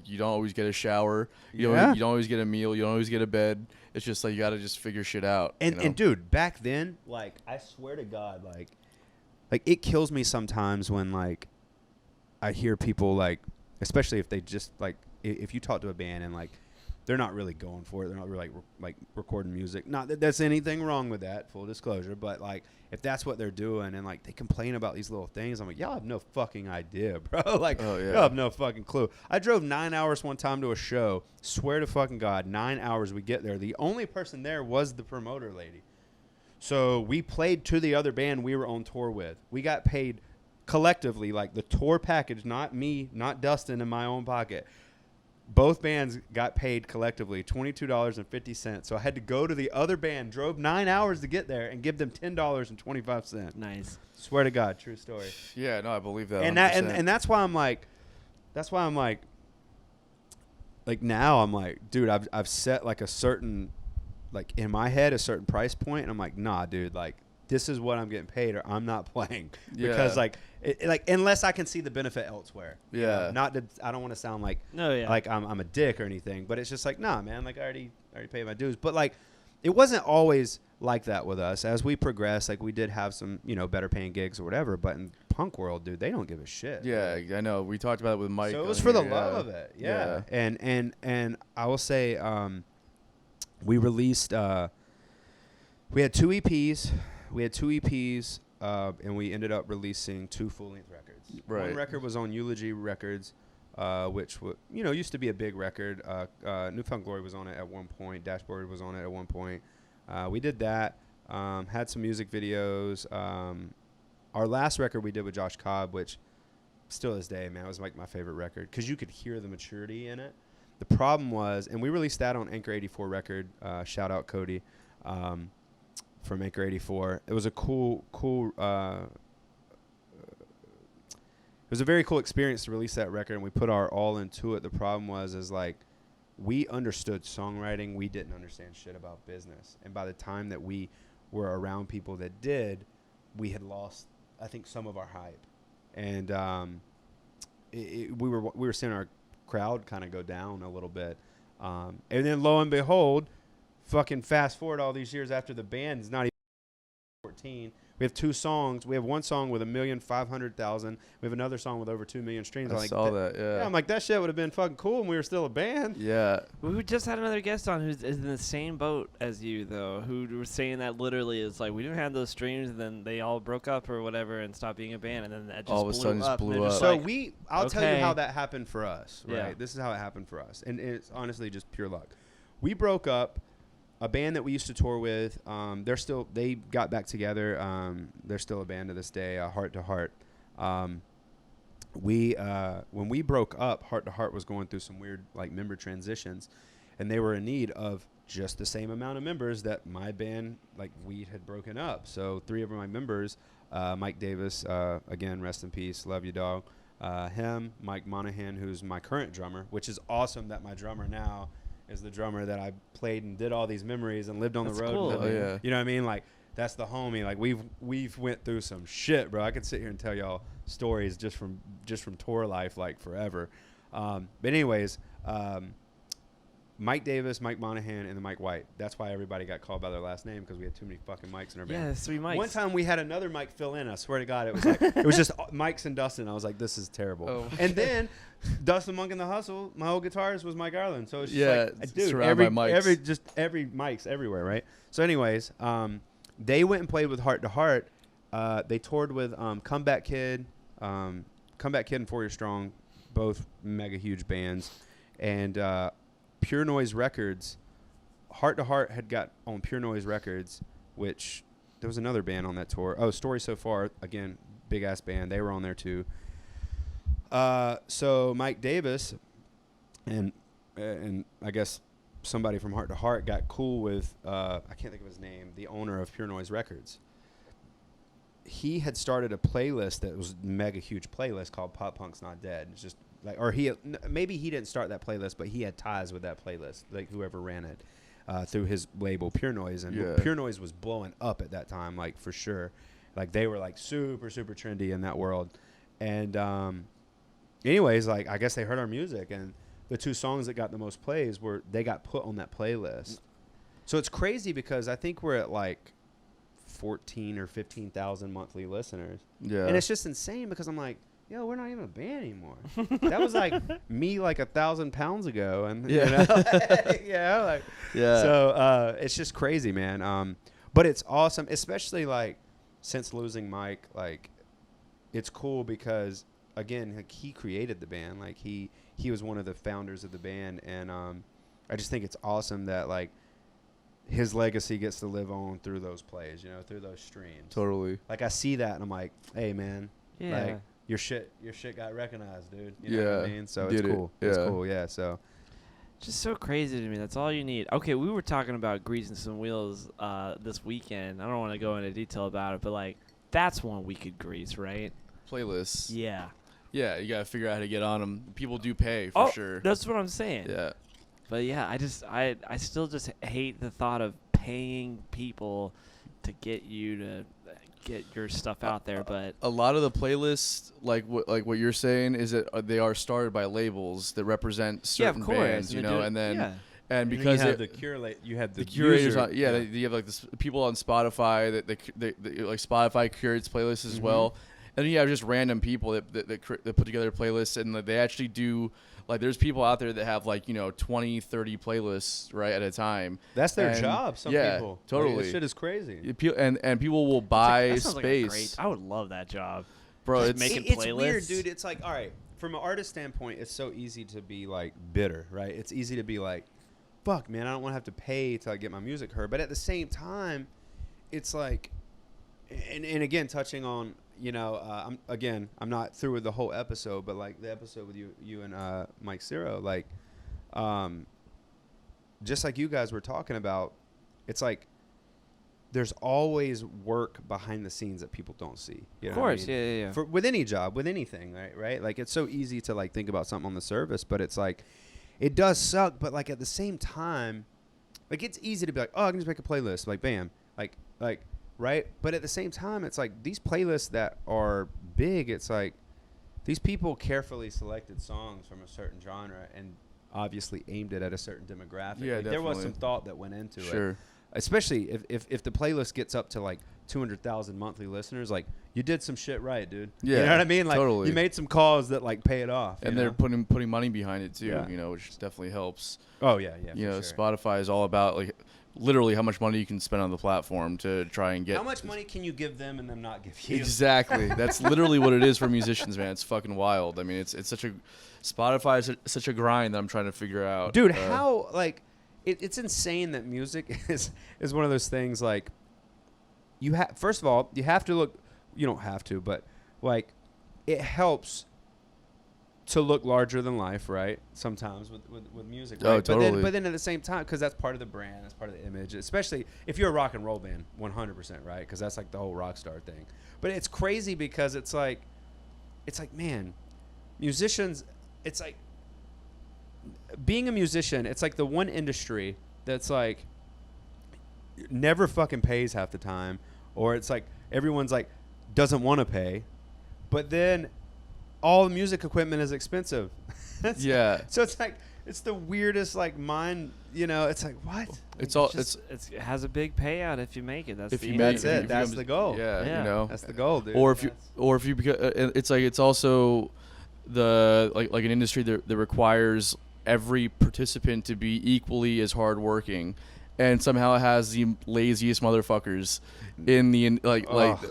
you don't always get a shower. You don't always get a meal. You don't always get a bed. It's just like you got to just figure shit out. And dude, back then, like I swear to God, like it kills me sometimes when like I hear people like, especially if they just like if you talk to a band and like they're not really going for it. They're not really like recording music. Not that there's anything wrong with that, full disclosure. But like, if that's what they're doing and like they complain about these little things, I'm like, y'all have no fucking idea, bro. Like, y'all have no fucking clue. I drove 9 hours one time to a show. Swear to fucking God, 9 hours we get there. The only person there was the promoter lady. So we played to the other band we were on tour with. We got paid collectively, like the tour package, not me, not Dustin in my own pocket. Both bands got paid collectively $22.50. So I had to go to the other band, drove 9 hours to get there, and give them $10.25. Nice. Swear to God, true story. Yeah, no, I believe that. And that and that's why I'm like, now I'm like, dude, I've set like a certain, like in my head a certain price point, and I'm like, nah, dude, like this is what I'm getting paid, or I'm not playing because like unless I can see the benefit elsewhere. Yeah. You know? Not that I don't want to sound like like I'm a dick or anything, but it's just like, nah, man, like I already paid my dues. But like it wasn't always like that with us. As we progressed, like we did have some, better paying gigs or whatever, but in punk world, dude, they don't give a shit. Yeah, I know. We talked about it with Mike. So it was for the love of it. Yeah. And I will say we released we had two EPs. And we ended up releasing 2 full-length records. Right. One record was on Eulogy Records, which used to be a big record. Newfound Glory was on it at one point. Dashboard was on it at one point. We did that. Had some music videos. Our last record we did with Josh Cobb, which still this day, man, was like my favorite record because you could hear the maturity in it. The problem was, and we released that on Anchor 84 record. Shout out Cody. From Anchor 84. It was a it was a very cool experience to release that record, and we put our all into it. The problem was like we understood songwriting, we didn't understand shit about business, and by the time that we were around people that did, we had lost, I think, some of our hype, and we were seeing our crowd kind of go down a little bit, and then lo and behold, fucking fast forward all these years after the band is not even 14. We have 2 songs. We have one song with 1,500,000. We have another song with over 2 million streams. I saw that. Yeah. I'm like, that shit would have been fucking cool when we were still a band. Yeah. We just had another guest on who's in the same boat as you, though, who was saying that literally is like, we didn't have those streams, and then they all broke up or whatever and stopped being a band, and then that just all of a sudden just blew up. So like, I'll tell you how that happened for us. Right. Yeah. This is how it happened for us, and it's honestly just pure luck. We broke up. A band that we used to tour with, they got back together. They're still a band to this day, Heart to Heart. When we broke up, Heart to Heart was going through some weird like member transitions, and they were in need of just the same amount of members that my band, like we had broken up. So 3 of my members, Mike Davis, again, rest in peace, love you, dog. Him, Mike Monahan, who's my current drummer, which is awesome that my drummer now is the drummer that I played and did all these memories and lived on the road. Cool. With. Yeah. You know what I mean? Like that's the homie. Like we've went through some shit, bro. I could sit here and tell y'all stories just from tour life like forever. But anyways, Mike Davis, Mike Monahan, and then Mike White. That's why everybody got called by their last name, because we had too many fucking mics in our band. Yeah, 3 mics. One time we had another mic fill in. I swear to God, it was like it was just Mike's and Dustin. I was like, this is terrible. Oh. And then Dustin Monk and the Hustle, my old guitarist was Mike Ireland. So it's just Yeah, like, dude, surrounded by mics. every mic's everywhere, right? So anyways, they went and played with Heart to Heart. They toured with Comeback Kid and 4 Year Strong, both mega huge bands, and Pure Noise Records. Heart to Heart had got on Pure Noise Records, which there was another band on that tour. Oh, Story So Far, again, big ass band. They were on there too. So Mike Davis and I guess somebody from Heart to Heart got cool with I can't think of his name, the owner of Pure Noise Records. He had started a playlist that was a mega huge playlist called Pop Punk's Not Dead. It's just like, or maybe he didn't start that playlist, but he had ties with that playlist, like whoever ran it through his label Pure Noise, and Pure Noise was blowing up at that time, like for sure. Like they were like super super trendy in that world, And anyways, like I guess they heard our music, and the 2 songs that got the most plays they got put on that playlist. So it's crazy because I think we're at like 14 or 15,000 monthly listeners. Yeah. And it's just insane because I'm like, yo, we're not even a band anymore. That was like me like 1,000 pounds ago. And Yeah. you know, yeah, like, Yeah. So it's just crazy, man. But it's awesome, especially like since losing Mike, like it's cool because again, like, he created the band. Like he was one of the founders of the band. And I just think it's awesome that like his legacy gets to live on through those plays, you know, through those streams. Totally. Like I see that and I'm like, hey man, Yeah. like your shit got recognized, dude. You know what I mean? So Did it's it. cool. It's Yeah. cool, yeah. So Just so crazy to me. That's all you need. Okay, we were talking about greasing some wheels this weekend. I don't want to go into detail about it, but like that's one we could grease, right? Playlists. Yeah. Yeah, you gotta figure out how to get on them. People do pay for sure. That's what I'm saying. Yeah. But yeah, I still just hate the thought of paying people to get you to get your stuff out there. But A lot of the playlists, like what you're saying, is that they are started by labels that represent certain of course, bands, and you they know, do it- and then yeah. and you because have they- the curators user, on, you have like this people on Spotify that they like Spotify curates playlists as well, and then you have just random people that put together playlists, and like, they actually do, like there's people out there that have like 20, 30 playlists right at a time. That's their And job. Some yeah, people. totally. Like, this shit is crazy. And people will buy that sounds like a space, I would love that job. bro. Just It's making It's playlists. weird, dude. It's like, all right, from an artist standpoint, it's so easy to be like bitter, right? It's easy to be like, fuck, man, I don't want to have to pay to get my music heard. But at the same time, it's like, and again, touching on, I'm not through with the whole episode, but like the episode with you and Mike Ciro, like, just like you guys were talking about, it's like there's always work behind the scenes that people don't see. You know Of what I course, mean? yeah. For with any job, with anything, right? Like it's so easy to like think about something on the surface, but it's like it does suck. But like at the same time, like it's easy to be like, oh, I can just make a playlist, like bam, like right. But at the same time, it's like these playlists that are big. It's like these people carefully selected songs from a certain genre and obviously aimed it at a certain demographic. Yeah, like, there was definitely. some thought that went into it. sure. Especially if the playlist gets up to like 200,000 monthly listeners, like you did some shit right, dude. Yeah, you know what I mean? Like totally. you made some calls that like pay it off. And you they're know? putting money behind it too, Yeah. which definitely helps. Oh yeah, yeah. You for know, sure. Spotify is all about like literally how much money you can spend on the platform to try and get. How much money can you give them and them not give you? Exactly. That's literally what it is for musicians, man. It's fucking wild. I mean, it's such a Spotify is such a grind that I'm trying to figure out. Dude, how like it's insane that music is one of those things like you have. First of all, you have to look. You don't have to, but like it helps to look larger than life, right? Sometimes with music, right? Oh, totally. But then at the same time, because that's part of the brand, that's part of the image, especially if you're a rock and roll band, 100%, right? Because that's like the whole rock star thing. But it's crazy because it's like, man, musicians, it's like being a musician, it's like the one industry that's like never fucking pays half the time, or it's like everyone's like doesn't want to pay, but then all the music equipment is expensive. Yeah. So it's like it's the weirdest like mind, it's like what? It's all It has a big payout if you make it. That's if the you end make That's of it. if That's becomes- the goal. Yeah, Yeah. you know. That's the goal, dude. Or if you because it's like it's also the like an industry that requires every participant to be equally as hardworking, and somehow it has the laziest motherfuckers in the like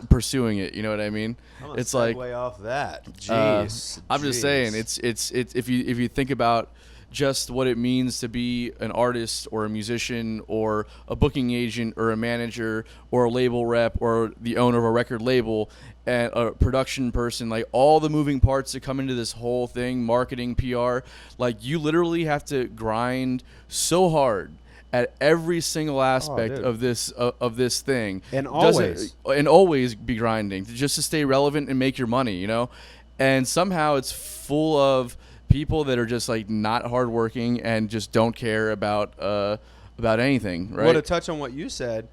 pursuing it. You know what I mean? It's like way off that. Jeez. I'm just saying it's if you think about just what it means to be an artist or a musician or a booking agent or a manager or a label rep or the owner of a record label and a production person, like all the moving parts that come into this whole thing, marketing, PR, like you literally have to grind so hard at every single aspect dude. of this thing, And always be grinding just to stay relevant and make your money, and somehow it's full of people that are just like not hardworking and just don't care about anything, right? Well, to touch on what you said,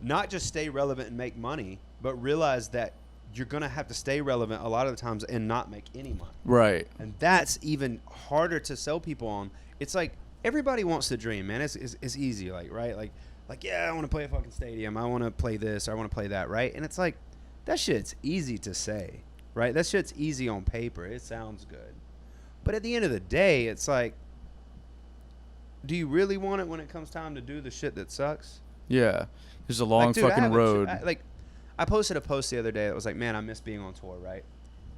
not just stay relevant and make money, but realize that you're gonna have to stay relevant a lot of the times and not make any money. Right. And that's even harder to sell people on. It's like everybody wants to dream, man. It's easy, like, right? Like yeah, I want to play a fucking stadium. I want to play this. Or I want to play that, right? And it's like that shit's easy to say, right? That shit's easy on paper. It sounds good. But at the end of the day, it's like, do you really want it when it comes time to do the shit that sucks? Yeah. There's a long Dude, fucking road. I posted a post the other day that was like, man, I miss being on tour, right?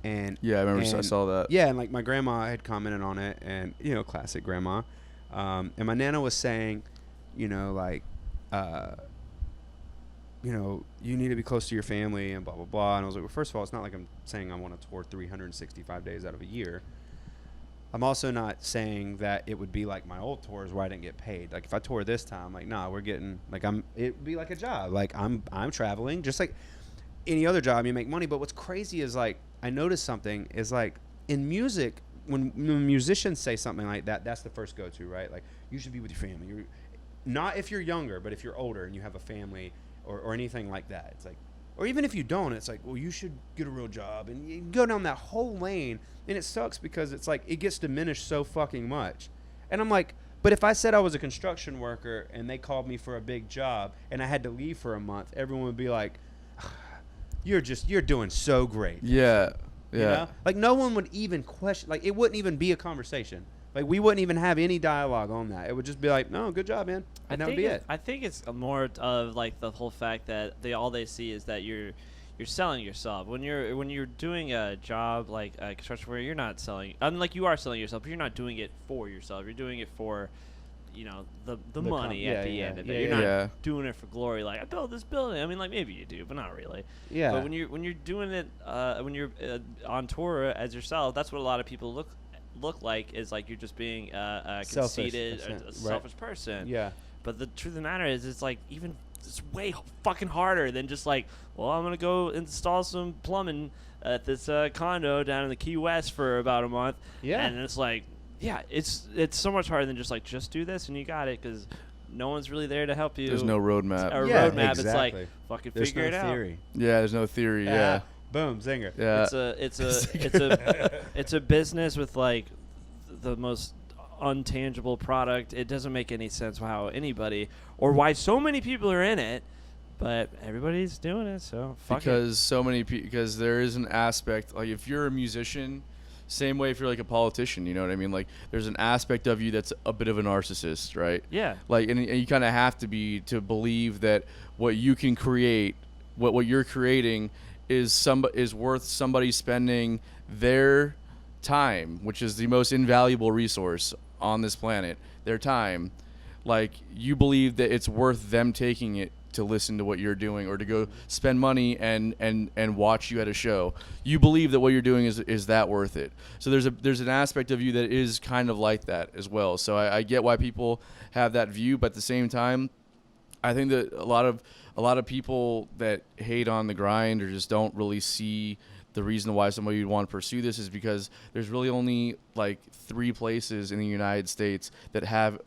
And Yeah, I remember I saw that. Yeah, and like my grandma had commented on it, and classic grandma. And my nana was saying, like, you need to be close to your family and blah blah blah. And I was like, well, first of all, it's not like I'm saying I want to tour 365 days out of a year. I'm also not saying that it would be like my old tours where I didn't get paid. Like if I tour this time, like we're getting like it'd be like a job. Like I'm traveling just like any other job. You make money, but what's crazy is like I noticed something is like in music when musicians say something like that, that's the first go-to, right? Like you should be with your family. You're not if you're younger, but if you're older and you have a family or anything like that, it's like. Or even if you don't, it's like, well, you should get a real job. And you go down that whole lane, and it sucks because it's like it gets diminished so fucking much. And I'm like, but if I said I was a construction worker and they called me for a big job and I had to leave for a month, everyone would be like, you're doing so great. Yeah. Yeah. You know? Like no one would even question, like it wouldn't even be a conversation. Like we wouldn't even have any dialogue on that. It would just be like, no, good job, man. And that would be it. I think it's more of like the whole fact that all they see is that you're selling yourself. When you're doing a job like a construction where you're not selling, I mean, like you are selling yourself, but you're not doing it for yourself. You're doing it for, the money at the end of it. You're not doing it for glory. Like I built this building. I mean, like maybe you do, but not really. Yeah. But when you're doing it, when you're on tour as yourself, that's what a lot of people look like is like you're just being a conceited, selfish person. Yeah. But the truth of the matter is, it's like it's way fucking harder than just like, well, I'm gonna go install some plumbing at this condo down in the Key West for about a month. Yeah. And it's like, yeah, it's so much harder than just like just do this and you got it because no one's really there to help you. There's no roadmap. Roadmap. Exactly. It's like fucking There's figure no it theory. out. Yeah, there's no theory. Yeah. Boom, zinger. Yeah. It's a business with like the most untangible product. It doesn't make any sense how anybody or why so many people are in it, but everybody's doing it. So fuck because it. so many people. Because there is an aspect like if you're a musician, same way if you're like a politician. You know what I mean? Like there's an aspect of you that's a bit of a narcissist, right? Yeah. Like and you kind of have to be to believe that what you can create, what you're creating is worth somebody spending their time, which is the most invaluable resource on this planet, their time. Like you believe that it's worth them taking it to listen to what you're doing or to go spend money and watch you at a show. You believe that what you're doing is that worth it. So there's an aspect of you that is kind of like that as well. So I get why people have that view, but at the same time, I think that a lot of people that hate on the grind or just don't really see the reason why somebody would want to pursue this is because there's really only like 3 places in the United States that have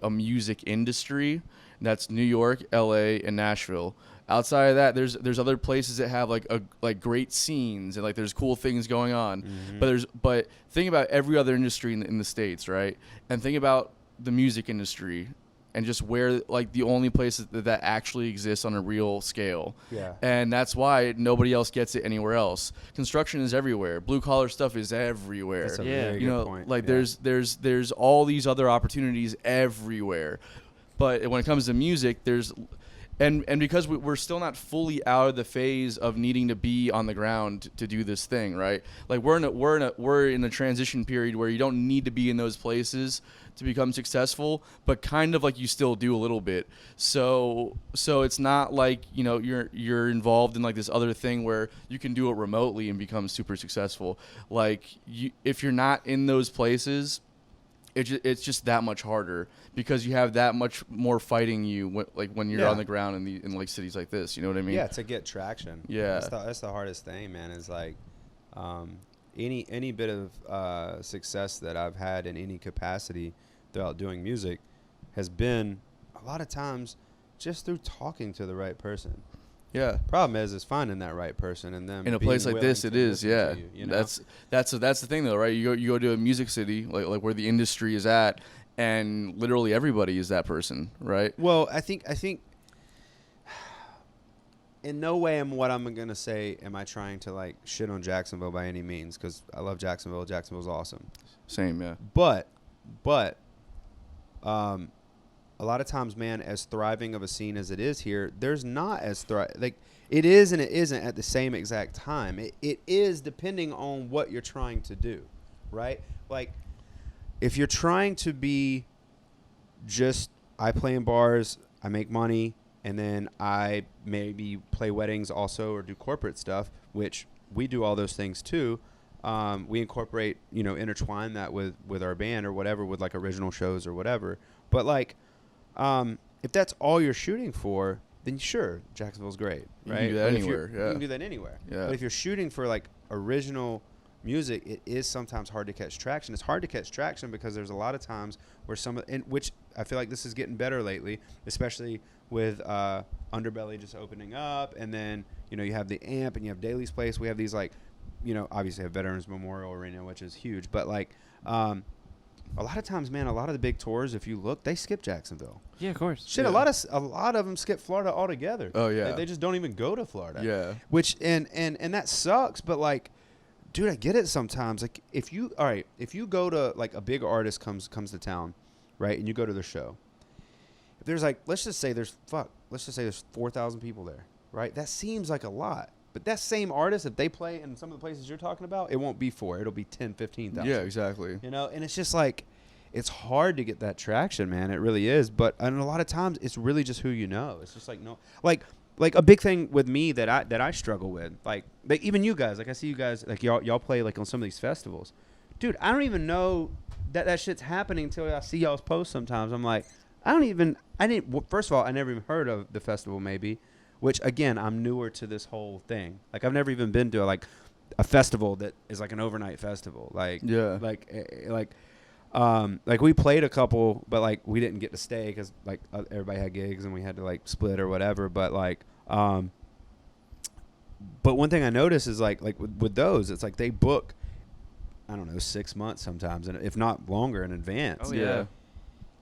a music industry. That's New York, LA, and Nashville. Outside of that, there's other places that have like great scenes and like there's cool things going on. Mm-hmm. But think about every other industry in the States, right? And think about the music industry. And just where like the only places that actually exists on a real scale. Yeah. And that's why nobody else gets it anywhere else. Construction is everywhere. Blue collar stuff is everywhere. That's a very good point. Like there's all these other opportunities everywhere. But when it comes to music, and because we're still not fully out of the phase of needing to be on the ground to do this thing, right? Like we're in a transition period where you don't need to be in those places to become successful, but kind of like you still do a little bit. So it's not like you're involved in like this other thing where you can do it remotely and become super successful. Like if you're not in those places, it's just that much harder because you have that much more fighting you when you're on the ground in like cities like this. You know what I mean? Yeah, to get traction. Yeah, that's the hardest thing, man. Is like any bit of success that I've had in any capacity throughout doing music has been a lot of times just through talking to the right person. Yeah. Problem is finding that right person and then In a being place like willing this, to it is, listen yeah. to you know? That's the thing though, right? You go to a music city, like where the industry is at, and literally everybody is that person, right? Well, I think in no way am gonna say am I trying to like shit on Jacksonville by any means, because I love Jacksonville. Jacksonville's awesome. Same, yeah. But a lot of times, man, as thriving of a scene as it is here, there's not as like it is and it isn't at the same exact time. It is depending on what you're trying to do, right? Like if you're trying to be just I play in bars, I make money, and then I maybe play weddings also or do corporate stuff, which we do all those things too. We incorporate, intertwine that with our band or whatever, with like original shows or whatever. But like, if that's all you're shooting for, then sure, Jacksonville's great, You right? can do that But anywhere, yeah. You can do that anywhere. Yeah. But if you're shooting for like original music, it is sometimes hard to catch traction. It's hard to catch traction because there's a lot of times where which I feel like this is getting better lately, especially with Underbelly just opening up, and then you have the Amp and you have Daly's Place. We have these like, obviously have Veterans Memorial Arena, which is huge, but like a lot of times, man, a lot of the big tours, if you look, they skip Jacksonville. Yeah, of course. Shit, Yeah. a lot of them skip Florida altogether. Oh, yeah. They just don't even go to Florida. Yeah. Which and that sucks, but like, dude, I get it sometimes. Like if you go to like a big artist comes to town, right, and you go to their show. If there's like let's just say there's 4,000 people there, right? That seems like a lot. But that same artist, if they play in some of the places you're talking about, it won't be 4. It'll be 10, 15,000. Yeah, exactly. And it's just like, it's hard to get that traction, man. It really is. But and a lot of times, it's really just who you know. It's just like like a big thing with me that I struggle with. Like even you guys, like I see you guys, like y'all play like on some of these festivals, dude. I don't even know that shit's happening until I see y'all's posts. Sometimes I'm like, First of all, I never even heard of the festival, maybe. Which again, I'm newer to this whole thing. Like I've never even been to a festival that is like an overnight festival. Like Yeah. Like we played a couple, but like we didn't get to stay because like everybody had gigs and we had to like split or whatever. But like, but one thing I noticed is like with those, it's like they book, I don't know, 6 months sometimes, and if not longer in advance. Oh, yeah.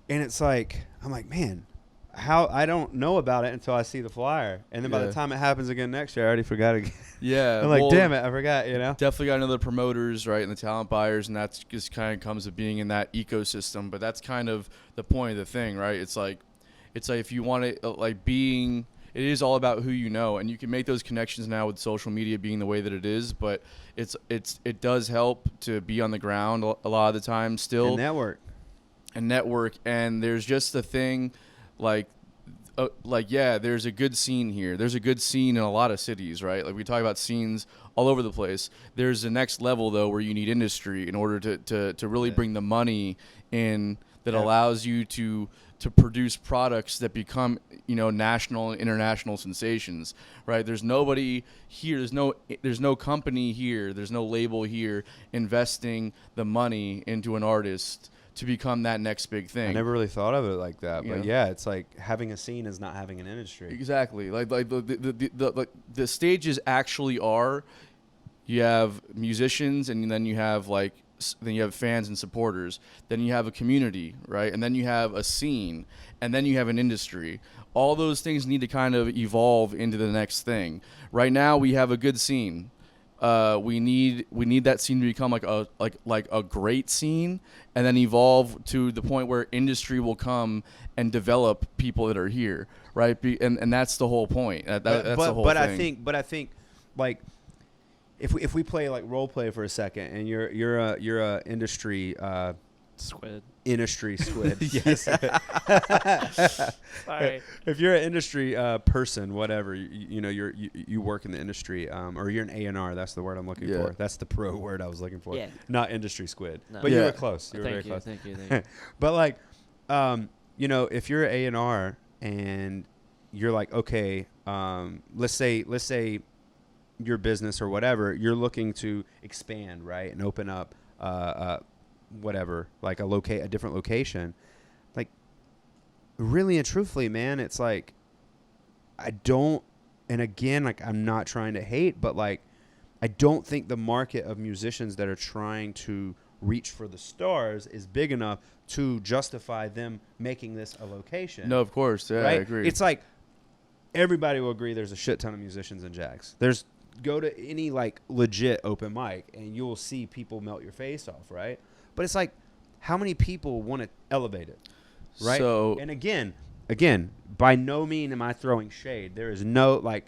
And it's like I'm like, man, how I don't know about it until I see the flyer, and then by the time it happens again next year, I already forgot again. Yeah. I'm like, well, damn it, I forgot. Definitely got another promoters, right, and the talent buyers, and that's just kind of comes to being in that ecosystem. But that's kind of the point of the thing, right? It's like if you want it, it is all about who you know, and you can make those connections now with social media being the way that it is. But it does help to be on the ground a lot of the time still. And network, and there's just a thing. There's a good scene here. There's a good scene in a lot of cities, right? Like we talk about scenes all over the place. There's the next level though, where you need industry in order to really bring the money in that allows you to produce products that become national and international sensations, right? There's nobody here. There's no company here. There's no label here investing the money into an artist to become that next big thing. I never really thought of it like that, but Yeah. it's like having a scene is not having an industry. Exactly. Like the stages actually are. You have musicians, and then you have fans and supporters. Then you have a community, right? And then you have a scene, and then you have an industry. All those things need to kind of evolve into the next thing. Right now, we have a good scene. We need that scene to become like a great scene, and then evolve to the point where industry will come and develop people that are here, right? And that's the whole point. That's the whole thing. I think like if we play like role play for a second, and you're a industry Squid. industry squid. Yes. Sorry. If you're an industry person, whatever, you work in the industry, or you're an A&R. That's the word I'm looking for. That's the pro word I was looking for. Yeah. Not industry squid. No. But you were close. You were Thank very you, close. thank you. But like, if you're an A&R and you're like, okay, let's say your business or whatever, you're looking to expand, right, and open up whatever, like a different location. Like, really and truthfully, man, it's like I don't and again, like, I'm not trying to hate, but like, I don't think the market of musicians that are trying to reach for the stars is big enough to justify them making this a location. No, of course. Yeah, right? I agree. It's like everybody will agree there's a shit ton of musicians in Jax. Go to any like legit open mic and you will see people melt your face off, right? But it's like, how many people want to elevate it, right? So, and again, by no means am I throwing shade. There is no, like,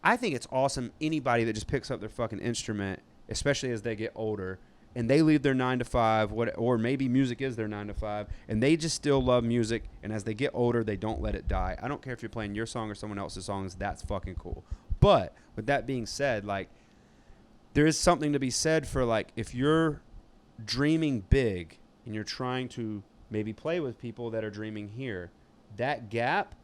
I think it's awesome, anybody that just picks up their fucking instrument, especially as they get older, and they leave their 9 to 5, or maybe music is their 9 to 5, and they just still love music, and as they get older, they don't let it die. I don't care if you're playing your song or someone else's songs, that's fucking cool. But with that being said, like, there is something to be said for, like, if you're dreaming big and you're trying to maybe play with people that are dreaming here, that gap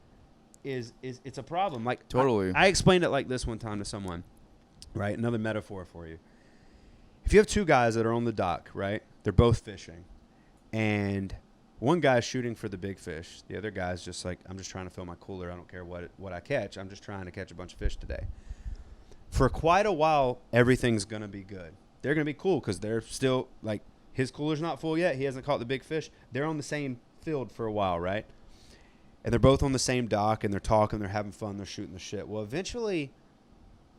is it's a problem. Like, totally. I explained it like this one time to someone, right? Another metaphor for you. If you have two guys that are on the dock, right? They're both fishing, and one guy's shooting for the big fish. The other guy's just like, I'm just trying to fill my cooler. I don't care what I catch. I'm just trying to catch a bunch of fish today. For quite a while, everything's going to be good. They're going to be cool because they're still, like, his cooler's not full yet. He hasn't caught the big fish. They're on the same field for a while, right? And they're both on the same dock, and they're talking, they're having fun, they're shooting the shit. Well, eventually,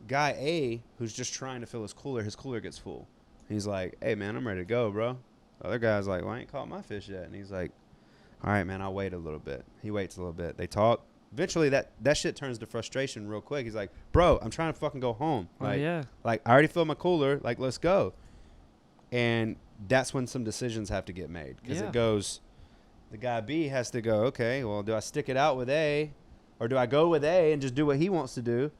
guy A, who's just trying to fill his cooler gets full. He's like, hey, man, I'm ready to go, bro. The other guy's like, well, I ain't caught my fish yet. And he's like, all right, man, I'll wait a little bit. He waits a little bit. They talk. Eventually, that shit turns to frustration real quick. He's like, bro, I'm trying to fucking go home. Like, like, I already filled my cooler. Like, let's go. And that's when some decisions have to get made. Because it goes, the guy B has to go, okay, well, do I stick it out with A? Or do I go with A and just do what he wants to do?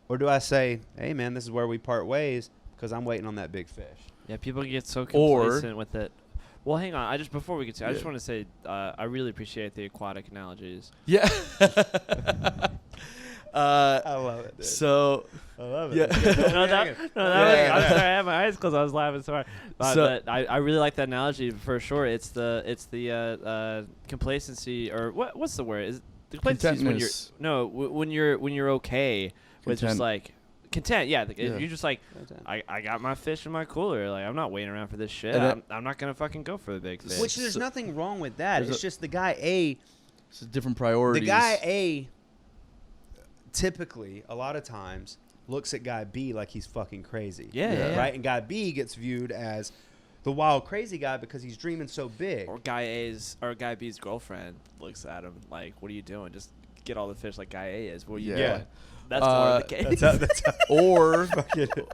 Or do I say, hey, man, this is where we part ways because I'm waiting on that big fish? Yeah, people get so complacent with it. Well, hang on. Before we continue, I just want to say I really appreciate the aquatic analogies. Yeah. I love it, dude. So, I love it. Yeah. I'm sorry, I had my eyes closed. I was laughing so hard. But I really like that analogy for sure. It's the complacency, or what's the word? Is the complacency when you're okay with just like content. Yeah, you're just like, I got my fish in my cooler. Like, I'm not waiting around for this shit. I'm not gonna fucking go for the big fish. Which there's nothing wrong with that. It's just the guy A. It's different priorities. The guy A typically, a lot of times, looks at guy B like he's fucking crazy. Yeah. Right? And guy B gets viewed as the wild crazy guy because he's dreaming so big. Or guy B's girlfriend looks at him like, what are you doing? Just get all the fish like guy A is. What are you doing? That's more the case. That's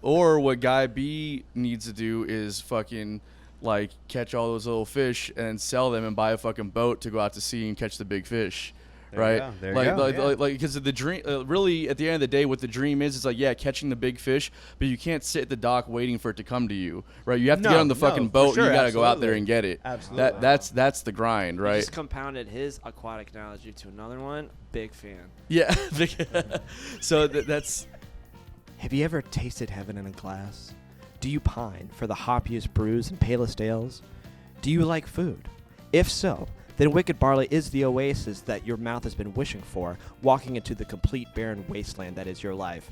or what guy B needs to do is fucking like catch all those little fish and sell them and buy a fucking boat to go out to sea and catch the big fish. Right, there you go. Like because the dream, really, at the end of the day, what the dream is, it's like, yeah, catching the big fish, but you can't sit at the dock waiting for it to come to you, right? You have to get on the fucking boat. Sure, and you got to go out there and get it. Absolutely, that's the grind, right? He just compounded his aquatic analogy to another one. Big fan. Yeah, so that's. Have you ever tasted heaven in a glass? Do you pine for the hoppiest brews and palest ales? Do you like food? If so, then Wicked Barley is the oasis that your mouth has been wishing for, walking into the complete barren wasteland that is your life.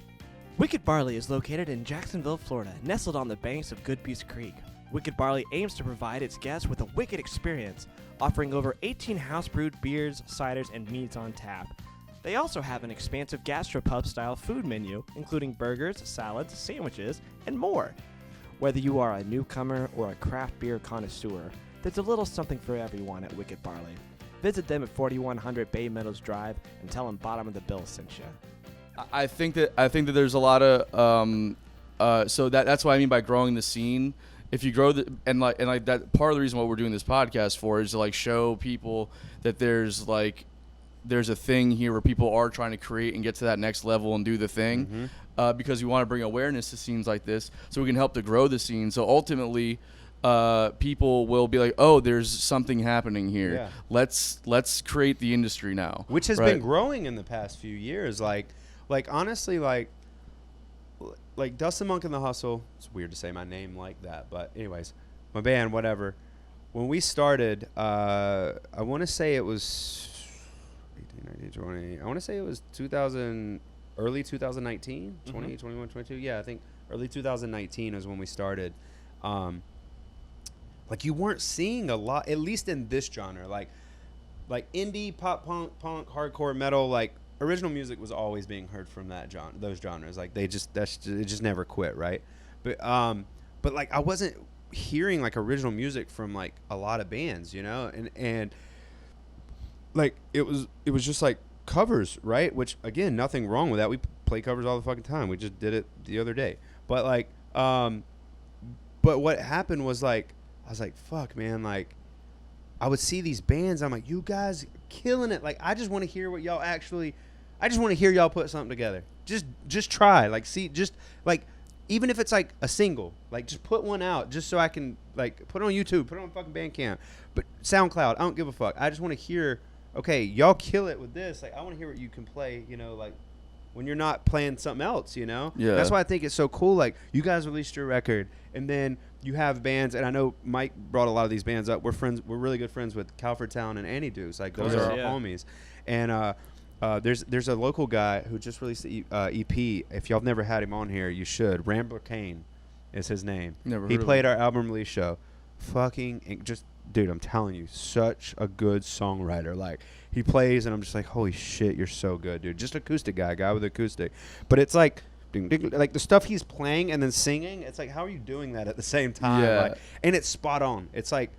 Wicked Barley is located in Jacksonville, Florida, nestled on the banks of Goodpeace Creek. Wicked Barley aims to provide its guests with a wicked experience, offering over 18 house-brewed beers, ciders, and meads on tap. They also have an expansive gastropub-style food menu, including burgers, salads, sandwiches, and more. Whether you are a newcomer or a craft beer connoisseur, there's a little something for everyone at Wicked Barley. Visit them at 4100 Bay Meadows Drive and tell them Bottom of the Bill sent you. I think that there's a lot of so that's what I mean by growing the scene. If you grow and like that, part of the reason why we're doing this podcast for is to like show people that there's a thing here where people are trying to create and get to that next level and do the thing, because we want to bring awareness to scenes like this so we can help to grow the scene. So ultimately, people will be like, oh, there's something happening here. Yeah. Let's create the industry now, which has been growing in the past few years. Like honestly, like Dustin Monk and the Hustle. It's weird to say my name like that, but anyways, my band, whatever. When we started, I want to say it was 18, 2020. I want to say it was 2000, early 2019, 20, Mhm. 21, 22. Yeah, I think early 2019 is when we started. Like you weren't seeing a lot, at least in this genre, like indie, pop, punk, hardcore, metal. Like original music was always being heard from that genre, those genres. Like it just never quit, right? But like I wasn't hearing like original music from like a lot of bands, you know, and like it was just like covers, right? Which again, nothing wrong with that. We play covers all the fucking time. We just did it the other day. But like, but what happened was like, I was like, fuck, man. Like, I would see these bands. I'm like, you guys killing it. Like, I just want to hear what y'all actually. I just want to hear y'all put something together. Just try. Like, see, just like, even if it's like a single, like just put one out, just so I can like put it on YouTube, put it on fucking Bandcamp, but SoundCloud. I don't give a fuck. I just want to hear. Okay, y'all kill it with this. Like, I want to hear what you can play. You know, like when you're not playing something else. You know. Yeah. That's why I think it's so cool. Like, you guys released your record, and then you have bands, and I know Mike brought a lot of these bands up. We're friends. We're really good friends with Calford Town and Annie Dukes. Like, those course, are our yeah. homies. And there's a local guy who just released the EP. If y'all have never had him on here, you should. Rambler Kane is his name. Never He heard of played him. our album release show. Just dude, I'm telling you, such a good songwriter. Like, he plays, and I'm just like, holy shit, you're so good, dude. Just acoustic guy with acoustic. But it's like, ding, ding, like the stuff he's playing and then singing. It's like, how are you doing that at the same time? Yeah. Like, and it's spot on. It's like,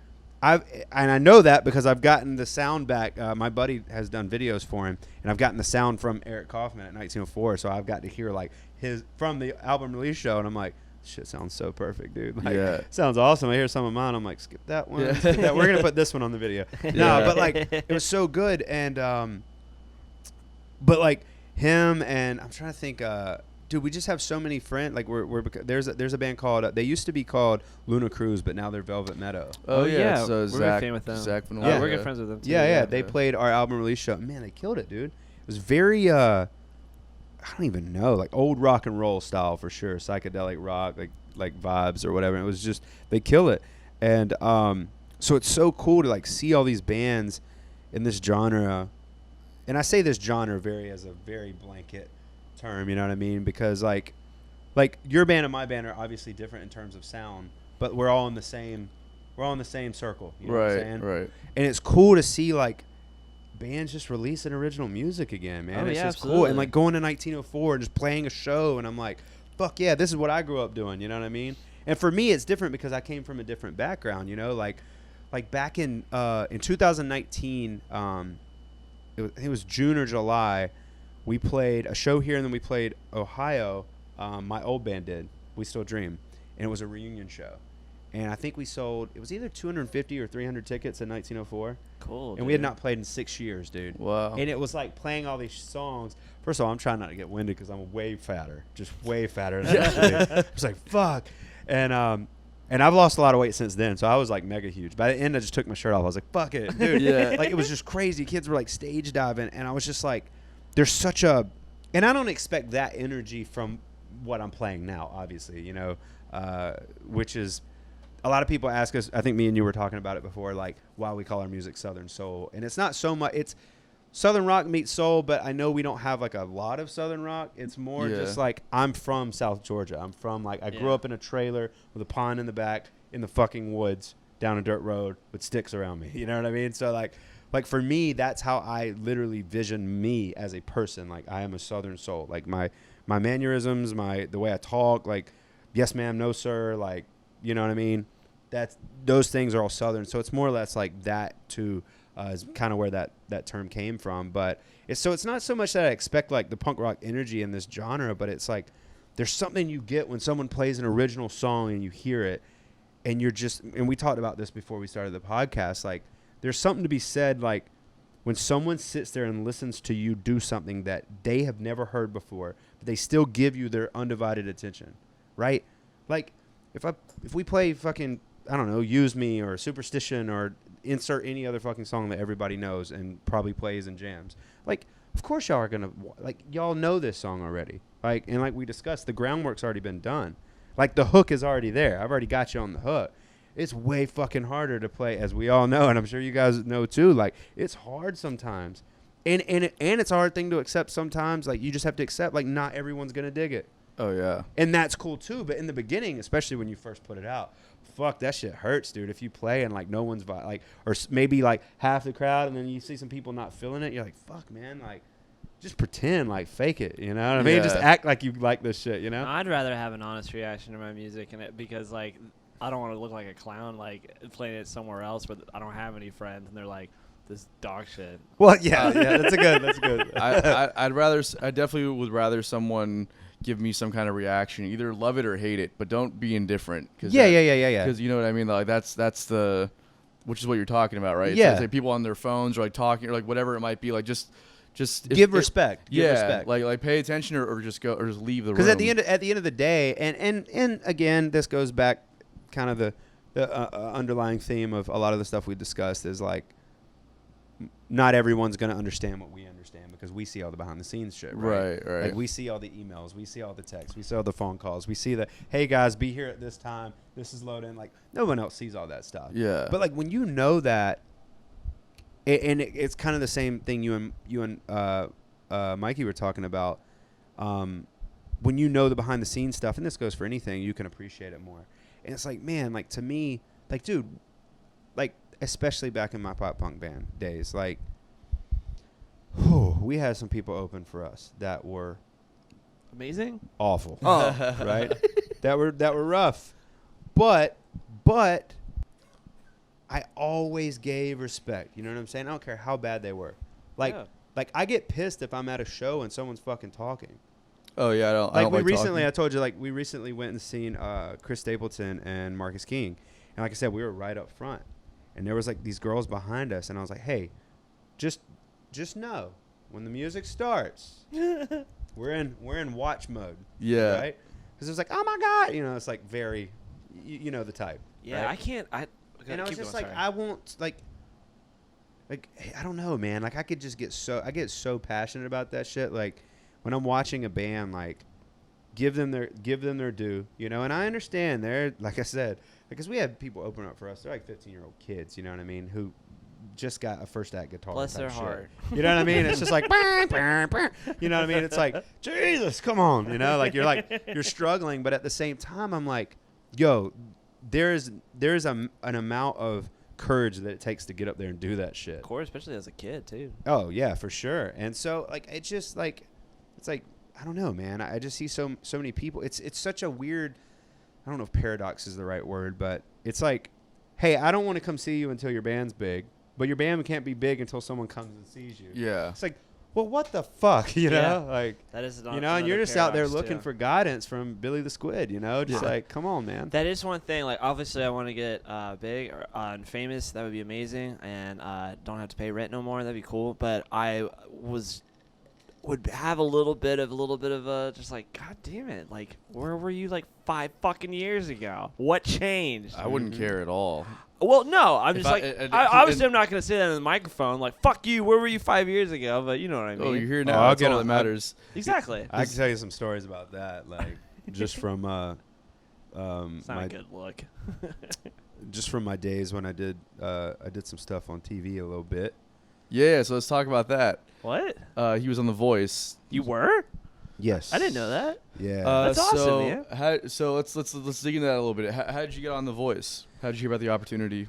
I know that because I've gotten the sound back. My buddy has done videos for him, and I've gotten the sound from Eric Kaufman at 1904. So I've got to hear like his from the album release show, and I'm like, shit sounds so perfect, dude. Like, Yeah. sounds awesome. I hear some of mine, I'm like, skip that one. Yeah. Skip that. We're gonna put this one on the video. No, Yeah. but like it was so good, and but like him and I'm trying to think. Dude, we just have so many friends. Like there's a band called they used to be called Luna Cruz, but now they're Velvet Meadow. Oh yeah. we're So a Zach, fan with them. Zach Van Yeah. We're Olga. good friends with them too. Yeah. They played our album release show. Man, they killed it, dude. It was very I don't even know, like old rock and roll style for sure, psychedelic rock, like vibes or whatever. It was just they kill it, and so it's so cool to like see all these bands in this genre, and I say this genre as a very blanket term, you know what I mean? Because like your band and my band are obviously different in terms of sound, but we're all in the same circle. You know what I'm saying? Right. And it's cool to see like bands just releasing original music again, man. Oh, It's yeah, just cool. absolutely. And like going to 1904 and just playing a show, and I'm like, fuck yeah, this is what I grew up doing. You know what I mean? And for me, it's different because I came from a different background. You know, like back in 2019, it was June or July. We played a show here, and then we played Ohio. My old band did. We Still Dream, and it was a reunion show. And I think we sold, it was either 250 or 300 tickets in 1904. Cool. And we had not played in 6 years, dude. Wow. And it was like playing all these songs. First of all, I'm trying not to get winded because I'm way fatter, just way fatter than I used to be. I was like, fuck. And I've lost a lot of weight since then, so I was like mega huge. By the end, I just took my shirt off. I was like, fuck it, dude. Yeah. Like, it was just crazy. Kids were like stage diving, and I was just like, there's such a, and I don't expect that energy from what I'm playing now, obviously, you know, which is, a lot of people ask us, I think me and you were talking about it before, like why we call our music Southern Soul. And it's not so much, it's Southern rock meets soul, but I know we don't have like a lot of Southern rock. It's more just like, I'm from South Georgia. I'm from like, I grew up in a trailer with a pond in the back in the fucking woods down a dirt road with sticks around me. You know what I mean? So like for me, that's how I literally vision me as a person. Like, I am a Southern soul. Like my mannerisms, the way I talk, like yes ma'am, no sir, like, you know what I mean? Those things are all Southern. So it's more or less like that too, is kind of where that term came from. But it's not so much that I expect like the punk rock energy in this genre, but it's like there's something you get when someone plays an original song and you hear it, and you're just, and we talked about this before we started the podcast, like there's something to be said, like when someone sits there and listens to you do something that they have never heard before, but they still give you their undivided attention, right? Like if we play fucking, I don't know, Use Me or Superstition or insert any other fucking song that everybody knows and probably plays and jams, like of course y'all are gonna, like, y'all know this song already, like, and like we discussed, the groundwork's already been done, like the hook is already there. I've already got you on the hook. It's way fucking harder to play, as we all know, and I'm sure you guys know too, like it's hard sometimes And it's a hard thing to accept sometimes. Like, you just have to accept, like, not everyone's going to dig it. Oh, yeah. And that's cool, too. But in the beginning, especially when you first put it out, fuck, that shit hurts, dude. If you play and, like, no one's, like, or maybe, like, half the crowd, and then you see some people not feeling it, you're like, fuck, man, like, just pretend, like, fake it, you know what I mean? Yeah. Just act like you like this shit, you know? I'd rather have an honest reaction to my music because, like, I don't want to look like a clown, like, playing it somewhere else where I don't have any friends, and they're like, this dog shit. Well, yeah, that's good. I definitely would rather someone give me some kind of reaction, either love it or hate it, but don't be indifferent. Yeah. Because you know what I mean? Like, that's which is what you're talking about, right? Yeah. It's like people on their phones or, like, talking or, like, whatever it might be, like, just give respect. Give respect. Like pay attention or just go or just leave the room. Because at the end of the day, and again, this goes back kind of the underlying theme of a lot of the stuff we discussed is like, not everyone's going to understand what we understand because we see all the behind the scenes shit, right? Right. Like, we see all the emails, we see all the texts, we see all the phone calls, we see the, hey guys, be here at this time, this is loading. Like, no one else sees all that stuff. Yeah. But like, when you know that, it's kind of the same thing you and Mikey were talking about. When you know the behind the scenes stuff, and this goes for anything, you can appreciate it more. And it's like, man, like, to me, like, dude, like, especially back in my pop punk band days, like, we had some people open for us that were Amazing? awful. Oh. Right? that were rough. But I always gave respect. You know what I'm saying? I don't care how bad they were. Like, Yeah. like, I get pissed if I'm at a show and someone's fucking talking. Oh yeah, I don't We like recently, talking. I told you, like, we recently went and seen Chris Stapleton and Marcus King, and like I said, we were right up front, and there was like these girls behind us, and I was like, hey, just know when the music starts, we're in watch mode. Yeah. Right? Because it was like, oh my god, you know, it's like very, you know the type. Yeah, right? I can't. And I was keep just going, like, sorry. I won't like I don't know, man. Like, I could just get so passionate about that shit. Like, when I'm watching a band, like, give them their due, you know. And I understand they're, like I said, because we had people open up for us. They're like 15-year-old kids, you know what I mean, who just got a first act guitar. Bless type their shit. heart. You know what I mean? It's just like, you know what I mean? It's like, Jesus, come on, you know, like, you're struggling, but at the same time, I'm like, yo, there's an amount of courage that it takes to get up there and do that shit. Of course, especially as a kid, too. Oh yeah, for sure. And so, like, it's just like, it's like, I don't know, man. I just see so many people. It's such a weird, I don't know if paradox is the right word, but it's like, hey, I don't want to come see you until your band's big, but your band can't be big until someone comes and sees you. Yeah. It's like, well, what the fuck, you know? Like, That is you know, and you're just out there looking for guidance from Billy the Squid, you know? Just like, come on, man. That is one thing. Like, obviously, I want to get big or and famous. That would be amazing, and don't have to pay rent no more. That'd be cool. But I would have a little bit of a just like, God damn it! Like, where were you like 5 fucking years ago? What changed? I wouldn't care at all. Well, no, I'm If just I- like, and- obviously, I'm not gonna say that in the microphone. Like, fuck you. Where were you 5 years ago? But you know what I mean. Oh, you're here Oh, now. I'll That's get all on- that matters. Exactly. I can tell you some stories about that, like, just from It's not my a good look. just from my days when I did some stuff on TV a little bit. Yeah. So let's talk about that. What? He was on The Voice. You were? Yes, I didn't know that. Yeah. That's awesome, so man. So let's dig into that a little bit. How did you get on The Voice? How did you hear about the opportunity?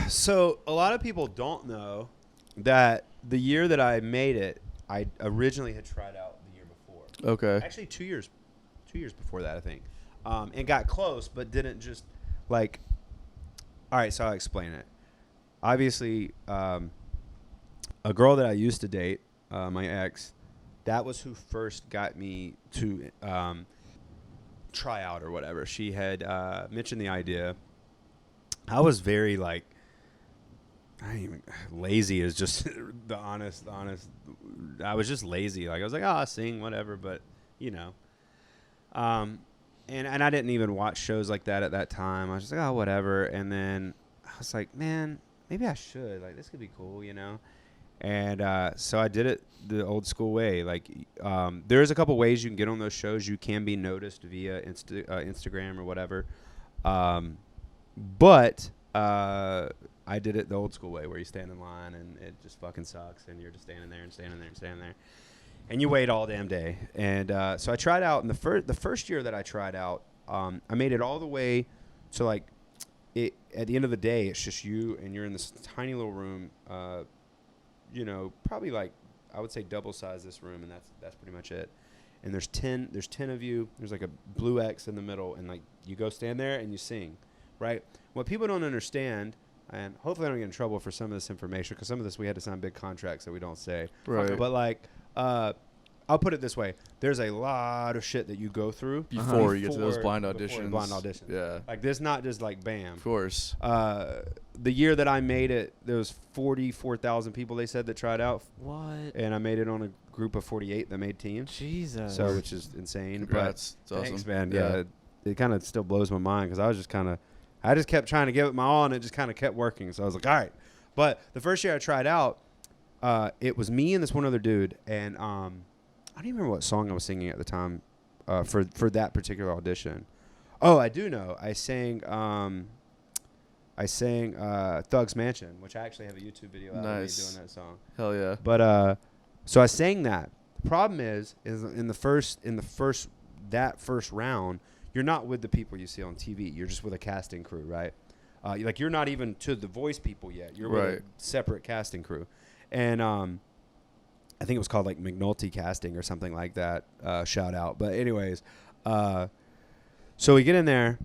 So a lot of people don't know that the year that I made it, I originally had tried out the year before. Okay. Actually, 2 years before that, I think, and got close, but didn't just like. All right, so I'll explain it. Obviously, a girl that I used to date, my ex, that was who first got me to try out or whatever. She had mentioned the idea. I was very like, I ain't even lazy is just the honest. I was just lazy. Like, I was like, oh, I'll sing, whatever, but you know. And I didn't even watch shows like that at that time. I was just like, oh, whatever. And then I was like, man, maybe I should. Like, this could be cool, you know. And so I did it the old school way. Like, there's a couple ways you can get on those shows. You can be noticed via Instagram or whatever. But I did it the old school way, where you stand in line and it just fucking sucks, and you're just standing there and standing there and standing there, and you wait all damn day. And so I tried out, and the first year that I tried out, I made it all the way to like it. At the end of the day, it's just you, and you're in this tiny little room. You know, probably like I would say double size this room, and that's pretty much it. And there's 10 of you. There's like a blue X in the middle, and like you go stand there and you sing, right? What people don't understand. And hopefully I don't get in trouble for some of this information, because some of this we had to sign big contracts that we don't say. Right. But like, I'll put it this way: there's a lot of shit that you go through Before you get to those blind before auditions. Blind auditions. Yeah. Like this, not just like bam. Of course. The year that I made it, there was 44,000 people, they said, that tried out, What? and I made it on a group of 48 that made teams. Jesus. So, which is insane. Congrats. It's But awesome. thanks, man. Yeah, it kind of still blows my mind, because I was just kind of. I just kept trying to give it my all, and it just kind of kept working. So I was like, all right. But the first year I tried out, it was me and this one other dude. And I don't even remember what song I was singing at the time for that particular audition. Oh, I do know. I sang Thug's Mansion, which I actually have a YouTube video out of me Nice. doing that song. Hell yeah. But so I sang that. The problem is in the first round, you're not with the people you see on TV. You're just with a casting crew, right? You're not even to the voice people yet. You're with a separate casting crew. And I think it was called like McNulty Casting or something like that. Shout out. But anyways, so we get in there.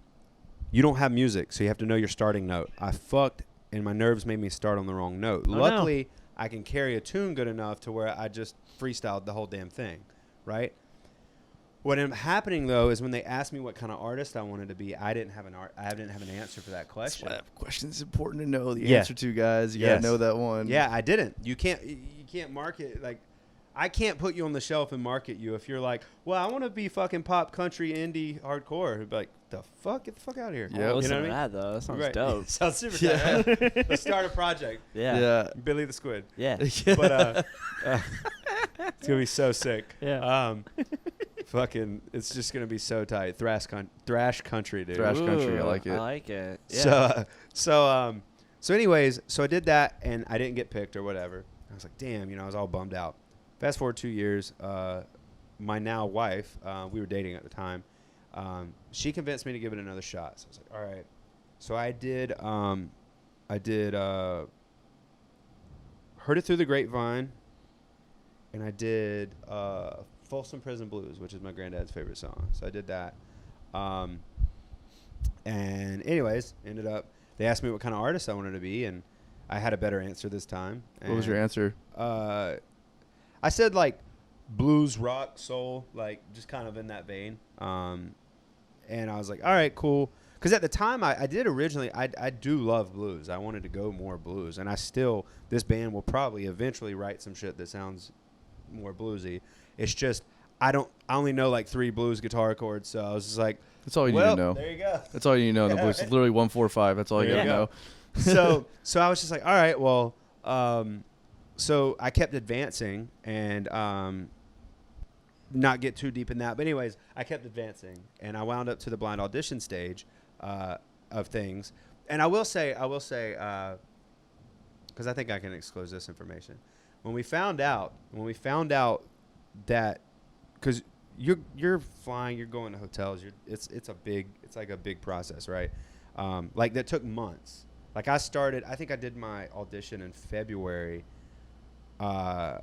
You don't have music, so you have to know your starting note. I fucked, and my nerves made me start on the wrong note. Luckily, I can carry a tune good enough to where I just freestyled the whole damn thing, right? What ended up happening, though, is when they asked me what kind of artist I wanted to be, I didn't have an answer for that question. That's why that question's important to know the Yeah. answer to, guys. You Yes. gotta know that one. Yeah, I didn't. You can't market, like, I can't put you on the shelf and market you if you're like, well, I want to be fucking pop, country, indie, hardcore. It'd be like, the fuck? Get the fuck out of here. Yeah. I'll You listen know to what I mean? that, though. That sounds Right. dope. Sounds super Yeah. tight, huh? Let's start a project. Yeah. Yeah. Billy the Squid. Yeah. But it's gonna be so sick. Yeah. Fucking, it's just gonna be so tight. Thrash country, dude. Thrash country. I Ooh, like it. I like it. Yeah. So anyways, so I did that, and I didn't get picked or whatever. I was like, damn, I was all bummed out. Fast forward 2 years, my now wife, we were dating at the time. She convinced me to give it another shot. So I was like, all right. So I did. Heard It Through the Grapevine, and I did Folsom Prison Blues, which is my granddad's favorite song. So I did that. And anyways, ended up, they asked me what kind of artist I wanted to be, and I had a better answer this time. What was your answer? I said like blues, rock, soul, like just kind of in that vein. And I was like, all right, cool. Because at the time, I did originally, I do love blues. I wanted to go more blues. And this band will probably eventually write some shit that sounds more bluesy. It's just, I only know like 3 blues guitar chords. So I was just like, That's all you need to know. There you go. That's all you need to know. The blues is literally 1, 4, 5. That's all you There gotta you know. So I was just like, all right, well, so I kept advancing and not get too deep in that. But anyways, I kept advancing, and I wound up to the blind audition stage of things. And I will say, because I think I can disclose this information. When we found out that, because you're flying, you're going to hotels, it's like a big process, right? Like that took months. Like I think I did my audition in February. I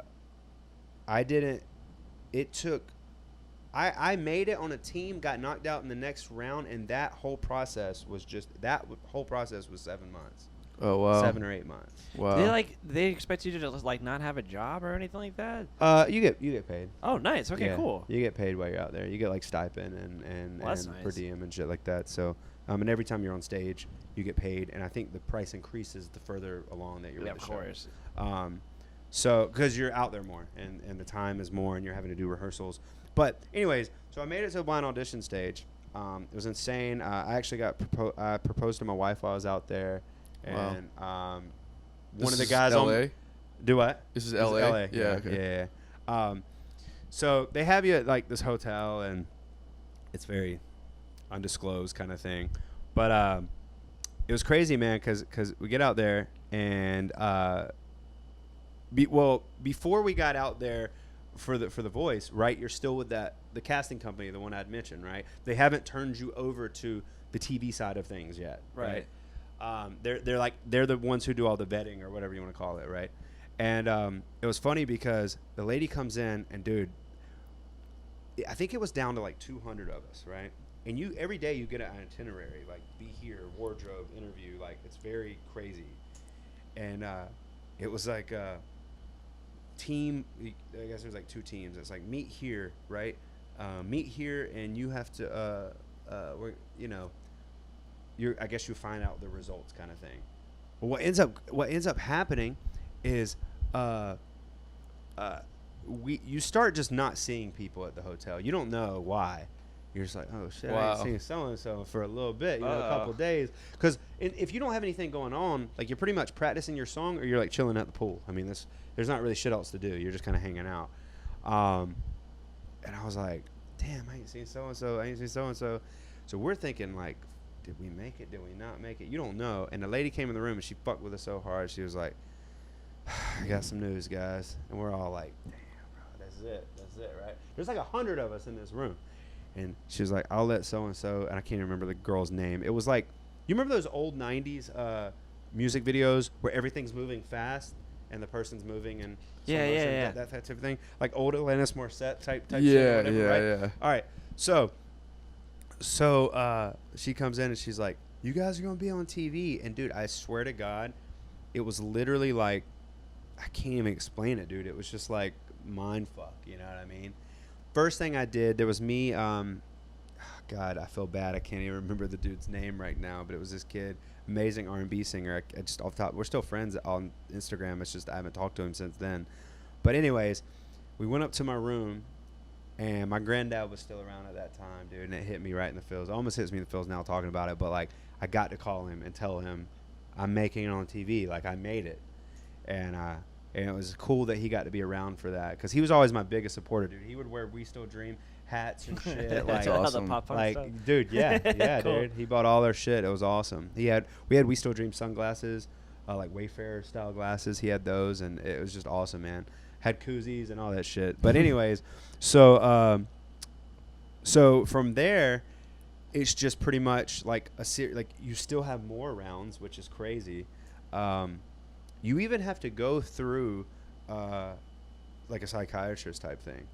made it on a team, got knocked out in the next round, and that whole process was 7 months. Oh wow. 7 or 8 months. Wow. They expect you to just like not have a job or anything like that? You get paid. Oh, nice. Okay, Yeah, cool. You get paid while you're out there. You get like stipend and Well, that's per nice. diem and shit like that. So, and every time you're on stage, you get paid. And I think the price increases the further along that you're Yeah, with of the show. course. So, because you're out there more and the time is more and you're having to do rehearsals. But anyways, so I made it to the blind audition stage. It was insane. I actually I proposed to my wife while I was out there. Wow. And This one of the is guys LA? do what? This is This is LA? LA. Yeah, okay. Yeah. So they have you at like this hotel, and it's very undisclosed kind of thing. But it was crazy, man, because we get out there and before we got out there for the voice, right? You're still with the casting company, the one I'd mentioned, right? They haven't turned you over to the TV side of things yet, right? They're the ones who do all the vetting or whatever you want to call it, right? And it was funny because the lady comes in and, dude, I think it was down to like 200 of us, right? And every day you get an itinerary, like be here, wardrobe, interview, like it's very crazy. And it was like a team, I guess there's like 2 teams. It's like meet here, right? Meet here, and you have to, I guess you find out the results, kind of thing. Well, what ends up happening is you start just not seeing people at the hotel. You don't know why. You're just like, oh shit, I ain't seen so and so for a little bit, a couple of days. Because if you don't have anything going on, like you're pretty much practicing your song, or you're like chilling at the pool. I mean, there's not really shit else to do. You're just kind of hanging out. And I was like, damn, I ain't seen so and so. I ain't seen so and so. So we're thinking like, did we make it? Did we not make it? You don't know. And the lady came in the room and she fucked with us so hard. She was like, I got some news, guys. And we're all like, damn, bro, that's it, right? There's like 100 of us in this room. And she was like, I'll let so-and-so, and I can't remember the girl's name. It was like, you remember those old 90s music videos where everything's moving fast and the person's moving and that type of thing? Like old Alanis Morissette type shit or whatever, right? Yeah. All right. So she comes in and she's like, you guys are going to be on TV. And, dude, I swear to God, it was literally like, I can't even explain it, dude. It was just like mind fuck, you know what I mean? First thing I did, there was me, God, I feel bad. I can't even remember the dude's name right now, but it was this kid, amazing R&B singer. I just off the top, we're still friends on Instagram. It's just I haven't talked to him since then. But anyways, we went up to my room, and my granddad was still around at that time, dude, and it hit me right in the feels. It almost hits me in the feels now talking about it, but, like, I got to call him and tell him I'm making it on TV. Like, I made it. And it was cool that he got to be around for that, because he was always my biggest supporter, dude. He would wear We Still Dream hats and shit. That's Like, awesome. Like, dude, yeah, Cool. dude. He bought all our shit. It was awesome. We had We Still Dream sunglasses, like Wayfarer style glasses. He had those, and it was just awesome, man. Had koozies and all that shit. But anyways, so from there, it's just pretty much like like you still have more rounds, which is crazy. You even have to go through like a psychiatrist type thing.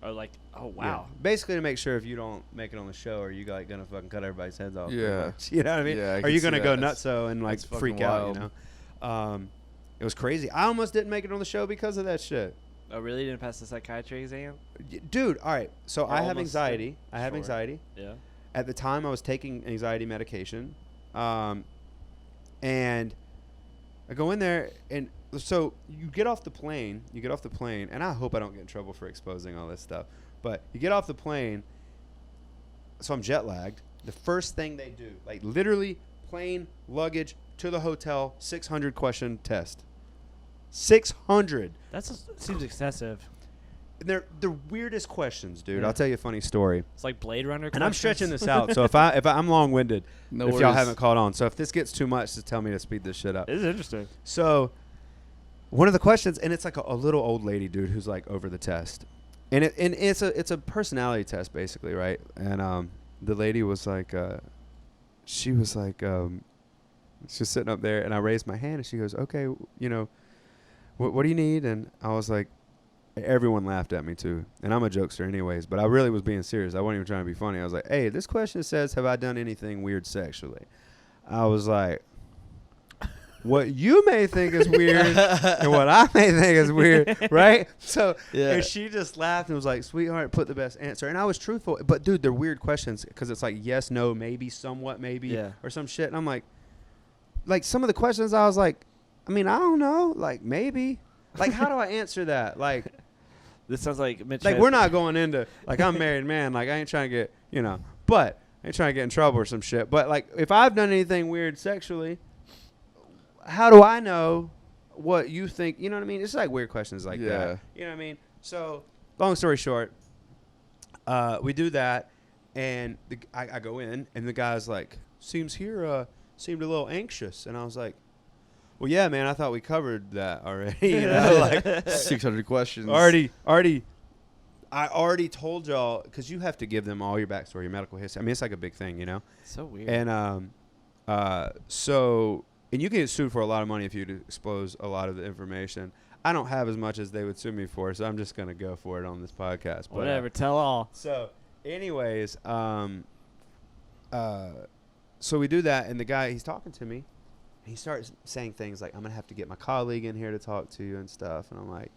or like, oh wow. Yeah. Basically to make sure if you don't make it on the show, are you like gonna fucking cut everybody's heads off? Yeah. You know what I mean? Yeah, I are can you see gonna that. go That's- nutso and like that's fucking freak out? wild. You know, it was crazy. I almost didn't make it on the show because of that shit. Oh really? Didn't pass the psychiatry exam? Dude, all right. So Or I have almost anxiety. did. I have Sure. anxiety. Yeah. At the time, I was taking anxiety medication, and I go in there, and so you get off the plane, and I hope I don't get in trouble for exposing all this stuff, but you get off the plane, so I'm jet lagged. The first thing they do, like literally plane, luggage, to the hotel, 600 question test. 600. Seems excessive. And they're the weirdest questions, dude. Yeah. I'll tell you a funny story. It's like Blade Runner. And I'm questions. stretching this out, so if I'm long-winded, No if y'all worries. haven't caught on. So if this gets too much, just tell me to speed this shit up. This is interesting. So one of the questions, and it's like a little old lady, dude, who's like over the test, and it's a personality test basically, right? And the lady was like, she was sitting up there, and I raised my hand, and she goes, okay, you know, what do you need? And I was like, everyone laughed at me too, and I'm a jokester anyways, but I really was being serious. I wasn't even trying to be funny. I was like, hey, this question says, have I done anything weird sexually? I was like, what you may think is weird and what I may think is weird, right? So and she just laughed and was like, sweetheart, put the best answer. And I was truthful, but dude, they're weird questions because it's like yes, no, maybe, somewhat, maybe, or some shit. And I'm like some of the questions I was like, I mean, I don't know, like maybe, like how do I answer that? Like, This sounds like Mitch. like we're not going into like I'm a married man, like I ain't trying to get, you know, but I ain't trying to get in trouble or some shit. But like if I've done anything weird sexually, how do I know what you think? You know what I mean? It's like weird questions like that. You know what I mean? So long story short, we do that, and I go in, and the guy's like, seems here seemed a little anxious. And I was like, well, yeah, man, I thought we covered that already. You know, like 600 questions. I already told y'all, because you have to give them all your backstory, your medical history. I mean, it's like a big thing, you know? So weird. And and you can get sued for a lot of money if you disclose a lot of the information. I don't have as much as they would sue me for, so I'm just going to go for it on this podcast. But, Whatever, tell all. So, anyways, so we do that, and the guy, he's talking to me. And he starts saying things like, I'm going to have to get my colleague in here to talk to you and stuff. And I'm like,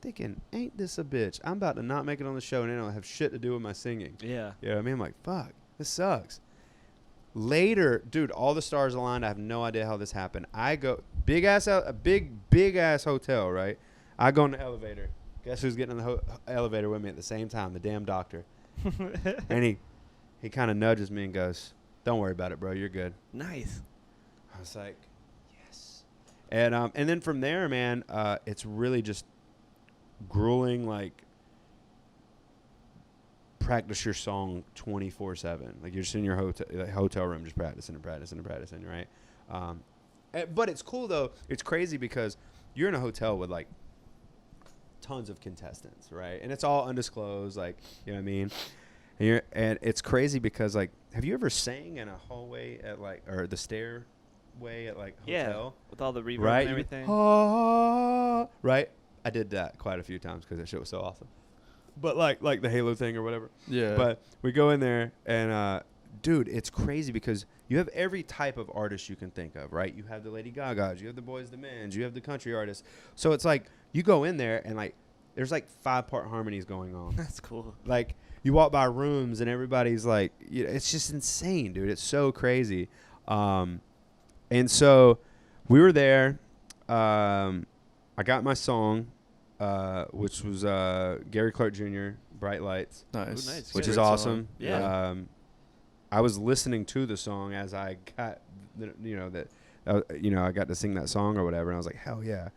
thinking, ain't this a bitch? I'm about to not make it on the show, and it don't have shit to do with my singing. Yeah. You know what I mean? I'm like, fuck, this sucks. Later, dude, all the stars aligned. I have no idea how this happened. I go, big ass hotel, right? I go in the elevator. Guess who's getting in the elevator with me at the same time? The damn doctor. And he kind of nudges me and goes, don't worry about it, bro. You're good. Nice. I was like, yes. And then from there, man, it's really just grueling, like, practice your song 24/7. Like, you're just in your hotel room just practicing, right? But it's cool, though. It's crazy because you're in a hotel with, like, tons of contestants, right? And it's all undisclosed, like, you know what I mean? And it's crazy because, like, have you ever sang in a hallway at, like, or the stairway at, like, hotel? Yeah, with all the reverb right? and everything. Right? I did that quite a few times because that shit was so awesome. But like the Halo thing or whatever. Yeah. But we go in there and dude, it's crazy because you have every type of artist you can think of, right? You have the Lady Gagas, you have the Boyz II Men, you have the country artists. So it's like you go in there and like there's like 5-part harmonies going on. That's cool. Like you walk by rooms and everybody's like, you know, it's just insane, dude. It's so crazy. And so we were there. I got my song, which was Gary Clark Jr., Bright Lights. Nice. Ooh, nice. Which Good is song. awesome. Yeah. I was listening to the song as I got, I got to sing that song or whatever, and I was like, hell yeah.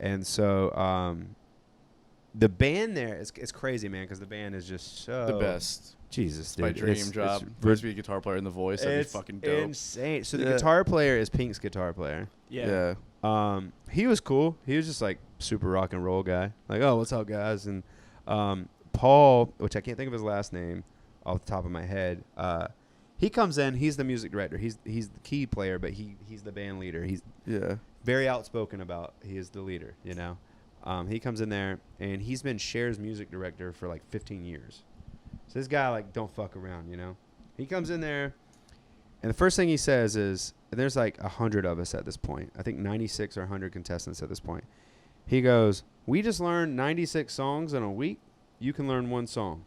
And so the band there, it's crazy, man, because the band is just so... The best. Jesus, It's my dude. dream job. First be a guitar player in The Voice. That'd be It's fucking dope. insane. So the Yeah. guitar player is Pink's guitar player. Yeah. He was cool. He was just like super rock and roll guy. Like, oh, what's up, guys? And Paul, which I can't think of his last name off the top of my head, he comes in. He's the music director. He's the key player, but he's the band leader. He's very outspoken about. He is the leader. You know, he comes in there and he's been Cher's music director for like 15 years. So this guy like don't fuck around. You know, he comes in there. And the first thing he says is, and there's like 100 of us at this point. I think 96 or 100 contestants at this point. He goes, we just learned 96 songs in a week. You can learn one song.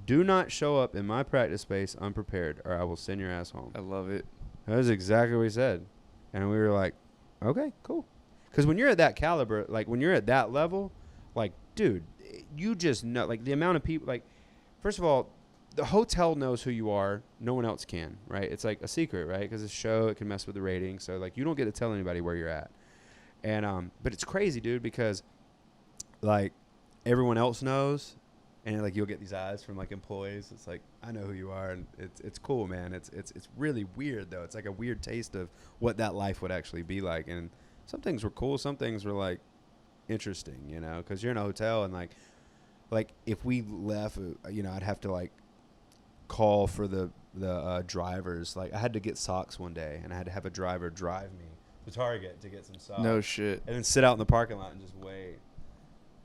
Do not show up in my practice space unprepared or I will send your ass home. I love it. That was exactly what he said. And we were like, okay, cool. Because when you're at that caliber, like when you're at that level, like, dude, you just know, like the amount of people, like, first of all, the hotel knows who you are. No one else can, right? It's like a secret, right? Because it's a show, it can mess with the ratings. So, like, you don't get to tell anybody where you're at. And but it's crazy, dude, because, like, everyone else knows. And, like, you'll get these eyes from, like, employees. It's like, I know who you are. And it's cool, man. It's really weird, though. It's like a weird taste of what that life would actually be like. And some things were cool. Some things were, like, interesting, you know? Because you're in a hotel and, like, if we left, I'd have to, like, call for the drivers. Like, I had to get socks one day, and I had to have a driver drive me to Target to get some socks. No shit. And then sit out in the parking lot and just wait.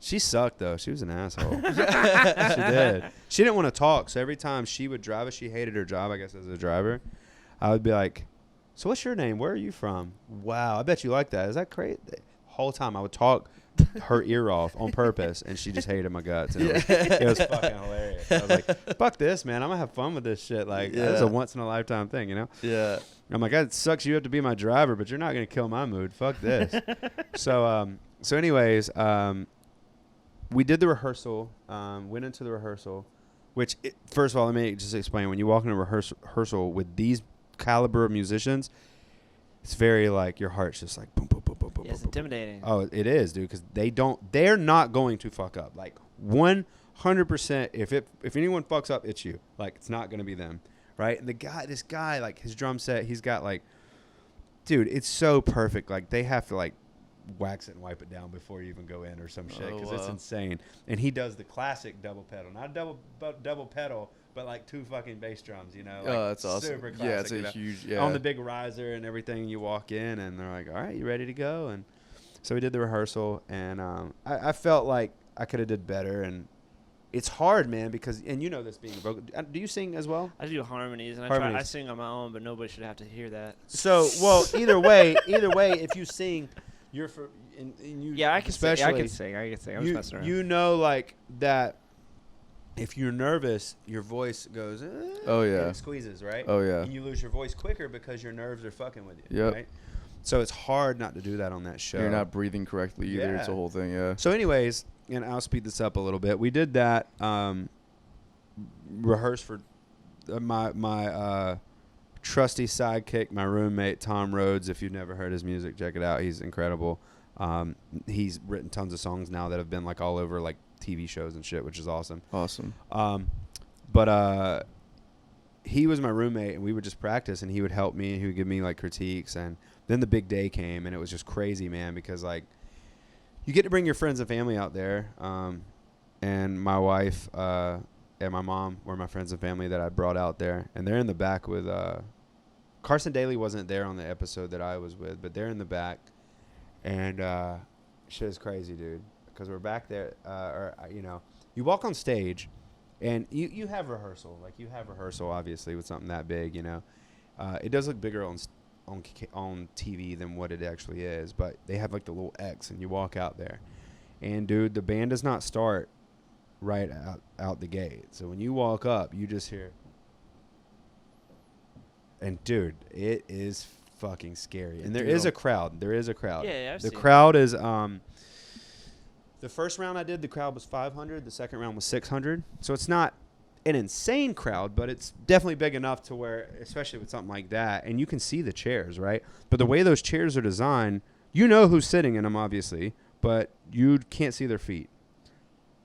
She sucked, though. She was an asshole. She did. She didn't want to talk, so every time she would drive us, she hated her job, I guess, as a driver. I would be like, so what's your name? Where are you from? Wow, I bet you like that. Is that crazy? The whole time I would talk her ear off on purpose, and she just hated my guts. And it was fucking hilarious. I was like, fuck this, man. I'm going to have fun with this shit. Like, that's a once-in-a-lifetime thing, you know? Yeah. I'm like, that sucks. You have to be my driver, but you're not going to kill my mood. Fuck this. So anyways, we did the rehearsal, went into the rehearsal, which, first of all, let me just explain. When you walk into a rehearsal with these caliber of musicians, it's very like your heart's just like boom, boom, boom, boom, boom. Yeah, it's boom, intimidating. Boom. Oh, it is, dude, because they're not going to fuck up. Like 100%. If anyone fucks up, it's you. Like, it's not going to be them, right? And this guy, like his drum set, he's got like dude, it's so perfect. Like they have to like wax it and wipe it down before you even go in or some shit because it's insane. And he does the classic double pedal, not a double pedal, but like 2 fucking bass drums. You know, like that's awesome. Super classic. Yeah, it's a huge on the big riser and everything. You walk in and they're like, "All right, you ready to go?" And so we did the rehearsal, and I felt like I could have did better. And it's hard, man, because and you know this being a vocal. Do you sing as well? I do harmonies, and I sing on my own, but nobody should have to hear that. So, well, either way, if you sing, you're for and you. Yeah, I can sing. especially I can sing. I was messing around. You know, like that. If you're nervous, your voice goes. Oh yeah. And it squeezes, right? Oh yeah. And you lose your voice quicker because your nerves are fucking with you. Yep. Right? So it's hard not to do that on that show. You're not breathing correctly either. Yeah. It's a whole thing. Yeah. So, anyways, and I'll speed this up a little bit. We did that. Rehearse for my trusty sidekick, my roommate Tom Rhodes. If you've never heard his music, check it out. He's incredible. He's written tons of songs now that have been like all over like TV shows and shit, which is awesome. Awesome. But he was my roommate, and we would just practice, and he would help me, and he would give me like critiques. And then the big day came, and it was just crazy, man, because like you get to bring your friends and family out there. And my wife and my mom were my friends and family that I brought out there, and they're in the back with Carson Daly wasn't there on the episode that I was with, but they're in the back, and shit is crazy, dude, because we're back there, you know, you walk on stage, and you have rehearsal, obviously with something that big, you know, it does look bigger on TV than what it actually is, but they have like the little X, and you walk out there, and dude, the band does not start right out the gate. So when you walk up, you just hear, and dude, it is fucking scary. And there is a crowd. Yeah, the crowd is the first round I did, the crowd was 500. The second round was 600. So it's not an insane crowd, but it's definitely big enough to where, especially with something like that, and you can see the chairs, right? But the way those chairs are designed, you know who's sitting in them, obviously, but you can't see their feet.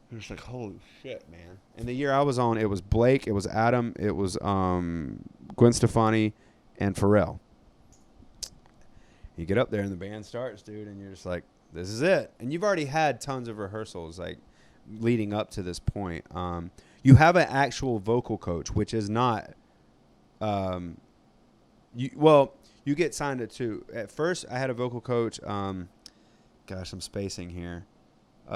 You're just like, holy shit, man. And the year I was on, it was Blake, it was Adam, it was Gwen Stefani, and Pharrell. You get up there and the band starts, dude, and you're just like, this is it. And you've already had tons of rehearsals, like, leading up to this point. You have an actual vocal coach, which is not, you get signed to two. At first, I had a vocal coach, gosh, I'm spacing here.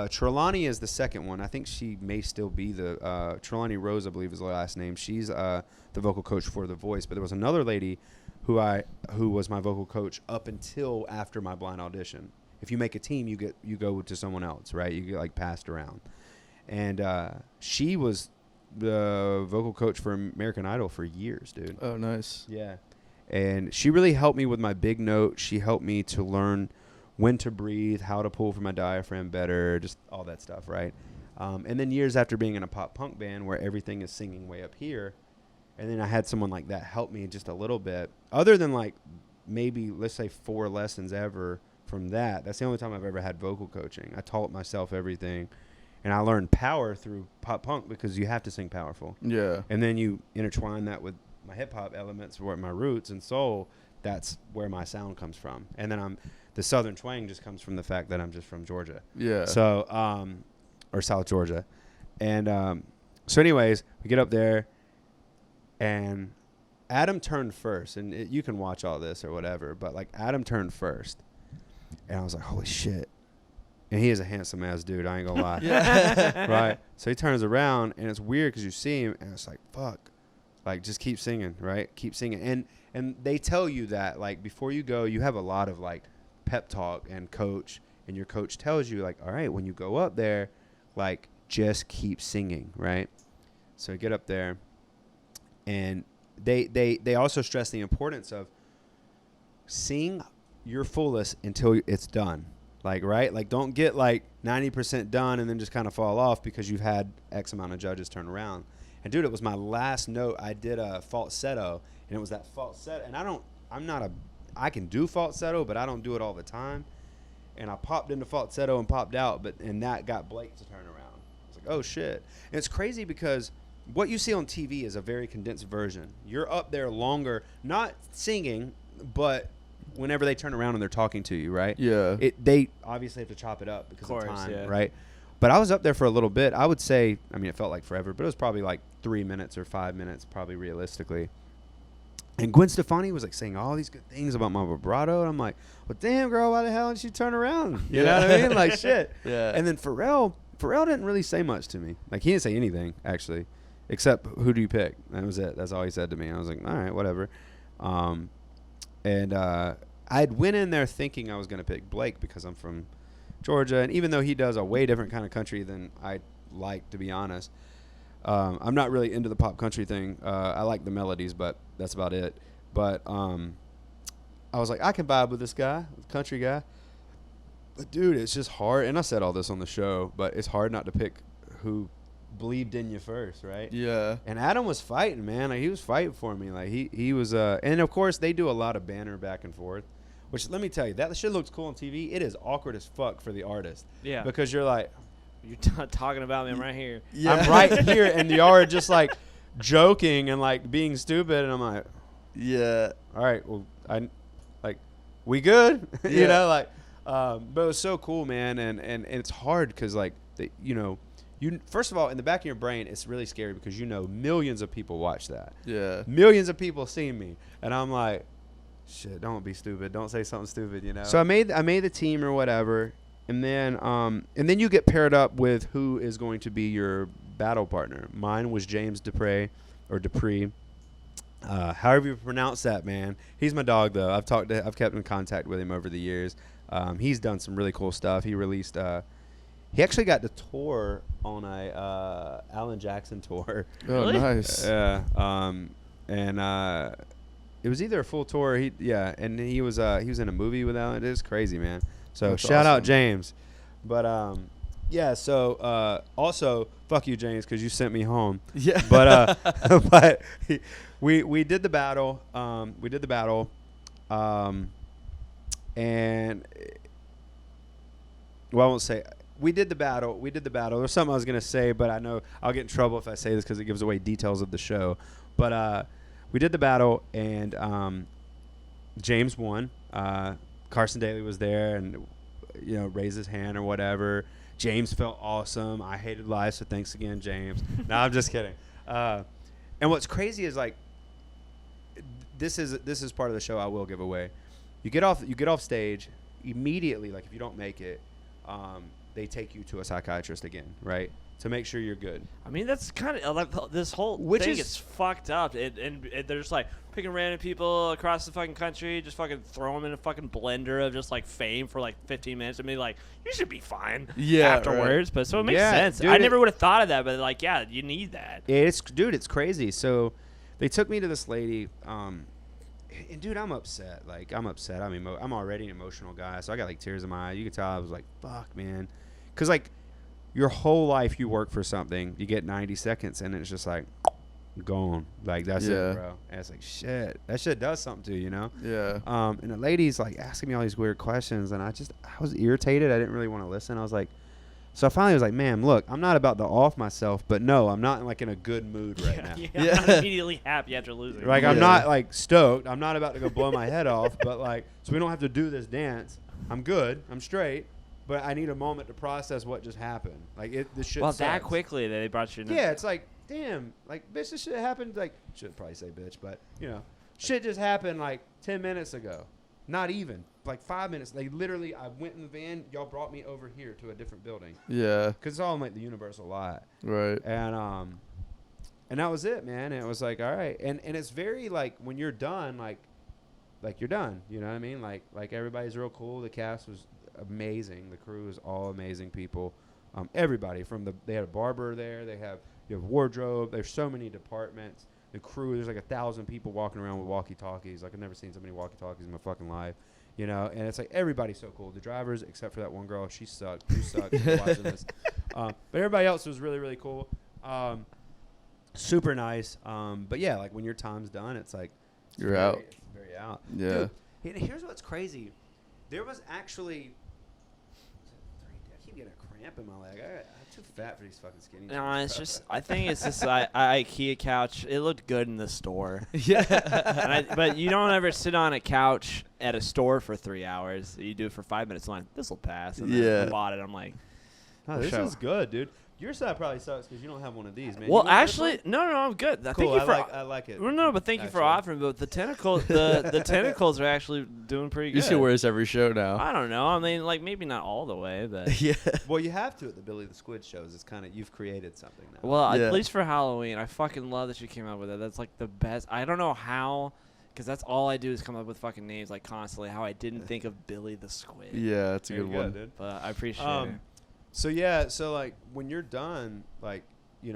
Trelawney is the second one. I think she may still be the Trelawney Rose, I believe is the last name. She's the vocal coach for The Voice. But there was another lady who was my vocal coach up until after my blind audition. If you make a team, you go to someone else, right? You get like passed around. And she was the vocal coach for American Idol for years, dude. Oh, nice. Yeah. And she really helped me with my big note. She helped me to learn when to breathe, how to pull from my diaphragm better, just all that stuff, right? And then years after being in a pop punk band where everything is singing way up here, and then I had someone like that help me just a little bit. Other than like maybe, let's say 4 lessons ever from that, that's the only time I've ever had vocal coaching. I taught myself everything, and I learned power through pop punk because you have to sing powerful. Yeah. And then you intertwine that with my hip hop elements, where my roots and soul, that's where my sound comes from. And then the southern twang just comes from the fact that I'm just from Georgia. Yeah. So, or South Georgia. And so anyways, we get up there, and Adam turned first. And you can watch all this or whatever, but like Adam turned first. And I was like, holy shit. And he is a handsome ass dude, I ain't gonna lie. Yeah. Right? So he turns around, and it's weird because you see him, and it's like, fuck. Like, just keep singing, right? Keep singing. And they tell you that, like, before you go, you have a lot of, like, pep talk and coach, and your coach tells you, like, all right, when you go up there, like, just keep singing, right? So get up there, and they also stress the importance of sing your fullest until it's done. Like, right? Like, don't get, like, 90% done and then just kind of fall off because you've had X amount of judges turn around. And, dude, it was my last note. I did a falsetto, and it was that falsetto. And I can do falsetto, but I don't do it all the time. And I popped into falsetto and popped out, and that got Blake to turn around. I was like, oh, shit. And it's crazy because what you see on TV is a very condensed version. You're up there longer, not singing, but whenever they turn around and they're talking to you, right? Yeah. They obviously have to chop it up because of Course, time, yeah. right? But I was up there for a little bit. I would say, I mean, it felt like forever, but it was probably like 3 minutes or 5 minutes, probably realistically. And Gwen Stefani was like saying all these good things about my vibrato, and I'm like, well, damn, girl, why the hell didn't she turn around? You know what I mean? Like, shit. Yeah. And then Pharrell didn't really say much to me. Like, he didn't say anything, actually, except who do you pick? That was it. That's all he said to me. I was like, all right, whatever. I had went in there thinking I was going to pick Blake because I'm from Georgia, and even though he does a way different kind of country than I like, to be honest, I'm not really into the pop country thing. I like the melodies, but that's about it. But I was like, I can vibe with this guy, country guy. But, dude, it's just hard. And I said all this on the show, but it's hard not to pick who believed in you first, right? Yeah. And Adam was fighting, man. Like, he was fighting for me. Like, he was and, of course, they do a lot of banner back and forth, which, let me tell you, that shit looks cool on TV. It is awkward as fuck for the artist. Yeah. Because you're like, You're talking about me. I'm right here. Yeah. I'm right here, and y'all are just like joking and like being stupid, and I'm like, Yeah. all right, well, we good, you Yeah. know, like, but it was so cool, man, and it's hard because like, you first of all, in the back of your brain, it's really scary because millions of people watch that, Yeah. millions of people see me, and I'm like, shit, don't be stupid, don't say something stupid, you know. So I made the team or whatever. And then you get paired up with who is going to be your battle partner. Mine was James Dupree. However you pronounce that, man. He's my dog, though. I've kept in contact with him over the years. He's done some really cool stuff. He released. He actually got to tour on a Alan Jackson tour. Oh, Really? nice. Yeah. And it was either a full tour. And he was in a movie with Alan. It is crazy, man. So That's shout out awesome. James. But yeah, so also fuck you, James, because you sent me home. Yeah. But but we did the battle. And well, I won't say we did the battle. There's something I was gonna say, but I know I'll get in trouble if I say this because it gives away details of the show. But we did the battle, and James won. Carson Daly was there and, raised his hand or whatever. James felt awesome. I hated life, so thanks again, James. No, I'm just kidding. And what's crazy is, like, this is part of the show I will give away. You get off stage immediately. Like, if you don't make it, they take you to a psychiatrist again, right? To make sure you're good. I mean, that's kind of like this whole Which thing is- is fucked up. And they're just like picking random people across the fucking country, just fucking throw them in a fucking blender of just like fame for like 15 minutes. I mean, like, you should be fine Yeah, afterwards. But so it makes Yeah, sense. dude, I never would have thought of that, but like, yeah, you need that. It's crazy. So they took me to this lady, and dude, I'm upset. Like, I'm upset. I'm already an emotional guy, so I got like tears in my eyes. You could tell I was like, fuck, man. Because like, your whole life you work for something, you get 90 seconds, and it's just like gone. Like, that's Yeah. it, bro. And it's like, shit. That shit does something to you, Yeah. And the lady's like asking me all these weird questions, and I was irritated. I didn't really want to listen. I was like, so I finally was like, ma'am, look, I'm not about to off myself, but no, I'm not like in a good mood right now. I'm not immediately happy after losing. Like, I'm Yeah. not like stoked. I'm not about to go blow my head off, but like, so we don't have to do this dance. I'm good. I'm straight. But I need a moment to process what just happened. Like, this shit Well, sucks. that quickly they brought you. Yeah, it's like, damn, like, bitch, this shit happened. Like, should probably say bitch, but shit just happened like 10 minutes ago. Not even like 5 minutes. Like, literally, I went in the van. Y'all brought me over here to a different building Yeah. because it's all in like the Universal lot. Right. And that was it, man. And it was like, all right, and it's very like when you're done, like you're done. You know what I mean? Like everybody's real cool. The cast was amazing. The crew is all amazing people. Everybody they had a barber there. You have wardrobe. There's so many departments. The crew, there's like 1,000 people walking around with walkie-talkies. Like, I've never seen so many walkie-talkies in my fucking life. And it's like everybody's so cool. The drivers, except for that one girl, she sucked. You sucked watching this. But everybody else was really, really cool. Super nice. But yeah, like when your time's done, it's like You're out. It's very out. Yeah. Dude, here's what's crazy. There was actually, I keep getting a cramp in my leg. I'm too fat for these fucking skinny. No, jeans, it's bro. just. I think it's just IKEA couch. It looked good in the store. Yeah. But you don't ever sit on a couch at a store for 3 hours. You do it for 5 minutes. Like, this will pass. And then Yeah. I bought it. I'm like, No, this show. is good, dude. Your side probably sucks because you don't have one of these, man. well, You want actually, airplane? no, I'm good. cool. Thank you for. I like it. Well, no, but thank you for Actually. offering. But the tentacles, the tentacles are actually doing pretty good. You should wear this every show now. I don't know. I mean, like maybe not all the way, but Yeah. Well, you have to at the Billy the Squid shows. It's kind of you've created something now. well, Yeah. at least for Halloween, I fucking love that you came up with it. That's like the best. I don't know how, because that's all I do is come up with fucking names like constantly. How I didn't think of Billy the Squid. Yeah, that's a There good you go, one. dude. But I appreciate it. So yeah, so like when you're done, like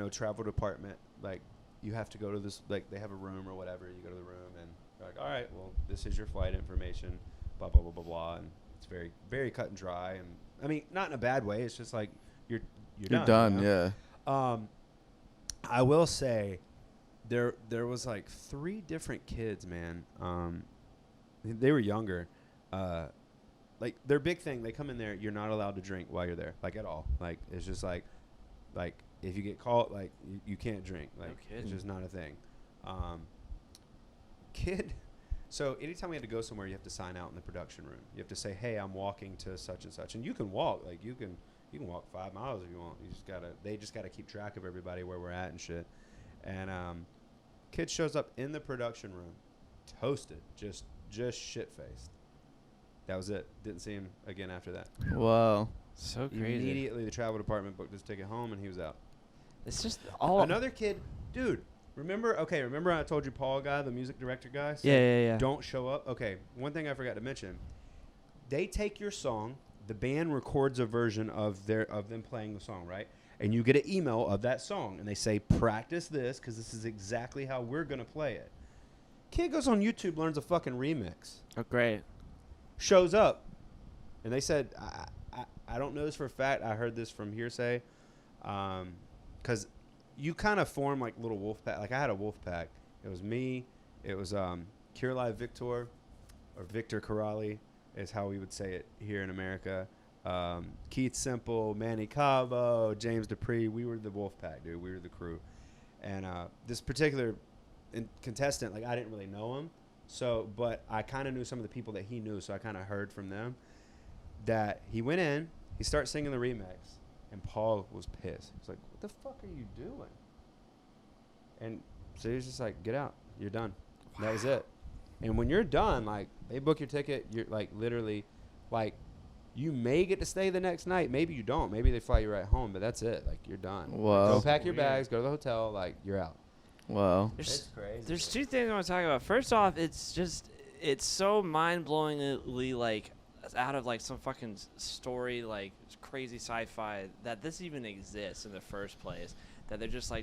travel department, like you have to go to this, like they have a room or whatever. You go to the room and you're like, all right, well, this is your flight information, blah blah blah blah blah, and it's very very cut and dry. And I mean, not in a bad way. It's just like you're done. you know? Yeah. I will say, there was like 3 different kids, man. They were younger. Like their big thing, they come in there. You're not allowed to drink while you're there, like at all. Like it's just like if you get caught, like you can't drink. Like it's kidding. just not a thing. Kid. So anytime we had to go somewhere, you have to sign out in the production room. You have to say, "Hey, I'm walking to such and such," and you can walk. Like you can walk 5 miles if you want. They just gotta keep track of everybody where we're at and shit. And kid shows up in the production room, toasted, just shit faced. That was it. Didn't see him again after that. Wow. So crazy. Immediately, the travel department booked his ticket home, and he was out. It's just all. Another kid, dude. Remember I told you Paul guy, the music director guy? said, Yeah. Don't show up. Okay, one thing I forgot to mention. They take your song. The band records a version of them playing the song, right? And you get an email of that song, and they say, practice this, because this is exactly how we're going to play it. Kid goes on YouTube, learns a fucking remix. Oh, great. Shows up, and they said, I don't know this for a fact. I heard this from hearsay, because you kind of form like little wolf pack. Like I had a wolf pack. It was me. It was Cure Live Victor, or Victor Corrali is how we would say it here in America. Keith Simple, Manny Cabo, James Dupree. We were the wolf pack, dude. We were the crew. And this particular contestant, like I didn't really know him. So, but I kind of knew some of the people that he knew, so I kind of heard from them that he went in, he started singing the remix, and Paul was pissed. He's like, "What the fuck are you doing?" And so he was just like, "Get out, you're done." Wow. That was it. And when you're done, like they book your ticket, you're like literally, like you may get to stay the next night, maybe you don't, maybe they fly you right home, but that's it. Like you're done. Wow. Go pack your bags, go to the hotel, like you're out. Wow. It's crazy. There's 2 things I want to talk about. First off, it's so mind-blowingly like out of like some fucking story, like crazy sci-fi, that this even exists in the first place. That they're just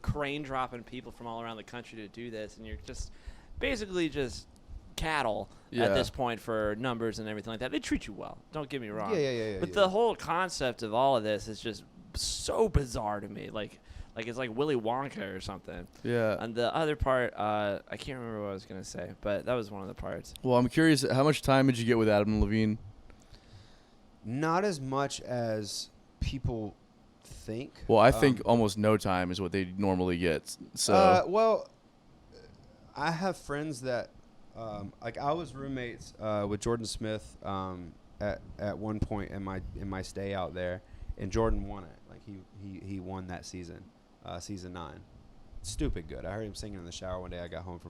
crane dropping people from all around the country to do this, and you're just basically just cattle at this point for numbers and everything like that. They treat you well. Don't get me wrong. Yeah. But the whole concept of all of this is just so bizarre to me. Like it's like Willy Wonka or something. Yeah. And the other part, I can't remember what I was gonna say, but that was one of the parts. Well, I'm curious, how much time did you get with Adam Levine? Not as much as people think. Well, I think almost no time is what they normally get. So well, I have friends that, like I was roommates with Jordan Smith at one point in my stay out there, and Jordan won it. Like he won that season, season 9. Stupid good. I heard him singing in the shower one day. I got home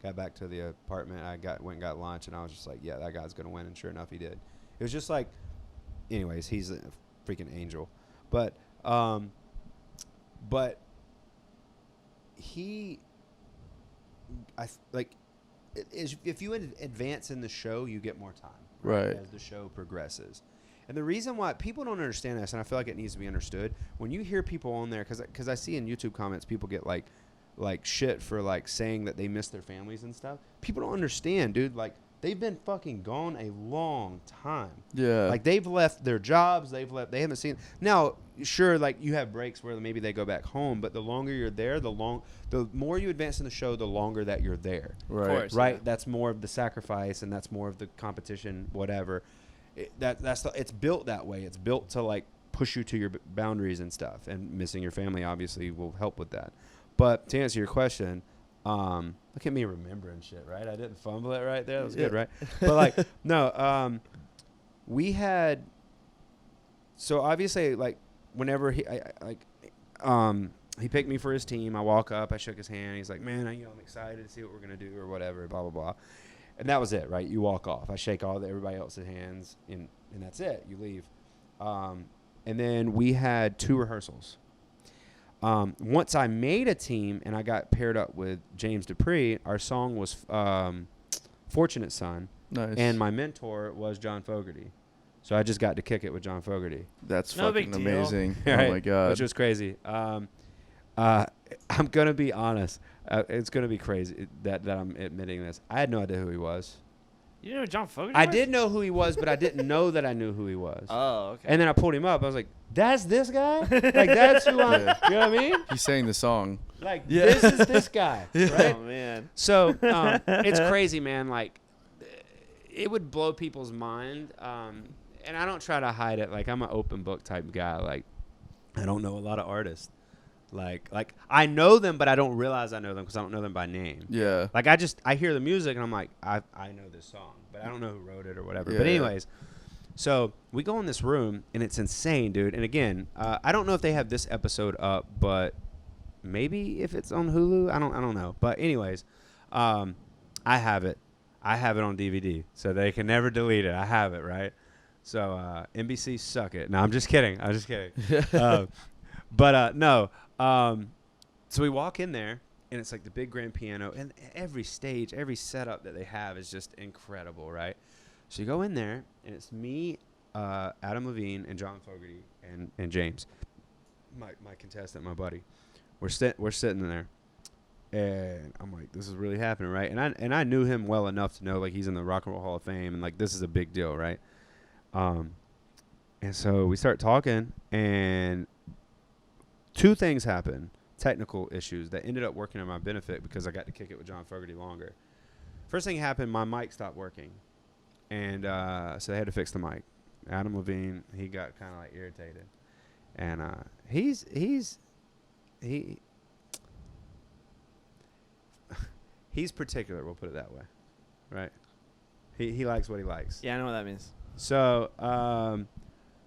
got back to the apartment. Went and got lunch, and I was just like, yeah, that guy's gonna win. And sure enough, he did. It was just like, anyways, he's a freaking angel, but he, if you advance in the show, you get more time, right, as the show progresses. And the reason why people don't understand this, and I feel like it needs to be understood, when you hear people on there, because I see in YouTube comments people get like shit for like saying that they miss their families and stuff. People don't understand, dude. Like they've been fucking gone a long time. yeah, Like they've left their jobs. They haven't seen. Now, sure, like you have breaks where maybe they go back home, but the longer you're there, the more you advance in the show, the longer that you're there. right, Of course. Right? Yeah. That's more of the sacrifice, and that's more of the competition, whatever. it's built that way. It's built to like push you to your boundaries and stuff. And missing your family obviously will help with that. But to answer your question, look at me remembering shit, right? I didn't fumble it right there. That was good, right? But like, no, we had. So obviously, like, whenever he picked me for his team, I walk up, I shook his hand. He's like, "Man, I'm excited to see what we're gonna do or whatever." Blah blah blah, and that was it, right? You walk off. I shake everybody else's hands, and that's it. You leave. And then we had 2 rehearsals. Once I made a team and I got paired up with James Dupree, our song was "Fortunate Son," Nice. and my mentor was John Fogerty. So I just got to kick it with John Fogerty. That's No fucking big deal. amazing. Right? Oh my god. Which was crazy. I'm gonna be honest. It's gonna be crazy that I'm admitting this. I had no idea who he was. You know who John Fogerty I was? did know who he was, but I didn't know that I knew who he was. Oh, okay. And then I pulled him up. I was like, "That's this guy? Like that's who I'm." Yeah. You know what I mean? He sang the song. Like Yeah. this is this guy, right? Oh man. So it's crazy, man. Like it would blow people's mind. And I don't try to hide it. Like I'm an open book type guy. Like I don't know a lot of artists. Like I know them, but I don't realize I know them because I don't know them by name. Yeah. Like I hear the music and I'm like, I know this song, but I don't know who wrote it or whatever. Yeah, But yeah. anyways, so we go in this room and it's insane, dude. And again, I don't know if they have this episode up, but maybe if it's on Hulu, I don't know. But anyways, I have it. I have it on DVD, so they can never delete it. I have it, right? So NBC, suck it. No, I'm just kidding. But no. So we walk in there, and it's like the big grand piano, and every stage, every setup that they have is just incredible, right? So you go in there, and it's me, Adam Levine, and John Fogerty, and James, my contestant, my buddy. We're sitting there, and I'm like, this is really happening, right? And I knew him well enough to know like he's in the Rock and Roll Hall of Fame, and like this is a big deal, right? And so we start talking, and 2 things happen. Technical issues that ended up working in my benefit because I got to kick it with John Fogerty longer. First thing happened, my mic stopped working, and so they had to fix the mic. Adam Levine, he got kind of like irritated, and he's particular. We'll put it that way, right? He likes what he likes. Yeah, I know what that means. So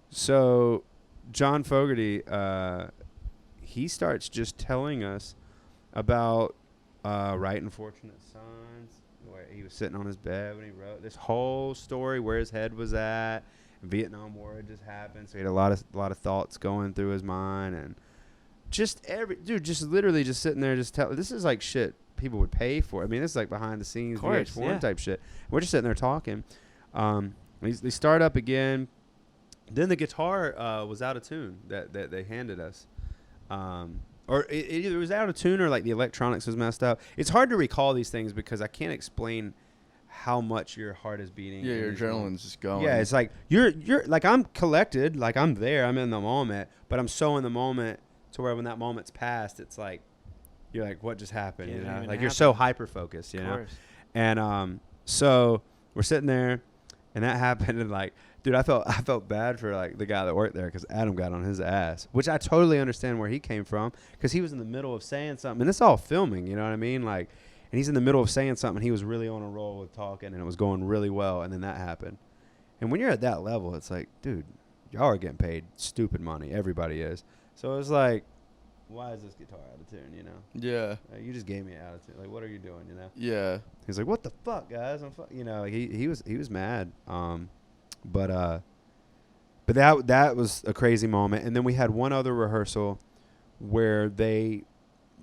so John Fogerty, he starts just telling us about writing Fortunate Sons, where he was sitting on his bed when he wrote this whole story, where his head was at. Vietnam War had just happened, so he had a lot of thoughts going through his mind, and just literally just sitting there, just this is like shit people would pay for. I mean, this is like behind the scenes VH1 type shit. We're just sitting there talking. They start up again. Then the guitar was out of tune that they handed us. Or it either was out of tune or like the electronics was messed up. It's hard to recall these things because I can't explain how much your heart is beating. Yeah, your adrenaline's just going. Yeah, it's like you're like I'm collected, like I'm there, I'm in the moment, but I'm so in the moment to where when that moment's passed, it's like you're like, what just happened? Can't You know, even like you're happen. so hyper focused, you Of know. course. And so we're sitting there, and that happened, and like, dude, I felt bad for like the guy that worked there because Adam got on his ass, which I totally understand where he came from because he was in the middle of saying something, and it's all filming, you know what I mean? Like, and he's in the middle of saying something, and he was really on a roll with talking, and it was going really well, and then that happened. And when you're at that level, it's like, dude, y'all are getting paid stupid money. Everybody is. So it's like, why is this guitar out of tune, you know? Yeah. You just gave me an attitude. Like, what are you doing, you know? Yeah. He's like, what the fuck, guys? You know, like he was mad. But that was a crazy moment. And then we had one other rehearsal where they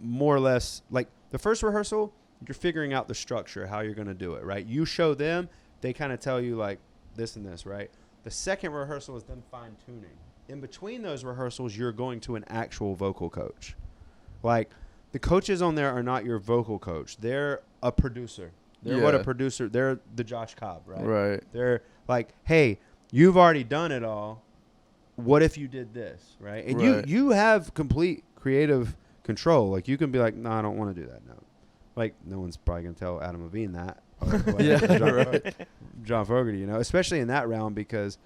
more or less, like the first rehearsal, you're figuring out the structure, how you're going to do it, right? You show them, they kind of tell you like this and this, right? The second rehearsal is them fine tuning. In between those rehearsals, you're going to an actual vocal coach. Like, the coaches on there are not your vocal coach. They're a producer. They're what a producer, they're the Josh Cobb, right? Right. They're like, hey, you've already done it all. What if you did this, right? And Right. you have complete creative control. Like, you can be like, no, I don't want to do that now. Like, no one's probably going to tell Adam Levine that. Yeah, John, right. John Fogerty, especially in that round because,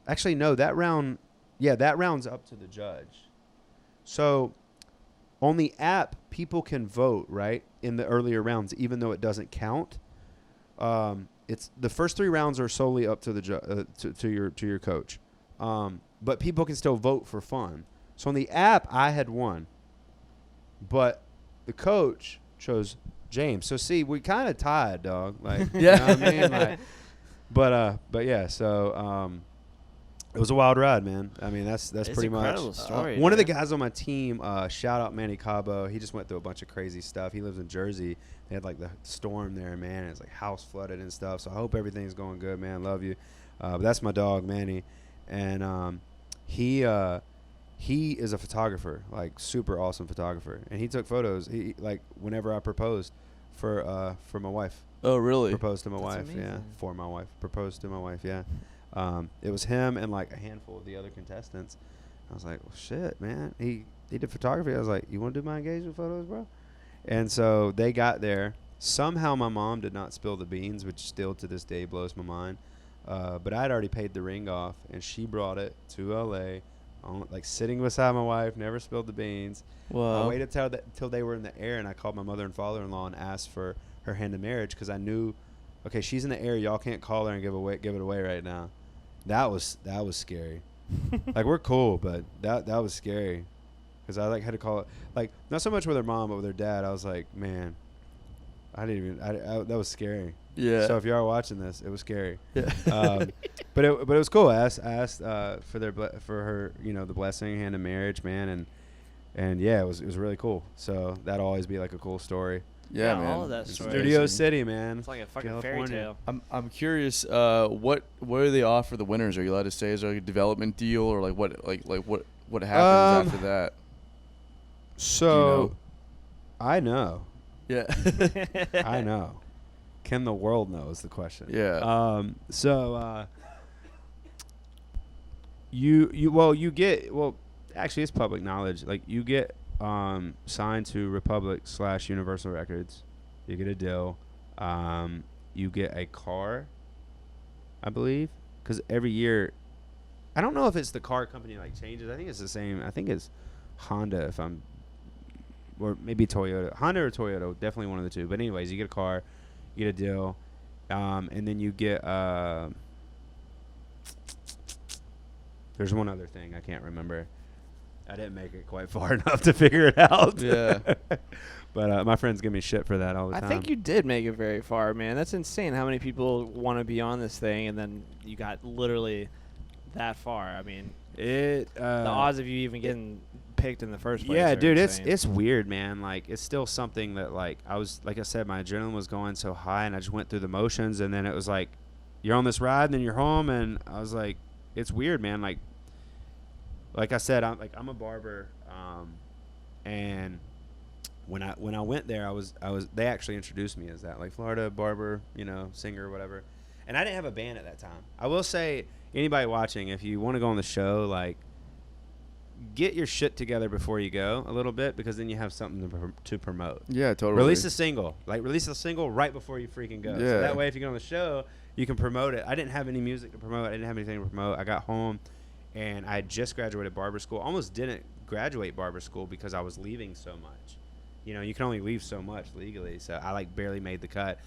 actually no, that round's up to the judge. So on the app, people can vote, right, in the earlier rounds, even though it doesn't count. It's the first 3 rounds are solely up to the to your coach, but people can still vote for fun. So on the app, I had won, but the coach chose James. So see, we kind of tied, dog. Like, Yeah. you know what I mean? Like, but yeah. So it was a wild ride, man. I mean, that's It's pretty much incredible story, one of the man. guys on my team. Shout out Manny Cabo. He just went through a bunch of crazy stuff. He lives in Jersey. They had like the storm there, man. It's like house flooded and stuff. So I hope everything's going good, man. Love you. But that's my dog, Manny, and he is a photographer, like super awesome photographer, and he took photos. He like whenever I proposed for my wife. Oh, really? Proposed to my That's wife, yeah. amazing. For my wife, proposed to my wife, yeah. It was him and like a handful of the other contestants. I was like, well, shit, man. He did photography. I was like, you want to do my engagement photos, bro? And so they got there. Somehow my mom did not spill the beans, which still to this day blows my mind. But I had already paid the ring off, and she brought it to L.A., like sitting beside my wife, never spilled the beans. I Wow. waited till they were in the air, and I called my mother and father-in-law and asked for her hand in marriage because I knew, okay, she's in the air. Y'all can't call her and give it away right now. That was scary. Like, we're cool, but that was scary because I like had to call it, like, not so much with her mom but with her dad. I was like, man, I didn't even. That was scary. Yeah. So if you are watching this, it was scary. Yeah. But it was cool. I asked for her, the blessing, hand in marriage, man, and yeah, it was really cool. So that'll always be like a cool story. Yeah, Yeah, man. all of that It's story. Studio amazing. City, man. It's like a fucking fairy California. tale. I'm curious. What do they offer the winners? Are you allowed to say? Is there like a development deal or like what happens after that? So, I know. Yeah. I know. Can the world know is the question. Yeah. You get actually it's public knowledge. Like you get signed to Republic / Universal Records. You get a deal. You get a car, I believe, because every year, I don't know if it's the car company like changes. I think it's the same. I think it's Honda or maybe Toyota. Honda or Toyota, definitely one of the two. But anyways, you get a car, you get a deal, and then you get there's one other thing I can't remember. I didn't make it quite far enough to figure it out. Yeah. But my friends give me shit for that all the I time. think you did make it very far, man. That's insane how many people want to be on this thing, and then you got literally that far. I mean, the the odds of you even getting picked in the first place. Yeah, are dude, insane. it's weird, man. Like, it's still something that, like I said, my adrenaline was going so high, and I just went through the motions, and then it was like, you're on this ride, and then you're home, and I was like, it's weird, man. Like I said, I'm a barber, and when I went there, I was they actually introduced me as that, like Florida barber, singer or whatever, and I didn't have a band at that time. I will say, anybody watching, if you want to go on the show, like, get your shit together before you go a little bit, because then you have something to promote. Yeah, totally. Release a single right before you freaking go. Yeah. So that way, if you go on the show, you can promote it. I didn't have any music to promote. I didn't have anything to promote. I got home, and I had just graduated barber school. Almost didn't graduate barber school because I was leaving so much. You can only leave so much legally, so I barely made the cut.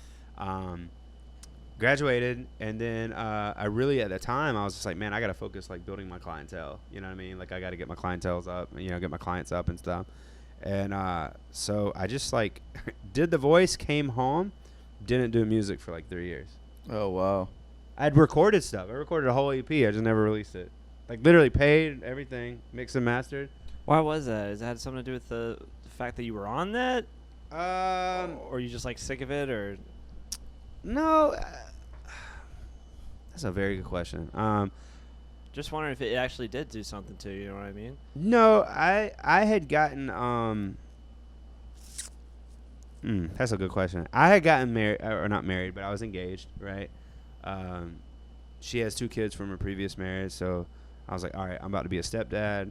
Graduated, and then I really, at the time, I was just like, man, I got to focus, building my clientele. You know what I mean? Like, I got to get my clientels up, get my clients up and stuff. And so I just, did The Voice, came home, didn't do music for, 3 years. Oh wow. I'd recorded stuff. I recorded a whole EP. I just never released it. Literally paid everything, mixed and mastered. Why was that? Does that have something to do with the fact that you were on that? Or you just sick of it, or? No. That's a very good question. Just wondering if it actually did do something to you. You know what I mean? No, I had gotten that's a good question. I had gotten married, or not married, but I was engaged, right? She has 2 kids from her previous marriage, so I was like, all right, I'm about to be a stepdad.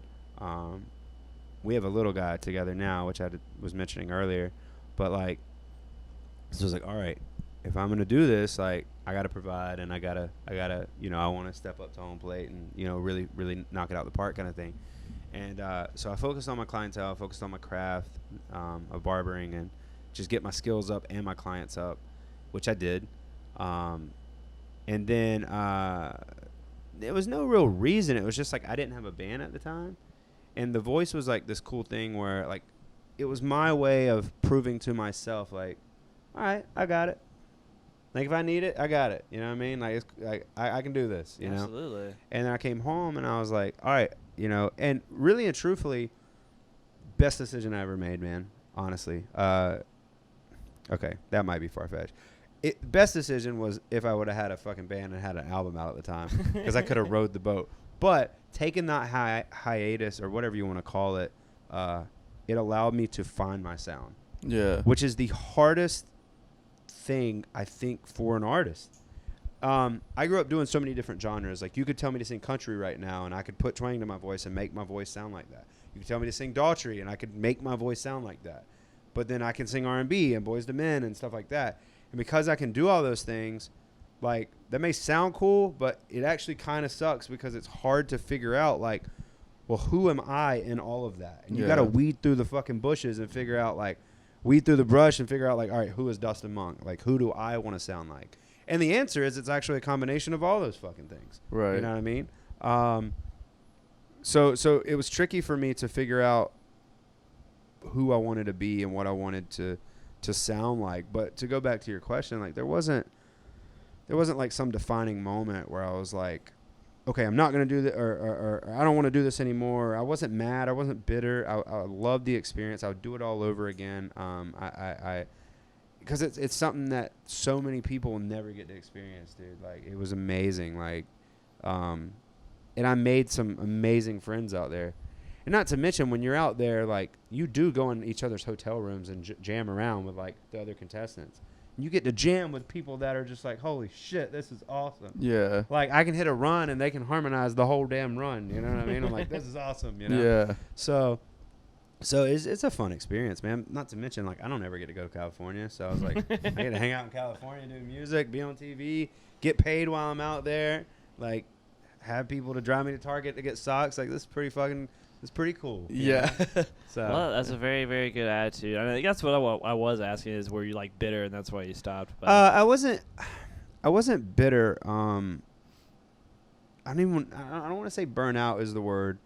We have a little guy together now, which I was mentioning earlier, but So I was like, all right, if I'm gonna do this, like I gotta provide, and I gotta, I want to step up to home plate and really, really knock it out the park, kind of thing. And so I focused on my clientele, focused on my craft of barbering, and just get my skills up and my clients up, which I did. And then there was no real reason. It was just like I didn't have a band at the time, and the voice was like this cool thing where like it was my way of proving to myself like, all right, I got it. Like if I need it, I got it. You know what I mean? Like, it's, like I can do this. You know. Absolutely. And then I came home and I was like, all right, and really and truthfully, best decision I ever made, man. Honestly. Okay, that might be far fetched. Best decision was if I would have had a fucking band and had an album out at the time, because I could have rode the boat. But taking that hiatus or whatever you want to call it, it allowed me to find my sound. Yeah. Which is the hardest thing, I think, for an artist. I grew up doing so many different genres. Like, you could tell me to sing country right now, and I could put twang to my voice and make my voice sound like that. You could tell me to sing Daughtry, and I could make my voice sound like that. But then I can sing R&B and Boys to Men and stuff like that. And because I can do all those things, like, that may sound cool, but it actually kind of sucks because it's hard to figure out, like, well, who am I in all of that? And you got to weed through the fucking bushes and figure out, like, weed through the brush and figure out, like, all right, who is Dustin Monk? Like, who do I want to sound like? And the answer is it's actually a combination of all those fucking things. Right. You know what I mean? So it was tricky for me to figure out who I wanted to be and what I wanted to sound like. But to go back to your question, like, there wasn't like some defining moment where I was like, okay, I'm not going to do this, or I don't want to do this anymore. I wasn't mad. I wasn't bitter. I loved the experience. I would do it all over again. Because it's something that so many people will never get to experience, dude. Like, it was amazing. Like, and I made some amazing friends out there. And not to mention, when you're out there, like, you do go in each other's hotel rooms and jam around with, like, the other contestants. And you get to jam with people that are just like, holy shit, this is awesome. Yeah. Like, I can hit a run and they can harmonize the whole damn run. You know what I mean? I'm like, this is awesome, you know? Yeah. So it's a fun experience, man. Not to mention, like, I don't ever get to go to California. So I was like, I get to hang out in California, do music, be on TV, get paid while I'm out there. Like, have people to drive me to Target to get socks. Like, this is pretty cool. Yeah. So Well, that's a very, very good attitude. I mean, that's what I was asking is, were you, like, bitter and that's why you stopped? But I wasn't bitter. I don't want to say burnout is the word.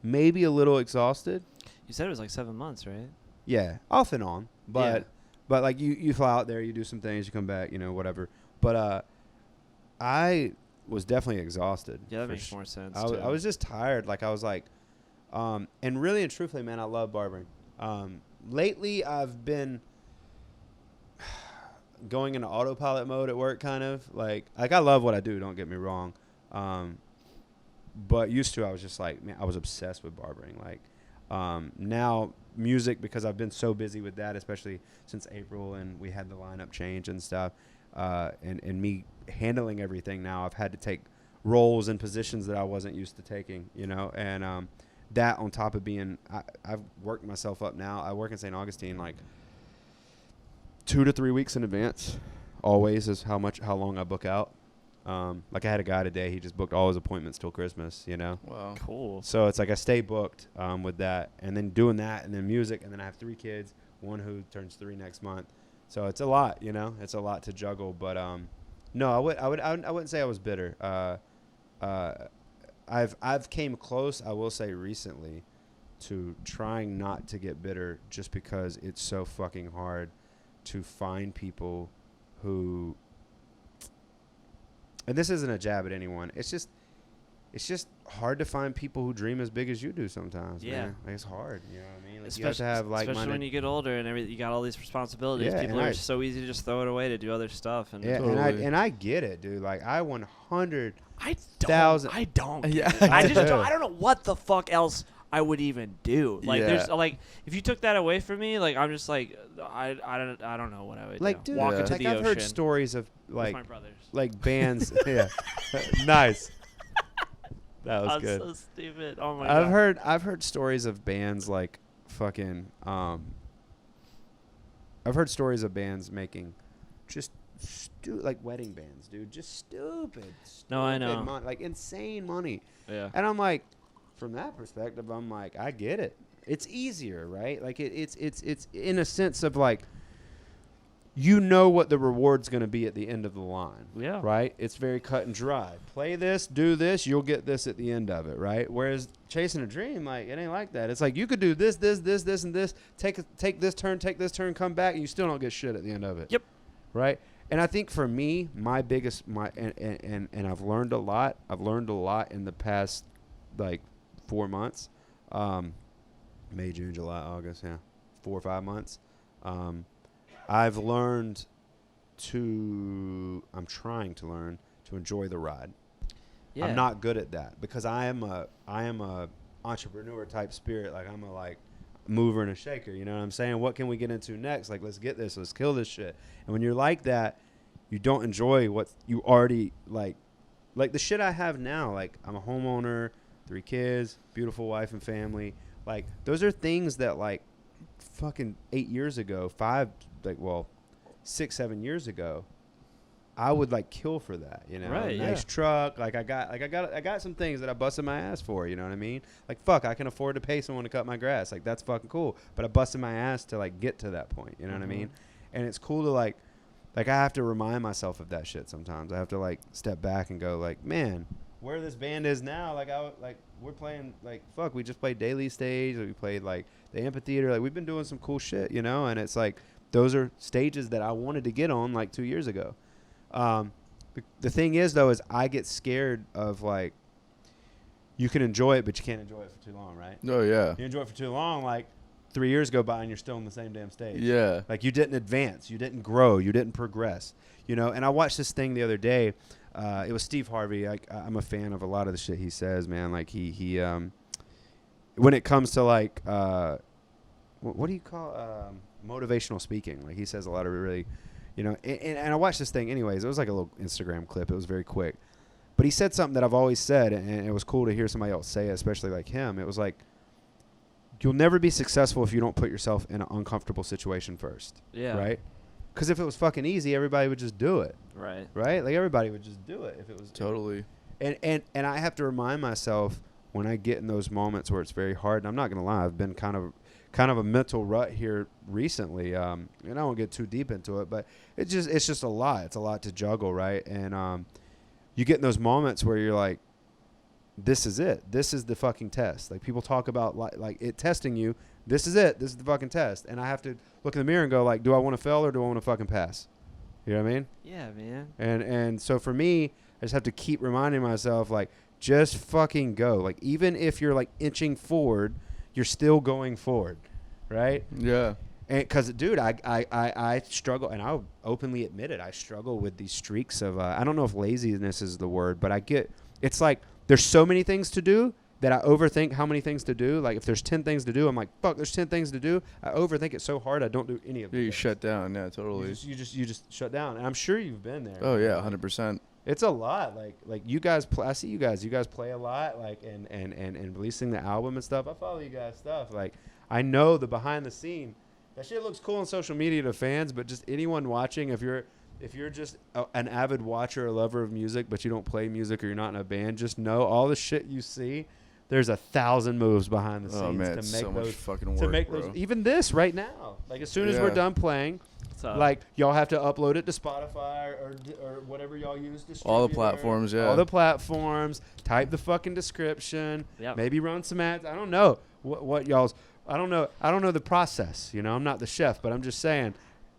Maybe a little exhausted. you said it was like 7 months, right? Yeah, off and on. But like you fly out there, you do some things, you come back, whatever. But I was definitely exhausted. Yeah, that makes more sense. I was just tired. Like, I was like, and really and truthfully, man, I love barbering. Lately, I've been going into autopilot mode at work, kind of. Like I love what I do, don't get me wrong. But used to, I was just like, man, I was obsessed with barbering. Like, now music, because I've been so busy with that, especially since April and we had the lineup change and stuff, and me handling everything now, I've had to take roles and positions that I wasn't used to taking, and that on top of being, I've worked myself up now. I work in St. Augustine like 2 to 3 weeks in advance. Always is how long I book out. Like, I had a guy today, he just booked all his appointments till Christmas, Wow. Cool. So it's like I stay booked with that, and then doing that, and then music, and then I have 3 kids, one who turns 3 next month. So it's a lot, it's a lot to juggle. But no, I wouldn't say I was bitter. I've came close, I will say, recently, to trying not to get bitter, just because it's so fucking hard to find people who, and this isn't a jab at anyone, it's just hard to find people who dream as big as you do sometimes. Yeah. Man. Like, it's hard, you know what I mean? Like, Especially, you have to have especially when you get older and everything, you got all these responsibilities. Yeah, People and are so easy to just throw it away to do other stuff. And yeah, Totally. and I get it, dude. Like, I 100. I Thousand- don't. Yeah. I just don't. I don't know what the fuck else I would even do. Like, Yeah. there's like, if you took that away from me, like, I'm just like, I don't know what I would Like, do. dude, Walk Yeah. into like, the I've ocean heard stories of with like my brothers. bands. Yeah, nice. That was That's good. so stupid. Oh my god. I've heard stories of bands like fucking I've heard stories of bands making just like wedding bands, dude, just stupid. No, I know. Like insane money. Yeah. And I'm like, from that perspective, I'm like, I get it. It's easier, right? Like it's in a sense of like, you know what the reward's going to be at the end of the line. Yeah. Right? It's very cut and dry. Play this, do this, you'll get this at the end of it, right? Whereas chasing a dream, like, it ain't like that. It's like you could do this, and this, take this turn, come back, and you still don't get shit at the end of it. Yep. Right? And I think for me, my biggest and I've learned a lot. I've learned a lot in the past like 4 months. May, June, July, August, 4 or 5 months. I've learned I'm trying to learn to enjoy the ride. Yeah. I'm not good at that because I am a entrepreneur type spirit. Like I'm a like mover and a shaker. You know what I'm saying? What can we get into next? Like, let's get this. Let's kill this shit. And when you're like that, you don't enjoy what you already like the shit I have now. Like I'm a homeowner, 3 kids, beautiful wife and family. Like those are things that like fucking 8 years ago, 6, 7 years ago, I would like kill for that, you know. Right, nice truck, I got some things that I busted my ass for, you know what I mean? Like fuck, I can afford to pay someone to cut my grass, like that's fucking cool. But I busted my ass to like get to that point, you know what I mean? And it's cool to like I have to remind myself of that shit sometimes. I have to like step back and go like, man, where this band is now, we're playing like fuck. We just played Daily Stage. We played like the amphitheater. Like we've been doing some cool shit, you know. And it's like those are stages that I wanted to get on like 2 years ago. The thing is though, is I get scared of like you can enjoy it, but you can't enjoy it for too long, right? Oh yeah. You enjoy it for too long, like 3 years go by and you're still on the same damn stage. Yeah. Like you didn't advance, you didn't grow, you didn't progress, you know. And I watched this thing the other day. It was Steve Harvey. I'm a fan of a lot of the shit he says, man. Like he when it comes to like what do you call motivational speaking? Like he says a lot of really, you know. And I watched this thing anyways. It was like a little Instagram clip. It was very quick, but he said something that I've always said, and it was cool to hear somebody else say it, especially like him. It was like, you'll never be successful if you don't put yourself in an uncomfortable situation first. Yeah. Right? Because if it was fucking easy, everybody would just do it. Right. Right? Like everybody would just do it if it was Totally. And I have to remind myself when I get in those moments where it's very hard. And I'm not gonna lie, I've been kind of a mental rut here recently. And I won't get too deep into it, but it's just a lot. It's a lot to juggle, right? And you get in those moments where you're like, this is it. This is the fucking test. Like people talk about like it testing you. This is it. This is the fucking test. And I have to look in the mirror and go like, do I want to fail or do I want to fucking pass? You know what I mean? Yeah, man. And so for me, I just have to keep reminding myself like, just fucking go. Like even if you're like inching forward, you're still going forward, right? Yeah. And because dude, I struggle, and I'll openly admit it. I struggle with these streaks of I don't know if laziness is the word, but it's like there's so many things to do that I overthink how many things to do. Like if there's 10 things to do, I'm like, fuck, there's 10 things to do. I overthink it so hard I don't do any of it. Yeah, you shut down. Yeah, totally. You just shut down. And I'm sure you've been there. Oh yeah, 100%. It's a lot. Like you guys I see you guys play a lot, like and releasing the album and stuff. I follow you guys' stuff. Like I know the behind the scene. That shit looks cool on social media to fans, but just anyone watching, if you're just an avid watcher or lover of music, but you don't play music or you're not in a band, just know all the shit you see. There's 1,000 moves behind the scenes Oh man, to make it's so much those fucking work, to make bro. those. Even this right now, like as soon as we're Yeah. done playing, So, like y'all have to upload it to Spotify or whatever y'all use. All the distributor, platforms, yeah. All the platforms. Type the fucking description. Yep. Maybe run some ads. I don't know what y'all's. I don't know the process. You know, I'm not the chef, but I'm just saying.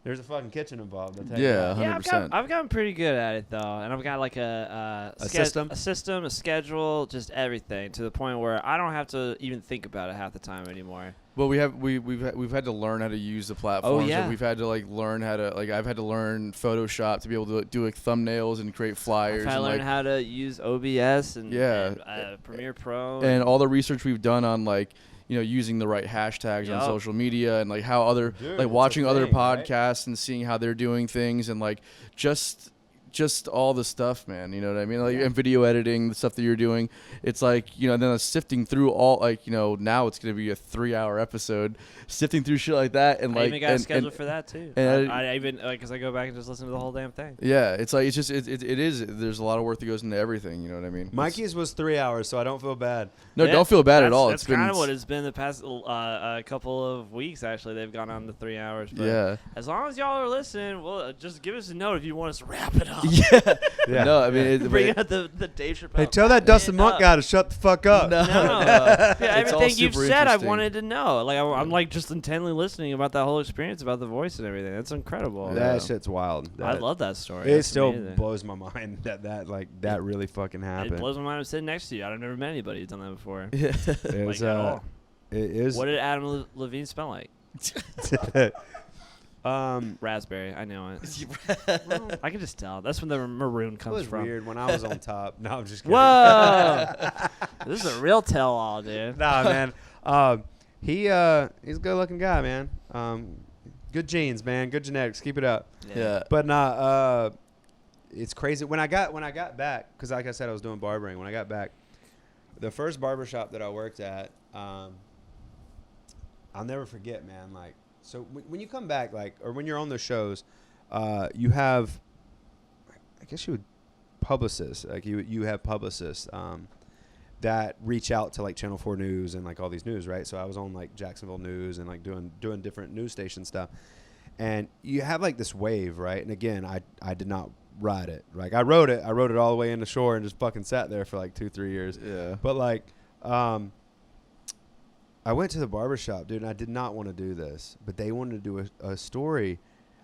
There's a fucking kitchen involved. I'll tell you Yeah, that. yeah, 100%. I've gotten pretty good at it though, and I've got like A system? a system, a schedule, just everything to the point where I don't have to even think about it half the time anymore. Well, we've had to learn how to use the platforms. yeah. Like, we've had to like learn how to I've had to learn Photoshop to be able to do like thumbnails and create flyers. I and, learned like, how to use OBS and, Yeah. and Premiere Pro. and all the research we've done on like using the right hashtags on Yup. social media and like how other Dude, like it's watching a other thing, right? podcasts and seeing how they're doing things and like just just all the stuff, man. You know what I mean? Like, and video editing, the stuff that you're doing. It's like, you know, and then sifting through all, like, you know, now it's gonna be a 3-hour episode, sifting through shit like that, and I like, even got scheduled for that too. and I even because I go back and just listen to the whole damn thing. yeah, it's like, it's just it is. There's a lot of work that goes into everything. You know what I mean? Mikey's was 3 hours, so I don't feel bad. No, Yeah, don't feel bad at all. That's It's been kind of what it's been the past couple of weeks. Actually, they've gone on to 3 hours. But yeah. as long as y'all are listening, well, just give us a note if you want us to wrap it up. Yeah. Yeah. No, I mean, it, Bring but out the Dave Chappelle. Hey, tell that Dustin Monk guy to shut the fuck up. No. Yeah, It's all everything you've super said, I interesting. wanted to know. Like I'm like just intently listening about that whole experience, about the voice and everything. That's incredible. That Yeah. shit's wild. I That- love that story. It That's still amazing. blows my mind that really fucking It happened. blows my mind. I'm sitting next to you. I've never met anybody who's done that before. Yeah. It was, Like, at all. It is. What did Adam Levine smell like? Raspberry. I know it. I can just tell. That's when the maroon It comes was from. weird when I was on top. No, I'm just kidding. Whoa! This is a real tell-all, dude. Nah, man. He's a good-looking guy, man. Good genes, man. Good genetics. Keep it up. Yeah. But nah, it's crazy. When I got back, because like I said, I was doing barbering. When I got back, the first barbershop that I worked at, I'll never forget, man. Like, so when you come back, like, or when you're on the shows, you have, I guess you would publicists, like you have publicists that reach out to like Channel 4 News and like all these news, right? So I was on like Jacksonville News and like doing different news station stuff, and you have like this wave, right? And again, I did not ride it. Like I rode it all the way into shore and just fucking sat there for like 2-3 years. Yeah. But like, I went to the barbershop, dude, and I did not want to do this, but they wanted to do a story.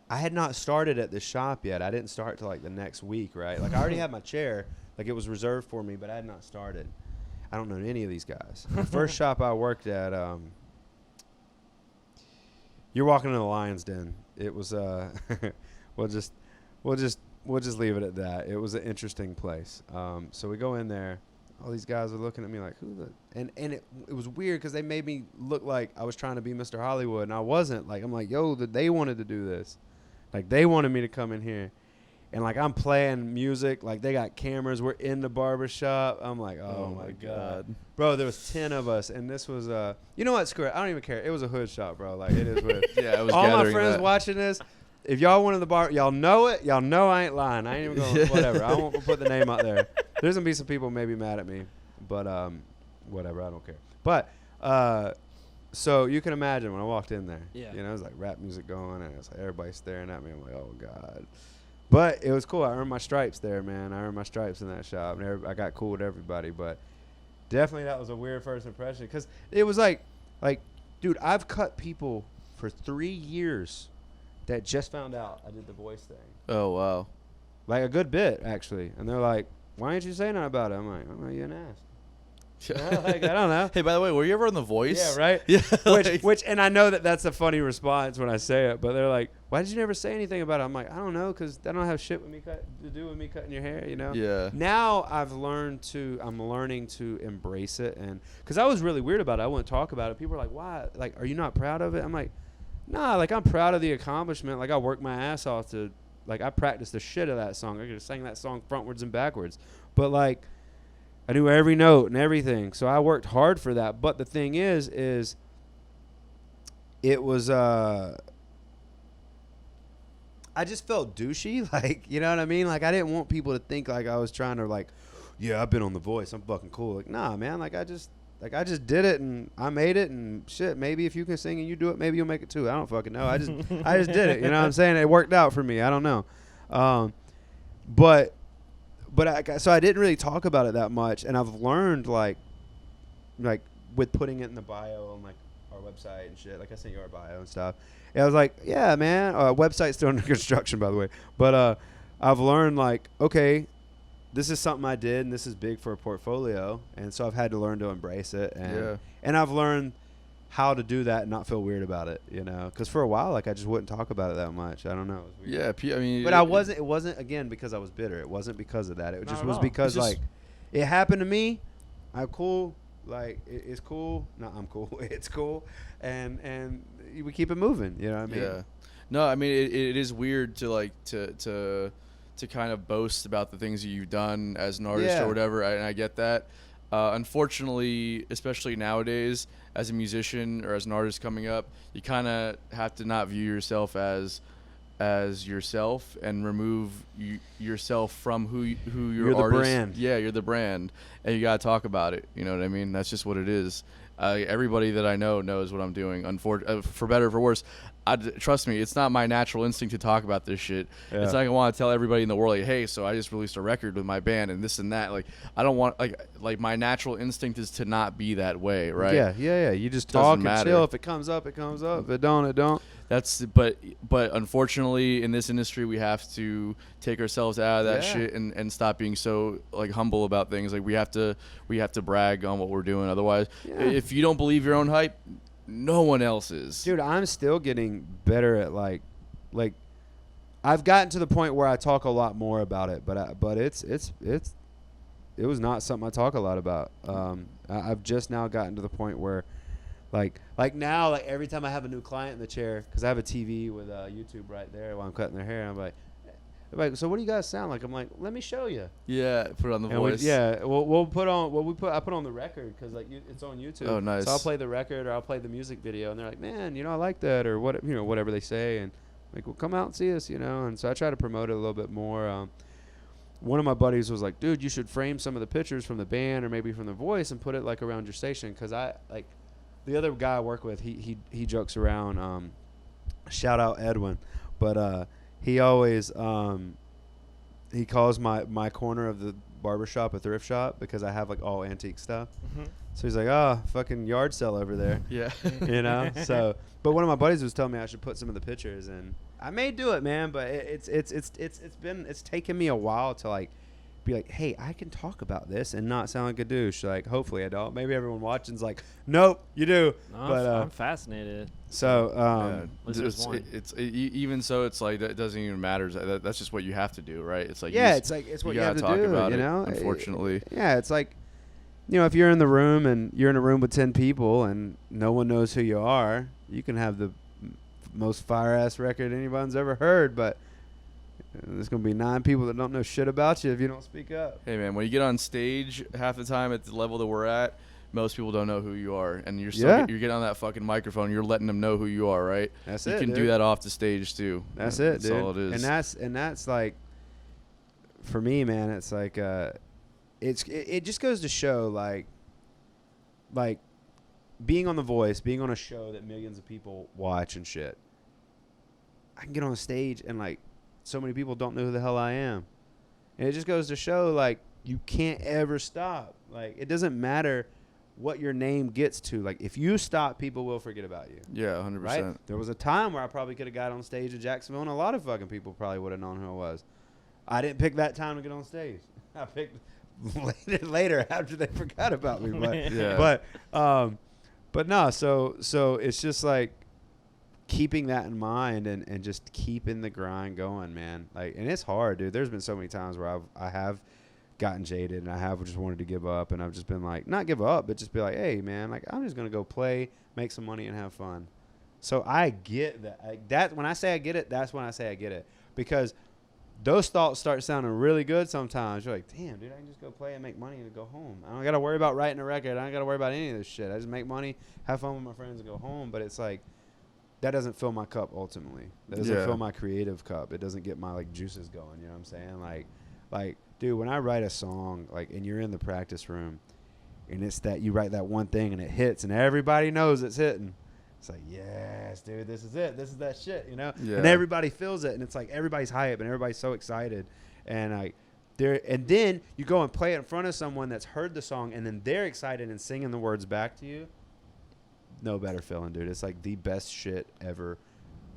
I had not started at the shop yet. I didn't start till like the next week, right? Like I already had my chair, like it was reserved for me, but I had not started. I don't know any of these guys. The first shop I worked at, you're walking into the Lion's Den. It was we'll just leave it at that. It was an interesting place. So we go in there. All these guys are looking at me like, who the? And it was weird because they made me look like I was trying to be Mr. Hollywood, and I wasn't. Like I'm like, yo, they wanted to do this. Like they wanted me to come in here, and like I'm playing music. Like they got cameras. We're in the barbershop. I'm like, oh my god, bro. There was 10 of us, and this was you know what? Screw it. I don't even care. It was a hood shop, bro. Like it is what. Yeah, I was All my gathering friends that. watching this. If y'all went to the bar, y'all know it. Y'all know I ain't lying. I ain't even going. Whatever. I won't put the name out there. There's gonna be some people maybe mad at me, but whatever. I don't care. But so you can imagine when I walked in there. Yeah. You know, it was like rap music going, and it's like everybody staring at me. I'm like, oh god. But it was cool. I earned my stripes there, man. I earned my stripes in that shop, and I got cool with everybody. But definitely that was a weird first impression because it was like, dude, I've cut people for 3 years that just found out I did the voice thing. Oh wow. Like a good bit, actually. And they're like, why didn't you say nothing about it? I'm like, oh, you didn't ask. Like, I don't know. Hey, by the way, were you ever on The Voice? Yeah, right? Yeah. Which, and I know that's a funny response when I say it, but they're like, why did you never say anything about it? I'm like, I don't know, because that don't have shit with me to do with me cutting your hair, you know? Yeah. Now I'm learning to embrace it, and because I was really weird about it. I wouldn't talk about it. People are like, why? Like, are you not proud of it? I'm like, nah, like I'm proud of the accomplishment. Like I worked my ass off to, like I practiced the shit of that song. I could have sang that song frontwards and backwards. But like I knew every note and everything. So I worked hard for that. But the thing is it was I just felt douchey, like, you know what I mean? Like I didn't want people to think like I was trying to like, yeah, I've been on The Voice. I'm fucking cool. Like, nah, man, I just did it and I made it and shit. Maybe if you can sing and you do it, maybe you'll make it too. I don't fucking know. I just did it. You know what I'm saying? It worked out for me. I don't know. So I didn't really talk about it that much. And I've learned like with putting it in the bio on like our website and shit. Like I sent you our bio and stuff. And I was like, yeah, man. Website's still under construction, by the way. But I've learned like, okay, this is something I did, and this is big for a portfolio, and so I've had to learn to embrace it, and I've learned how to do that and not feel weird about it, you know, because for a while, like I just wouldn't talk about it that much. I don't know. It was weird. Yeah, I mean, but it wasn't again because I was bitter. It wasn't because of that. It Not just at was all. because It's just- like it happened to me. I'm cool. Like it's cool. No, I'm cool. It's cool, and we keep it moving. You know what I mean? Yeah. No, I mean it is weird to like to to kind of boast about the things that you've done as an artist Yeah. or whatever, and I get that. Unfortunately, especially nowadays, as a musician or as an artist coming up, you kind of have to not view yourself as yourself and remove yourself from who your You're the artist. brand. Yeah, you're the brand, and you gotta talk about it. You know what I mean? That's just what it is. Everybody that I know knows what I'm doing. For better or for worse, trust me, it's not my natural instinct to talk about this shit. Yeah. It's like I want to tell everybody in the world, like, hey, so I just released a record with my band and this and that. Like, I don't want like my natural instinct is to not be that way, right? Yeah. You just Doesn't talk and matter. chill. If it comes up, it comes up. If it don't, it don't. But unfortunately in this industry we have to take ourselves out of that Yeah. shit and stop being so like humble about things. Like we have to brag on what we're doing. Otherwise, Yeah. if you don't believe your own hype, no one else is. Dude, I'm still getting better at like I've gotten to the point where I talk a lot more about it, but it was not something I talk a lot about. I've just now gotten to the point where like now, like every time I have a new client in the chair, because I have a TV with YouTube right there while I'm cutting their hair, I'm like, so what do you guys sound like? I'm like, let me show you. Yeah, put it on the And voice. we'll put on I put on the record because like it's on YouTube. Oh, nice. So I'll play the record or I'll play the music video, and they're like, man, I like that, or what, whatever they say, and like, well, come out and see us, And so I try to promote it a little bit more. One of my buddies was like, dude, you should frame some of the pictures from the band or maybe from the voice and put it like around your station, because I like the other guy I work with, he jokes around. Shout out Edwin, but he always he calls my corner of the barbershop a thrift shop because I have like all antique stuff. Mm-hmm. So he's like, oh, fucking yard sale over there. Yeah. So, but one of my buddies was telling me I should put some of the pictures, and I may do it, man. But it's taken me a while to like be like, hey, I can talk about this and not sound like a douche. Like, hopefully I don't. Maybe everyone watching's like, nope, you do. No, But I'm fascinated. so Even so, it's like that doesn't even matter. That's just what you have to do, right? It's like yeah, it's like it's what you have gotta to talk do. about it, You know, unfortunately. Yeah, it's like, if you're in the room and you're in a room with 10 people and no one knows who you are, you can have the most fire-ass record anyone's ever heard, but there's going to be 9 people that don't know shit about you if you don't speak up. Hey, man, when you get on stage, half the time at the level that we're at, most people don't know who you are, and you're still you're getting on that fucking microphone. You're letting them know who you are, right? That's you it, can dude. do that off the stage too. That's it, That's dude. all it is. And that's like, for me, man, it's like it just goes to show like being on The Voice, being on a show that millions of people watch and shit. I can get on stage and like so many people don't know who the hell I am, and it just goes to show like you can't ever stop. Like, it doesn't matter what your name gets to. Like, if you stop, people will forget about you. Yeah, 100%. Right? There was a time where I probably could have got on stage at Jacksonville, and a lot of fucking people probably would have known who I was. I didn't pick that time to get on stage. I picked later after they forgot about me. But Yeah. but no. So it's just like keeping that in mind and just keeping the grind going, man. Like, and it's hard, dude. There's been so many times where I have gotten jaded and I have just wanted to give up, and I've just been like, not give up, but just be like, hey, man, like, I'm just gonna go play, make some money, and have fun. So I get that. When I say I get it, that's when I say I get it, because those thoughts start sounding really good sometimes. You're like, damn, dude, I can just go play and make money and go home. I don't got to worry about writing a record. I don't got to worry about any of this shit. I just make money, have fun with my friends, and go home. But it's like, that doesn't fill my cup ultimately. That doesn't fill my creative cup. It doesn't get my like juices going. You know what I'm saying? Like, dude, when I write a song, like, and you're in the practice room, and it's that you write that one thing and it hits, and everybody knows it's hitting. It's like, yes, dude, this is it. This is that shit, you know? Yeah. And everybody feels it, and it's like everybody's hype and everybody's so excited. And like and then you go and play it in front of someone that's heard the song, and then they're excited and singing the words back to you. No better feeling, dude. It's like the best shit ever.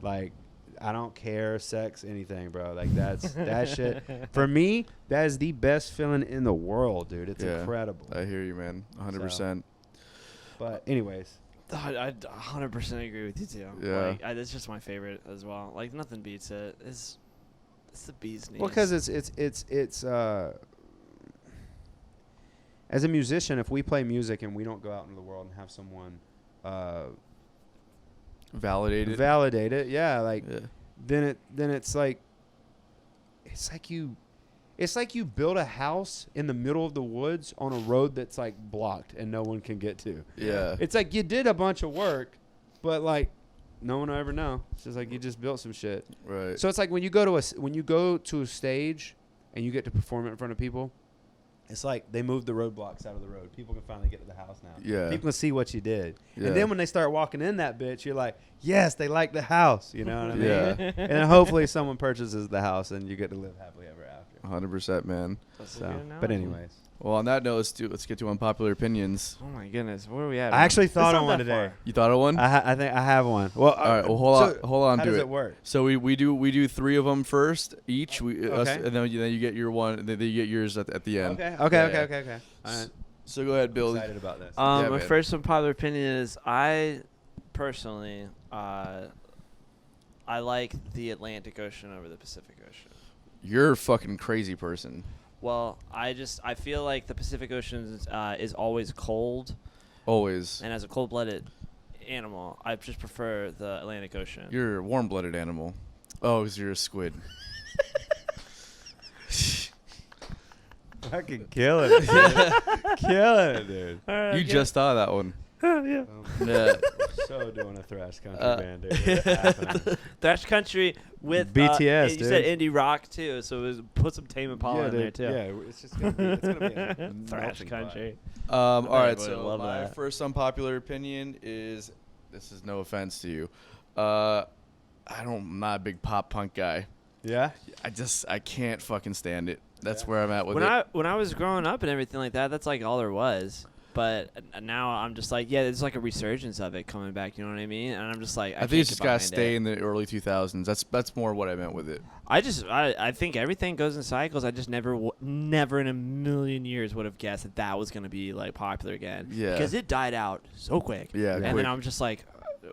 Like, I don't care, sex, anything, bro. Like, that's that shit. For me, that is the best feeling in the world, dude. It's incredible. I hear you, man. 100%. But anyways. I 100% agree with you too. Yeah. Like, it's just my favorite as well. Like, nothing beats it. It's the bee's knees. Well, because it's as a musician, if we play music and we don't go out into the world and have someone Validate it. validate it, yeah, like then it's like it's like you build a house in the middle of the woods on a road that's like blocked and no one can get to. Yeah. It's like you did a bunch of work, but like no one will ever know. It's just like you just built some shit. Right. So it's like when you go to a stage and you get to perform it in front of people, it's like they moved the roadblocks out of the road. People can finally get to the house now. Yeah. People can see what you did. Yeah. And then when they start walking in that bitch, you're like, yes, they like the house. You know what I mean? Yeah. And then hopefully someone purchases the house and you get to live happily ever after. 100%, man. So, but anyways. Well, on that note, let's get to unpopular opinions. Oh my goodness, where are we at? I actually thought It's on not one that today. far. You thought of one? I think I have one. Well, all right. Well, hold on. How Do does it. it work? So we do 3 of them first each. Us, Okay. and then you get your one. And then you get yours at the end. Okay. Yeah. All right. So go ahead, Bill. Excited about this. Yeah, My man. first unpopular opinion is I personally I like the Atlantic Ocean over the Pacific Ocean. You're a fucking crazy person. Well, I feel like the Pacific Ocean is always cold, Always. and as a cold-blooded animal, I just prefer the Atlantic Ocean. You're a warm-blooded animal. Oh, 'cause you're a squid. Fucking killing it, dude. Killing it, dude. You just thought of that one. yeah. Yeah. So doing a thrash country band, dude. It's happening. Thrash country with BTS, you said dude. indie rock too, so it was, put some Tame Impala in there dude. too. Yeah, it's just gonna be a Thrash melting country. All right. would So love my that. first unpopular opinion is, this is no offense to you, I'm not a big pop punk guy. pot. Yeah. I can't fucking stand it. That's Yeah. where I'm at with When it. when I was growing up and everything like that, that's like all there was. But now I'm just like, yeah, there's like a resurgence of it coming back. You know what I mean? And I'm just like, I can't think it's get just gotta behind stay it. in the early 2000s. That's more what I meant with it. I think everything goes in cycles. I just never in a million years would have guessed that was gonna be like popular again. Yeah. Because it died out so quick. Yeah, And quick. then I'm just like,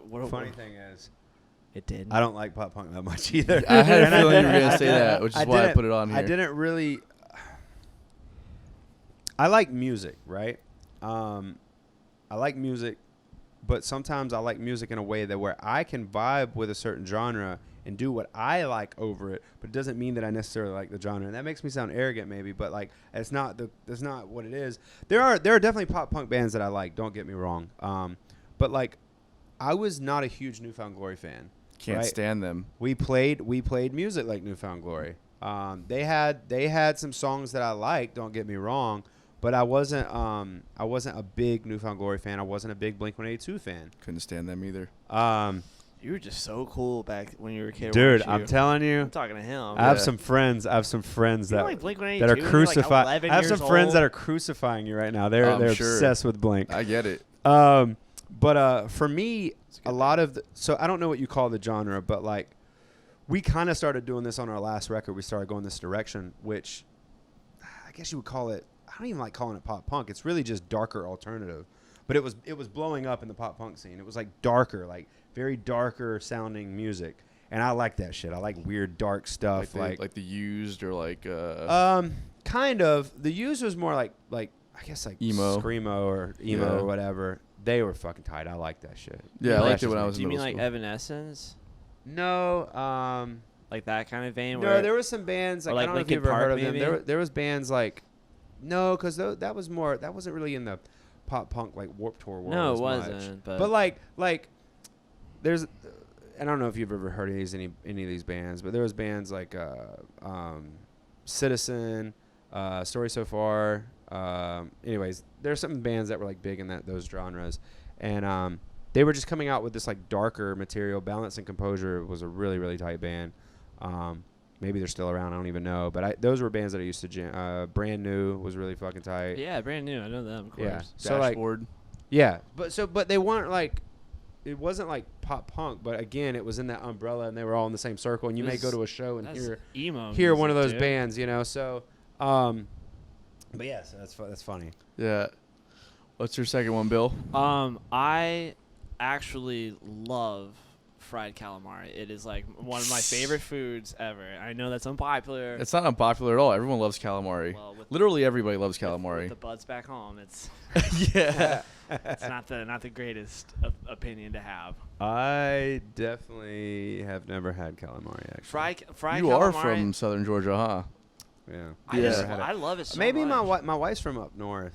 what? Funny thing is, It did. I don't like pop punk that much either. I had a And feeling you were didn't- gonna say that, which is why I didn't- put it on here. I didn't really. I like music, right? I like music, but sometimes I like music in a way that where I can vibe with a certain genre and do what I like over it, but it doesn't mean that I necessarily like the genre. And that makes me sound arrogant, maybe, but like that's not what it is. There are definitely pop punk bands that I like. Don't get me wrong. But like, I was not a huge New Found Glory fan. Can't right? stand them. We played music like New Found Glory. They had some songs that I liked. Don't get me wrong, but I wasn't a big New Found Glory fan. I wasn't a big Blink-182 fan. Couldn't stand them either. You were just so cool back when you were a kid. Dude, weren't I'm you? telling you, I'm talking to him. I have Yeah. some friends. I have some friends You that know, like Blink-182 that are when you're, like, crucified. 11 I have some years friends old? that are crucifying you right now. They're I'm sure. obsessed with Blink. I get it. But for me, a lot of so I don't know what you call the genre, but like we kind of started doing this on our last record. We started going this direction, which I guess you would call it. I don't even like calling it pop punk. It's really just darker alternative. But it was blowing up in the pop punk scene. It was like darker, like very darker sounding music, and I like that shit. I like weird dark stuff, like the Used or like kind of. The Used was more like I guess like Emo. screamo or emo Yeah. or whatever. They were fucking tight. I like that shit. yeah, I That liked it shit's when I weird. was Do in you mean middle like school. Evanescence? No, Like that kind of vein? no. where There was some bands or like, like I don't know if Linkin you've ever heard Park, of them. maybe? There was bands like because that was more that wasn't really in the pop punk like Warped Tour world. No, it as much. wasn't, but- like there's I don't know if you've ever heard any of these bands, but there was bands like Citizen, Story So Far. Anyways, there's some bands that were like big in those genres, and they were just coming out with this like darker material. Balance and Composure was a really really tight band. Maybe they're still around. I don't even know. But those were bands that I used to jam. Brand New was really fucking tight. Yeah, brand new. I know them, of course. Yeah. So like, Dashboard. yeah, but they weren't like, it wasn't like pop punk. But again, it was in that umbrella, and they were all in the same circle. And you may This- go to a show and That's hear emo. one of music, those dude. bands, you know. So, but yeah, so that's funny. Yeah. What's your second one, Bill? I actually love fried calamari. It is like one of my favorite foods ever. I know that's unpopular. It's not unpopular at all. Everyone loves calamari. Well, with Literally everybody loves with calamari. the buds back home, it's Yeah. it's not the greatest opinion to have. I definitely have never had calamari. Actually, Fried You calamari. are from Southern Georgia, huh? Yeah. I love it so Maybe much. my wife's from up north.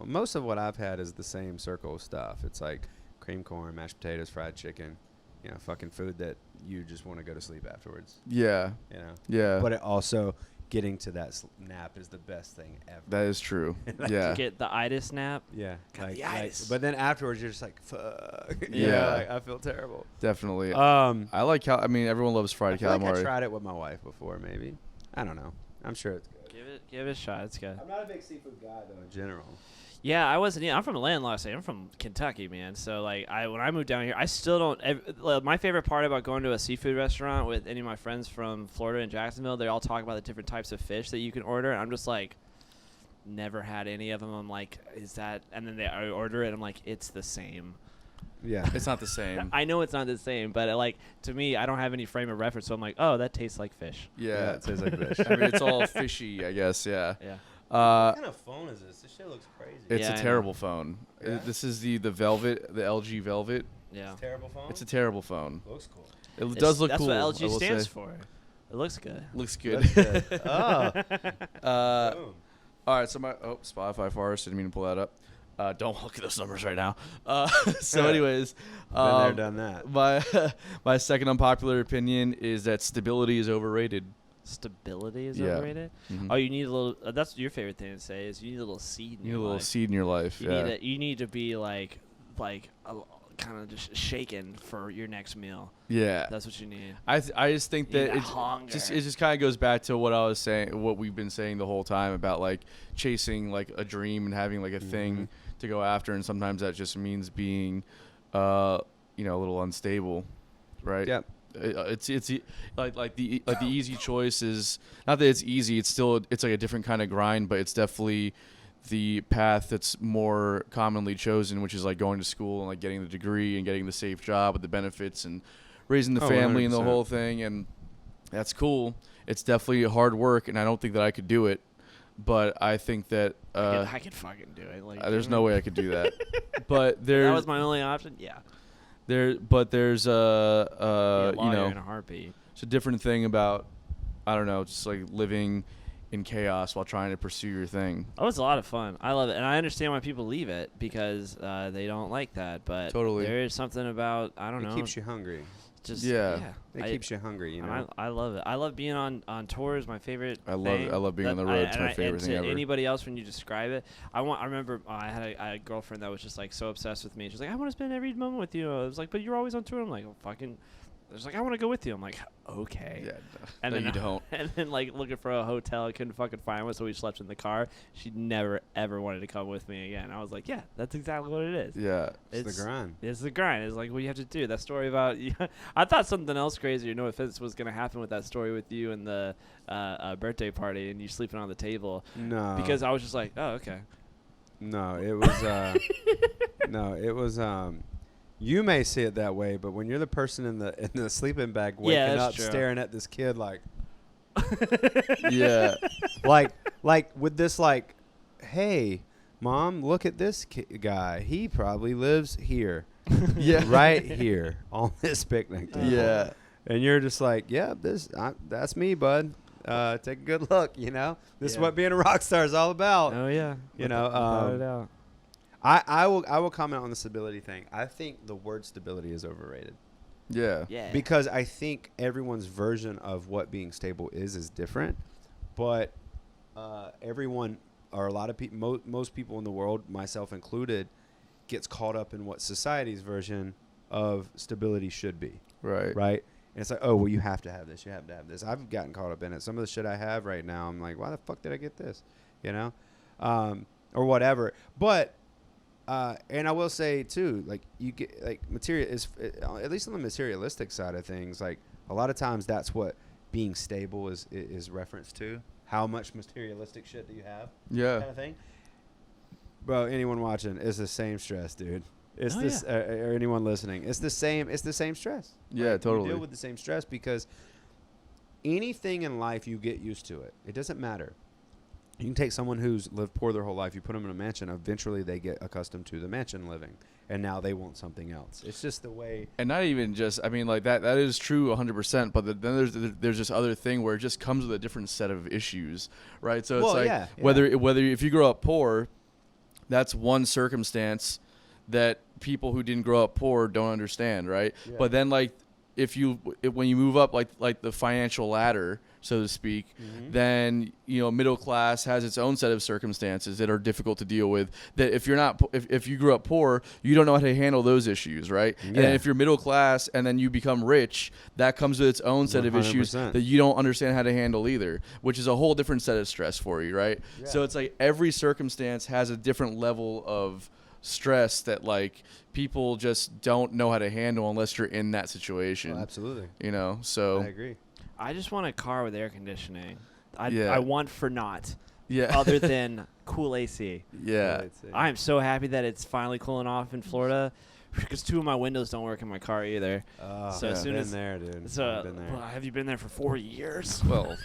Most of what I've had is the same circle of stuff. It's like cream corn, mashed potatoes, fried chicken. You know, fucking food that you just want to go to sleep afterwards. Yeah. You know. Yeah. But it also getting to that nap is the best thing ever. That is true. Yeah. To get the itis nap. Yeah. Got the itis. But then afterwards, you're just like, fuck. Yeah. Like, I feel terrible. Definitely. I I like I mean, everyone loves fried feel like calamari. I tried it with my wife before, maybe. I don't know. I'm sure it's good. Give it a shot. It's good. I'm not a big seafood guy, though, in general. Yeah, I wasn't. Yeah, I'm from Atlanta, like I say. I'm from Kentucky, man. So like, when I moved down here, I still don't. My favorite part about going to a seafood restaurant with any of my friends from Florida and Jacksonville, they all talk about the different types of fish that you can order, and I'm just like, never had any of them. I'm like, is that? And then I order it. I'm like, it's the same. Yeah. It's not the same. I know it's not the same, but like to me, I don't have any frame of reference, so I'm like, oh, that tastes like fish. Yeah. it tastes like fish. I mean, it's all fishy, I guess. Yeah. Yeah. What kind of phone is this? This shit looks crazy. It's Yeah, a I terrible phone. Yeah? This is the Velvet, the LG Velvet. Yeah. Terrible phone? It's a terrible phone. looks cool. It does look That's cool. what I LG will stands say. for. It looks good. Looks good. That's good. Oh. All right, so Spotify Forest, didn't mean to pull that up. Don't look at those numbers right now. So, anyways, Been there, done that. my second unpopular opinion is that stability is overrated. Stability is Yeah. overrated. Mhm. Oh, you need a little. That's your favorite thing to say is you need a little seed. In You need your a little life. seed in your life. Yeah. You need to be like kind of just shaken for your next meal. Yeah. That's what you need. I just think You need that that it hunger. just kind of goes back to what I was saying, what we've been saying the whole time about like chasing like a dream and having like a thing to go after, and sometimes that just means being, a little unstable, right? Yep. It's like the easy choice is not that it's easy. It's like a different kind of grind, but it's definitely the path that's more commonly chosen, which is like going to school and like getting the degree and getting the safe job with the benefits and raising the family and the 100%. whole thing. And that's cool. It's definitely hard work, and I don't think that I could do it. But I think that I could fucking do it. Like, there's no way I could do that. But If there, that was my only option. Yeah. there's Be a lawyer in a it's heartbeat. a different thing about, I don't know, just like living in chaos while trying to pursue your thing. Oh, it's a lot of fun. I love it, and I understand why people leave it because they don't like that. But Totally. there is something about I don't know. It keeps you hungry. Just Yeah. It keeps you hungry, you know. I love it. I love being on tours. My favorite. I love thing. it. I love being on the road. It's my favorite and thing to ever. Anybody else, when you describe it, I remember I had a girlfriend that was just like so obsessed with me. She's like, I want to spend every moment with you. I was like, but you're always on tour. I'm like, oh, fucking. She's like, I want to go with you. I'm like, okay. Yeah, And no, then you don't. And then like looking for a hotel, I couldn't fucking find one, so we slept in the car. She never ever wanted to come with me again. I was like, yeah, that's exactly what it is. Yeah. It's the grind. It's the grind. It's like what you have to do. That story about I thought something else crazy. No offense was gonna happen with that story with you and the birthday party and you sleeping on the table. No. Because I was just like, oh okay. No, it was no, it was you may see it that way, but when you're the person in the sleeping bag waking Yeah, that's up true. staring at this kid like Yeah. like with this like, hey, mom, look at this guy. He probably lives here. Yeah. Right here on this picnic table. Yeah. And you're just like, yeah, that's me, bud. Take a good look, you know. This is Yeah. what being a rock star is all about. Oh yeah. You know, Without a doubt. I will comment on the stability thing. I think the word stability is overrated. Yeah. Yeah. Because I think everyone's version of what being stable is different, but everyone or a lot of people, most people in the world, myself included, gets caught up in what society's version of stability should be. Right. Right? And it's like, oh, well, you have to have this. You have to have this. I've gotten caught up in it. Some of the shit I have right now, I'm like, why the fuck did I get this? You know? Or whatever. But, and I will say, too, like, you get, like, material is, at least on the materialistic side of things, like, a lot of times that's what being stable is referenced to. How much materialistic shit do you have? Yeah. Kind of thing. Bro, anyone watching, it's the same stress, dude. It's Oh, this, or anyone listening. It's the same. It's the same stress. Yeah, totally. You deal with the same stress because anything in life, you get used to it. It doesn't matter. You can take someone who's lived poor their whole life, you put them in a mansion, eventually they get accustomed to the mansion living, and now they want something else. It's just the way. And not even just, I mean, like that is true 100%, but then there's this other thing where it just comes with a different set of issues, right? So it's like whether if you grow up poor, that's one circumstance that people who didn't grow up poor don't understand, right? Yeah. But then like when you move up like the financial ladder, so to speak, then middle class has its own set of circumstances that are difficult to deal with. That if you grew up poor, you don't know how to handle those issues, right? Yeah. And if you're middle class and then you become rich, that comes with its own set of issues that you don't understand how to handle either, which is a whole different set of stress for you, right? Yeah. So it's like every circumstance has a different level of stress that like people just don't know how to handle unless you're in that situation. Oh, absolutely. So I agree. I just want a car with air conditioning. I want for naught. Yeah. Other than cool AC. Yeah. I am so happy that it's finally cooling off in Florida, because 2 of my windows don't work in my car either. So as soon as there, dude. So well, have you been there for 4 years? Well,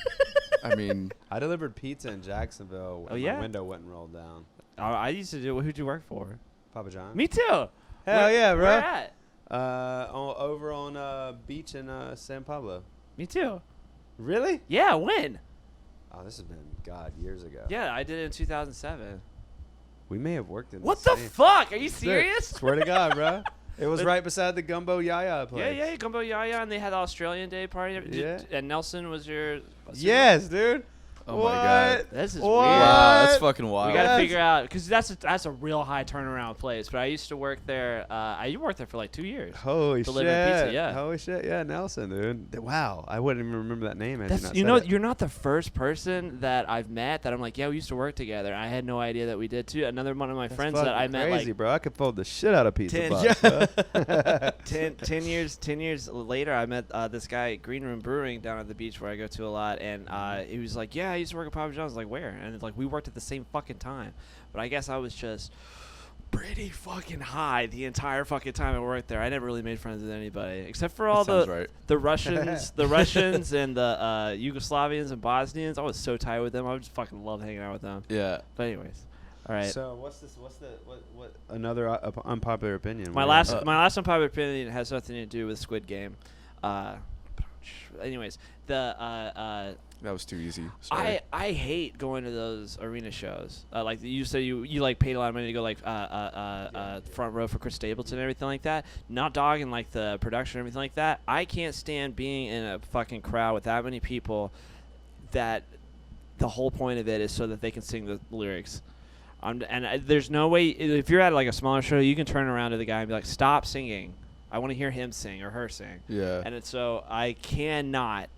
I mean, I delivered pizza in Jacksonville when my window wouldn't roll down. I used to do. Who'd you work for? Papa John. Me too. Hell yeah, bro. Where at? Over on beach in San Pablo. Me too. Really? Yeah, when? Oh, this has been, years ago. Yeah, I did it in 2007. We may have worked in What the fuck? Are you serious? Swear to God, bro. It was right beside the Gumbo Yaya place. Yeah, Gumbo Yaya, and they had the Australian Day party. Yeah. And Nelson was your... Yes, dude. Oh my God. This is What? weird. Wow, that's fucking wild. We gotta figure out, because that's a real high turnaround place. But I used to work there. I worked there for like 2 years. Holy delivering shit! Pizza, yeah. Holy shit! Yeah, Nelson, dude. Wow, I wouldn't even remember that name. You're not the first person that I've met that I'm like, yeah, we used to work together. I had no idea that we did too. Another one of my friends that I met, crazy, like, bro. I could fold the shit out of pizza box. 10 years later, I met this guy, Green Room Brewing, down at the beach where I go to a lot, and he was like, yeah, I used to work at Papa John's. Like, where? And it's like, we worked at the same fucking time. But I guess I was just pretty fucking high the entire fucking time I worked there. I never really made friends with anybody except for all the Russians, the Russians and the Yugoslavians and Bosnians. I was so tight with them. I would just fucking love hanging out with them. Yeah. But anyways, all right. So what's another unpopular opinion? My last unpopular opinion has nothing to do with Squid Game. Anyways, that was too easy. Sorry. I hate going to those arena shows. Like you said, you like paid a lot of money to go like front row for Chris Stapleton and everything like that. Not dogging like the production or everything like that. I can't stand being in a fucking crowd with that many people. That the whole point of it is so that they can sing the lyrics. There's no way, if you're at like a smaller show, you can turn around to the guy and be like, "Stop singing. I want to hear him sing or her sing." Yeah. And so I cannot.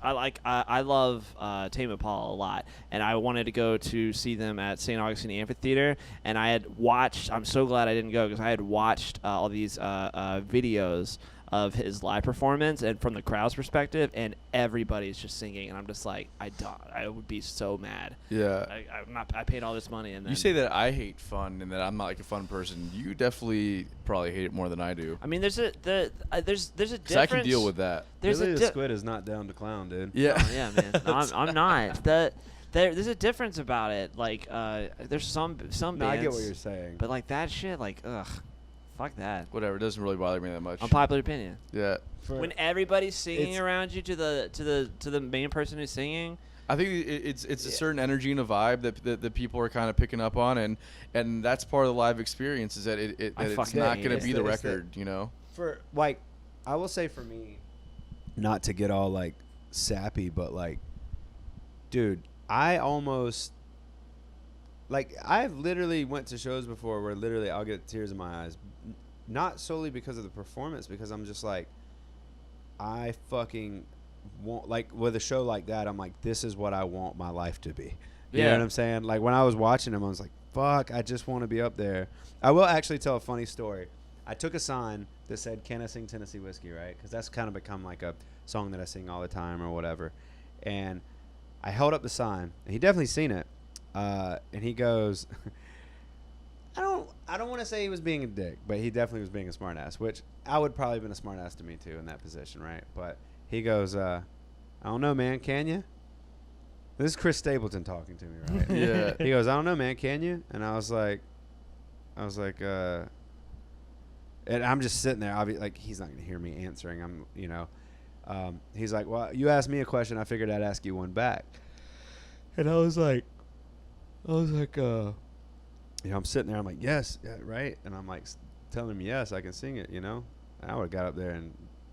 I love Tame Impala a lot, and I wanted to go to see them at St. Augustine Amphitheater, and I had watched. I'm so glad I didn't go because I had watched all these videos of his live performance and from the crowd's perspective, and everybody's just singing, and I'm just like, I would be so mad. Yeah. I paid all this money, and then you say that I hate fun and that I'm not like a fun person. You definitely probably hate it more than I do. I mean, there's a difference. I can deal with that. The squid is not down to clown, dude. Yeah. Oh, yeah, man. No, I'm not. There's a difference about it. Like, there's some bands. No, I get what you're saying. But like that shit, like, ugh. Fuck that. Whatever. It doesn't really bother me that much. Unpopular opinion. Yeah. When everybody's singing around you to the main person who's singing. I think it's a certain energy and a vibe that people are kind of picking up on, and that's part of the live experience is that it's not going to be the record, you know. For like, I will say for me, not to get all like sappy, but like, dude, I almost. Like, I've literally went to shows before where literally I'll get tears in my eyes. Not solely because of the performance, because I'm just like, I fucking want, like, with a show like that, I'm like, this is what I want my life to be. You know what I'm saying? Like, when I was watching them, I was like, fuck, I just want to be up there. I will actually tell a funny story. I took a sign that said, "Can I sing Tennessee Whiskey?" Right? Because that's kind of become like a song that I sing all the time or whatever. And I held up the sign, and he definitely seen it. And he goes, I don't want to say he was being a dick, but he definitely was being a smartass, which I would probably have been a smartass to me too in that position, right? But he goes, I don't know, man, can you? This is Chris Stapleton talking to me, right? Yeah. He goes, I don't know, man, can you? And I was like, and I'm just sitting there, like he's not gonna hear me answering. He's like, well, you asked me a question, I figured I'd ask you one back. And I was like, I'm sitting there, I'm like, yes, yeah, right? And I'm like telling him, yes, I can sing it, And I would have got up there and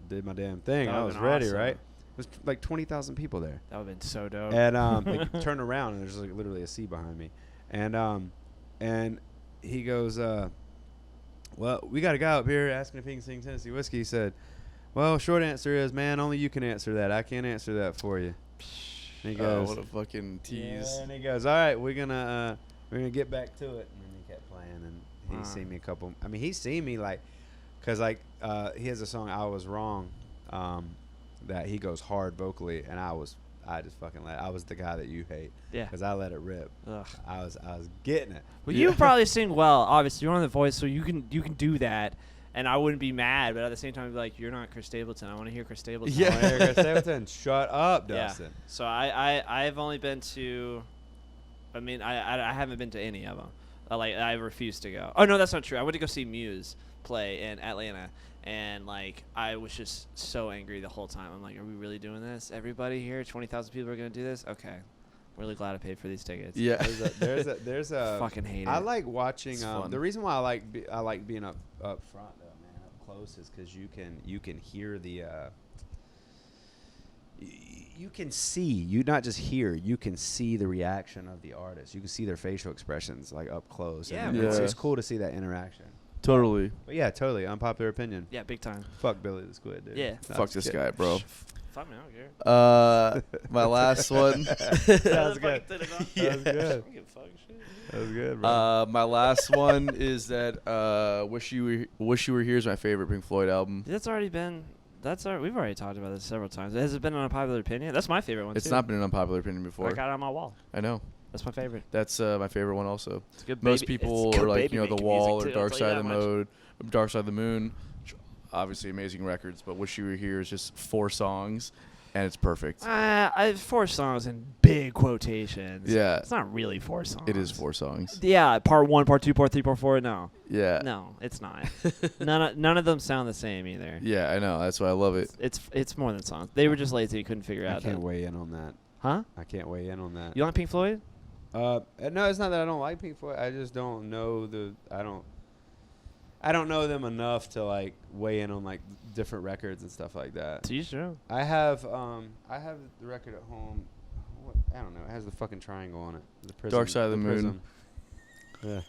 did my damn thing. That I would've was been ready, awesome. right? It was like 20,000 people there. That would have been so dope. And like turn around and there's like literally a sea behind me. And he goes, well, we got a guy up here asking if he can sing Tennessee Whiskey. He said, well, short answer is, man, only you can answer that. I can't answer that for you. And he goes, what a fucking tease. yeah, and he goes, all right, we're gonna get back to it. And then he kept playing, and he's seen me a couple. I mean, he's seen me like, cause like he has a song "I Was Wrong," that he goes hard vocally, and I just fucking I was the guy that you hate. Yeah. Cause I let it rip. Ugh. I was getting it. Well, you probably sing well. Obviously, you're on The Voice, so you can do that, and I wouldn't be mad. But at the same time, I'd be like, you're not Chris Stapleton. I want to hear Chris Stapleton. Yeah. Chris Stapleton, shut up, Dustin. Yeah. So I've only been to, I haven't been to any of them. I refuse to go. Oh no, that's not true. I went to go see Muse play in Atlanta, and like I was just so angry the whole time. I'm like, are we really doing this? Everybody here, 20,000 people are gonna do this? Okay, really glad I paid for these tickets. Yeah. There's a fucking hate it. I like watching. It's fun. The reason why I like being up front though, man, up close, is because you can hear the. You can see, you not just hear, you can see the reaction of the artist. You can see their facial expressions like up close. Yeah, and man. it's cool to see that interaction. Totally. But yeah, totally unpopular opinion. Yeah, big time. Fuck Billy the Squid, dude. Yeah. No, Fuck just this kidding. guy, bro. Fuck me, I don't care. My last one. That was good. That was good. That was good, bro. My last one is that Wish You Were Here is my favorite Pink Floyd album. We've already talked about this several times. Has it been an unpopular opinion? That's my favorite one. It's too. not been an unpopular opinion before. I got it on my wall. I know. That's my favorite. That's my favorite one also. It's good. Most baby- people it's good are like, baby The making Wall music or too, I'll Dark tell you Side of the that much. Dark Side of the Moon. Obviously amazing records, but Wish You Were Here is just 4 songs, and it's perfect. I have 4 songs in big quotations. Yeah. It's not really 4 songs. It is 4 songs. Yeah, part 1, part 2, part 3, part 4. No. Yeah. No, it's not. None of them sound the same either. Yeah, I know. That's why I love it. It's more than songs. They were just lazy. Couldn't figure I out. can't weigh in on that. Huh? I can't weigh in on that. You like Pink Floyd? No, it's not that I don't like Pink Floyd. I just don't know I don't know them enough to like weigh in on like different records and stuff like that. To each your own. I have the record at home. I don't know. It has the fucking triangle on it. The prism, Dark Side of the Moon. prism. Yeah.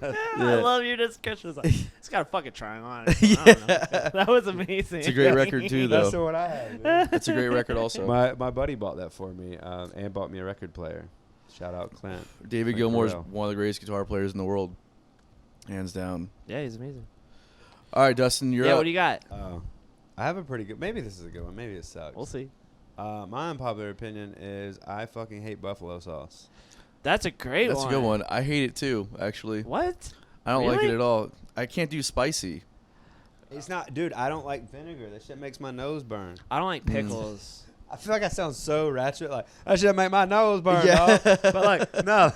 I love your discussion. It's got a fucking triangle on it. I don't know. That was amazing. It's a great record too, That's though. what I have. Dude. It's a great record also. My buddy bought that for me and bought me a record player. Shout out Clint. David Like, Gilmour is for real. one of the greatest guitar players in the world, hands down. Yeah, he's amazing. All right, Dustin, you're Yeah, up. what do you got? I have a pretty good. Maybe this is a good one. Maybe it sucks. We'll see. My unpopular opinion is I fucking hate buffalo sauce. That's a great That's one. a good one. I hate it too, actually. What? I don't like Really? it at all. I can't do spicy. It's not, dude. I don't like vinegar. That shit makes my nose burn. I don't like pickles. I feel like I sound so ratchet. Like that shit make my nose burn. Yeah. Dog. But like no,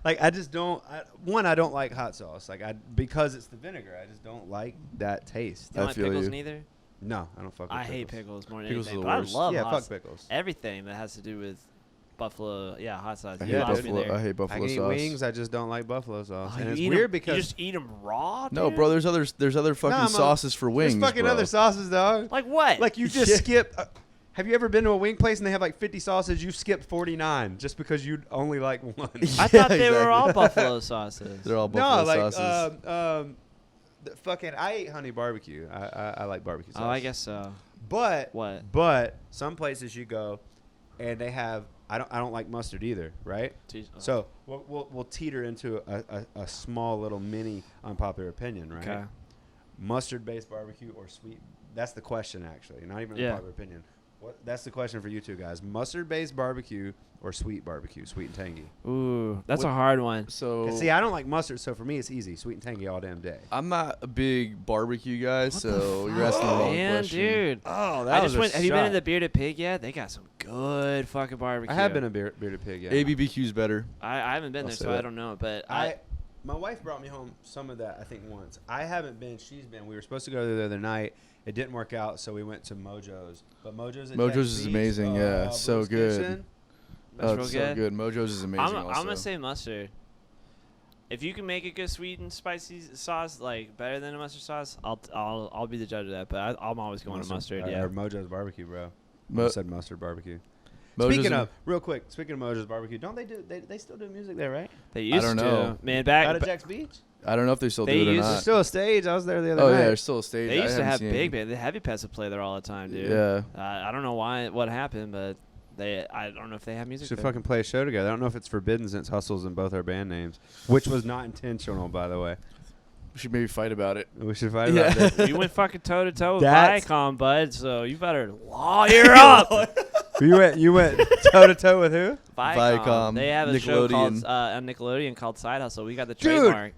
like I just don't. I don't like hot sauce. Like because it's the vinegar. I just don't like that taste. You don't I like feel pickles you. neither? No, I don't fuck with I pickles. hate pickles more than Pickles anything. are the But worst. I love Yeah, hot fuck pickles. everything that has to do with buffalo. Yeah, hot sauce. I You hate lost me buffalo. there. I hate I buffalo can eat sauce. wings. I just don't like buffalo sauce. Oh, and you it's eat weird 'em- because you just eat them raw. No, dude? bro. There's other fucking man, sauces for wings. there's fucking bro. other sauces, dog. Like what? Like you just skip. Have you ever been to a wing place and they have like 50 sauces? You skipped 49 just because you only like one. I thought they exactly. were all buffalo sauces. They're all buffalo No, like sauces. I ate honey barbecue. I like barbecue sauce. Oh, I guess so. But What? But some places you go, and they have. I don't like mustard either, right? So we'll teeter into a small little mini unpopular opinion, right? Okay. Mustard based barbecue or sweet? That's the question, actually. Not even an Yeah. unpopular opinion. That's the question for you two guys. Mustard-based barbecue or sweet barbecue, sweet and tangy? Ooh, that's a hard one. So 'Cause see, I don't like mustard, so for me it's easy. Sweet and tangy all damn day. I'm not a big barbecue guy, so you're asking the wrong Man, question. dude. Oh, I just went. Have you been to the Bearded Pig yet? They got some good fucking barbecue. I have been a bearded pig, yeah. ABBQ's better. I haven't been I'll there, say so I that. don't know. But My wife brought me home some of that, I think, once. I haven't been. She's been. We were supposed to go there the other night. It didn't work out, so we went to Mojo's. But Mojo's is amazing, yeah. So Blue's good. Kitchen. That's real it's so good. Mojo's is amazing. I'm also. gonna say mustard. If you can make a good sweet and spicy sauce, like better than a mustard sauce, I'll be the judge of that. But I'm always going to mustard. Yeah. Or Mojo's barbecue, bro. Mo- I said mustard barbecue. Mojo's Speaking am- of, real quick, speaking of Mojo's barbecue, don't they do? They still do music there, right? They used don't to. know. Man, Out back. at Jack's Beach. I don't know if they still They do it or used to There's not. still a stage. I was there the other Oh night. yeah, there's still a stage. They I used to haven't have seen big it. band. The Heavy Pets would play there all the time, dude. Yeah. I don't know what happened, but I don't know if they have music. Should there. fucking play a show together. I don't know if it's forbidden since Hustle's in both our band names, which was not intentional, by the way. We should maybe fight about it. We should fight about Yeah. this. You went fucking toe to toe with That's- Viacom, bud. So you better lawyer up. You went toe to toe with who? Viacom, They have a show called Nickelodeon. on Nickelodeon called Side Hustle. We got the Dude. trademark.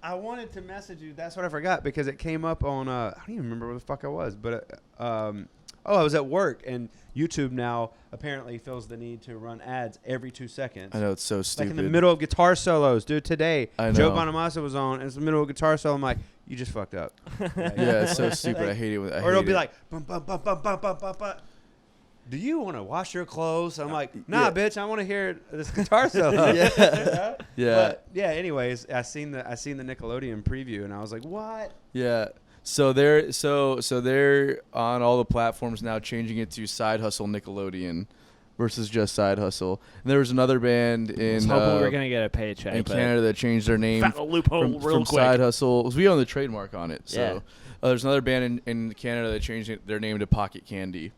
I wanted to message you. That's what I forgot because it came up on. I don't even remember where the fuck I was, but I was at work and YouTube now apparently feels the need to run ads every 2 seconds. I know it's so Like stupid. in the middle of guitar solos, dude. Today, I Joe know. Bonamassa was on. And it's the middle of guitar solo. I'm like, you just fucked up. Yeah, it's so stupid. I hate it. Or it'll be like, bum, bum, bum, bum, bum, bum, bum, bum. Do you want to wash your clothes? I'm like, nah, yeah. bitch. I want to hear this guitar solo. Yeah. Yeah. But yeah. Anyways, I seen the Nickelodeon preview, and I was like, what? Yeah. So they're they're on all the platforms now, changing it to Side Hustle Nickelodeon versus just Side Hustle. And there was another band I was in hoping we were gonna get a paycheck. in but Canada that changed their name found a loophole from real quick. Side Hustle. 'Cause we own the trademark on it. So Yeah. There's another band in Canada that changed their name to Pocket Candy.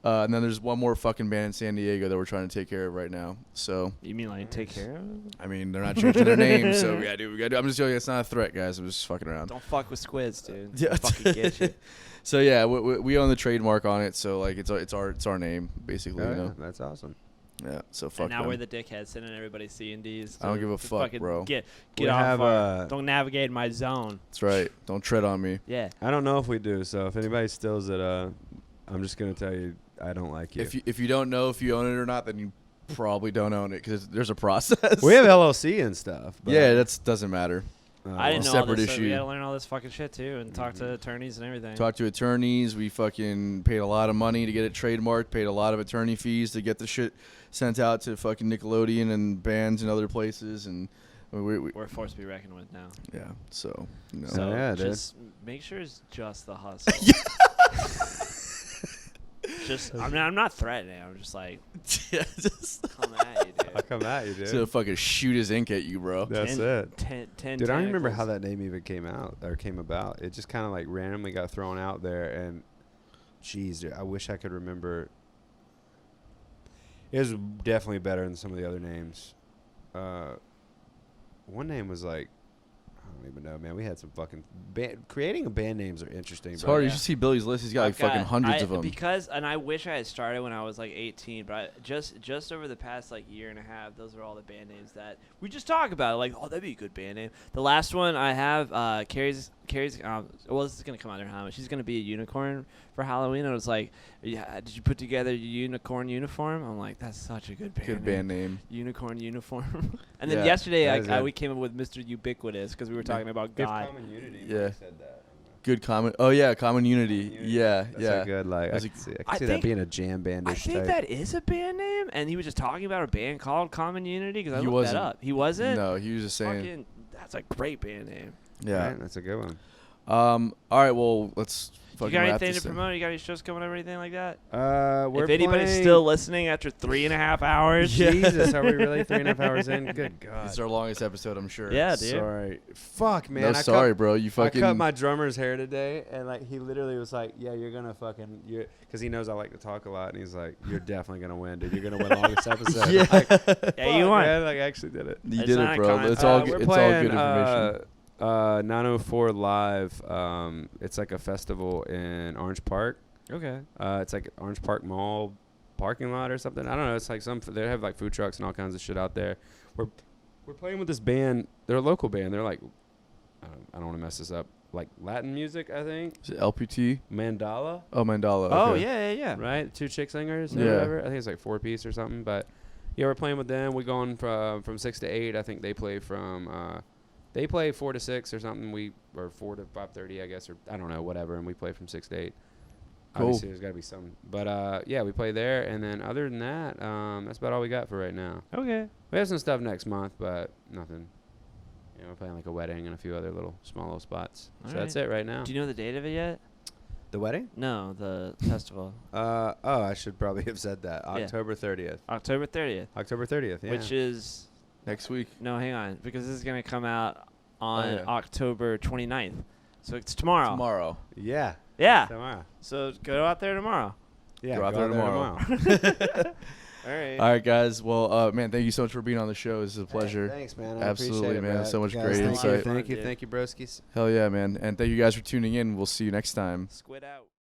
And then there's one more fucking band in San Diego that we're trying to take care of right now. So You mean like take care of it? I mean, they're not changing their name, so we gotta do. I'm just joking. It's not a threat, guys. I'm just fucking around. Don't fuck with squids, dude. Yeah. They'll fucking get you. So yeah, we own the trademark on it, so like it's our name basically. Oh, You yeah, know. that's awesome. Yeah. So fuck And now them. we're the dickheads sending everybody C&Ds. I don't to- give a to fuck, fucking bro. Get We off have, our, don't navigate my zone. That's right. Don't tread on me. Yeah. I don't know if we do. So if anybody steals it, I'm just gonna tell you, I don't like you. If you don't know if you own it or not, then you probably don't own it because there's a process. we have LLC and stuff. But, Yeah, that doesn't matter. I didn't know all separate this. So we issue. had to learn all this fucking shit too, and talk to attorneys and everything. Talked to attorneys. We fucking paid a lot of money to get it trademarked. Paid a lot of attorney fees to get the shit sent out to fucking Nickelodeon and bands and other places. And We're a force to be reckoned with now. yeah. So you know. So yeah, dude. just make sure it's just the hustle. Just, I mean, I'm not threatening. I'm just like, yeah, just coming at you, I'll dude. come at you, dude. to fucking shoot his ink at you, bro. That's 10 it. 10 Dude, I don't remember how tentacles. that name even came about. It just kind of like randomly got thrown out there, and jeez, dude, I wish I could remember. It was definitely better than some of the other names. One name was like, I don't even know, man. We had some fucking creating a band names are interesting. It's bro. hard. You Yeah. should see Billy's list. He's got like I've got- fucking hundreds of them. Because, and I wish I had started when I was like 18, but just over the past like year and a half, those are all the band names that we just talk about. Like, oh, that'd be a good band name. The last one I have, Carrie's. Well, this is gonna come out in Halloween. She's gonna be a unicorn for Halloween. And I was like, yeah, did you put together your unicorn uniform? I'm like, that's such a good band. Good band name. Unicorn uniform. And then Yeah, yesterday, that is it. we came up with Mr. Ubiquitous because we were talking about Good God. common unity. when Yeah. you said that. Good common. Oh yeah, common unity. Common unity. Yeah, That's yeah. a good like. I That's a- can see, I that think- being a jam bandish I think type. that is a band name, and he was just talking about a band called Common Unity because I He looked wasn't. that up. He wasn't. No, he was just saying. Fucking, that's a great band name. Yeah. Right, that's a good one. All right. Well, let's You fucking got wrap anything this to thing. promote? You got any shows coming up or anything like that? We're If anybody's playing- still listening after 3.5 hours, Jesus, are we really 3.5 hours in? Good God. It's our longest episode, I'm sure. Yeah, dude. Sorry. Fuck, man. No, I sorry, cut, bro. You fucking. I cut my drummer's hair today, and like he literally was like, "Yeah, you're gonna fucking," because he knows I like to talk a lot, and he's like, "You're definitely gonna win, dude. You're gonna win longest episode." Yeah. Like, Yeah, you fuck, won. Man, like I actually did it. You It's did not it, a bro. con- It's all. We're It's all playing, good information. 904 Live. It's like a festival in Orange Park. Okay. It's like Orange Park Mall parking lot or something. I don't know. It's like they have like food trucks and all kinds of shit out there. We're playing with this band. They're a local band. They're like, I don't want to mess this up. Like Latin music, I think. Is it LPT? Mandala. Oh, Mandala. Oh okay. yeah. Right, 2 chick singers or Yeah. whatever. I think it's like 4-piece or something. But yeah, we're playing with them. We're going from 6 to 8. I think they play from they play 4 to 6 or something. Or 4 to 5:30, I guess, or I don't know, whatever. And we play from 6 to 8. Cool. Obviously, there's got to be some. But yeah, we play there. And then other than that, that's about all we got for right now. Okay. We have some stuff next month, but nothing. You know, we're playing like a wedding and a few other small little spots. All So that's right. it right now. Do you know the date of it yet? The wedding? No, the festival. I should probably have said that. Yeah. October 30th. October 30th. October 30th, yeah. Which is Next week. no, hang on, because this is gonna come out on yeah. October 29th. So it's tomorrow. Tomorrow. Yeah. Yeah. Tomorrow. So go out there tomorrow. Yeah. Go out go there tomorrow. All right. All right, guys. Well, man, thank you so much for being on the show. This is a pleasure. Thanks, man. I Absolutely, appreciate it, man. Brett. So much Guys, great thank insight. You, thank you, Dude. thank you, broskies. Hell yeah, man. And thank you guys for tuning in. We'll see you next time. Squid out.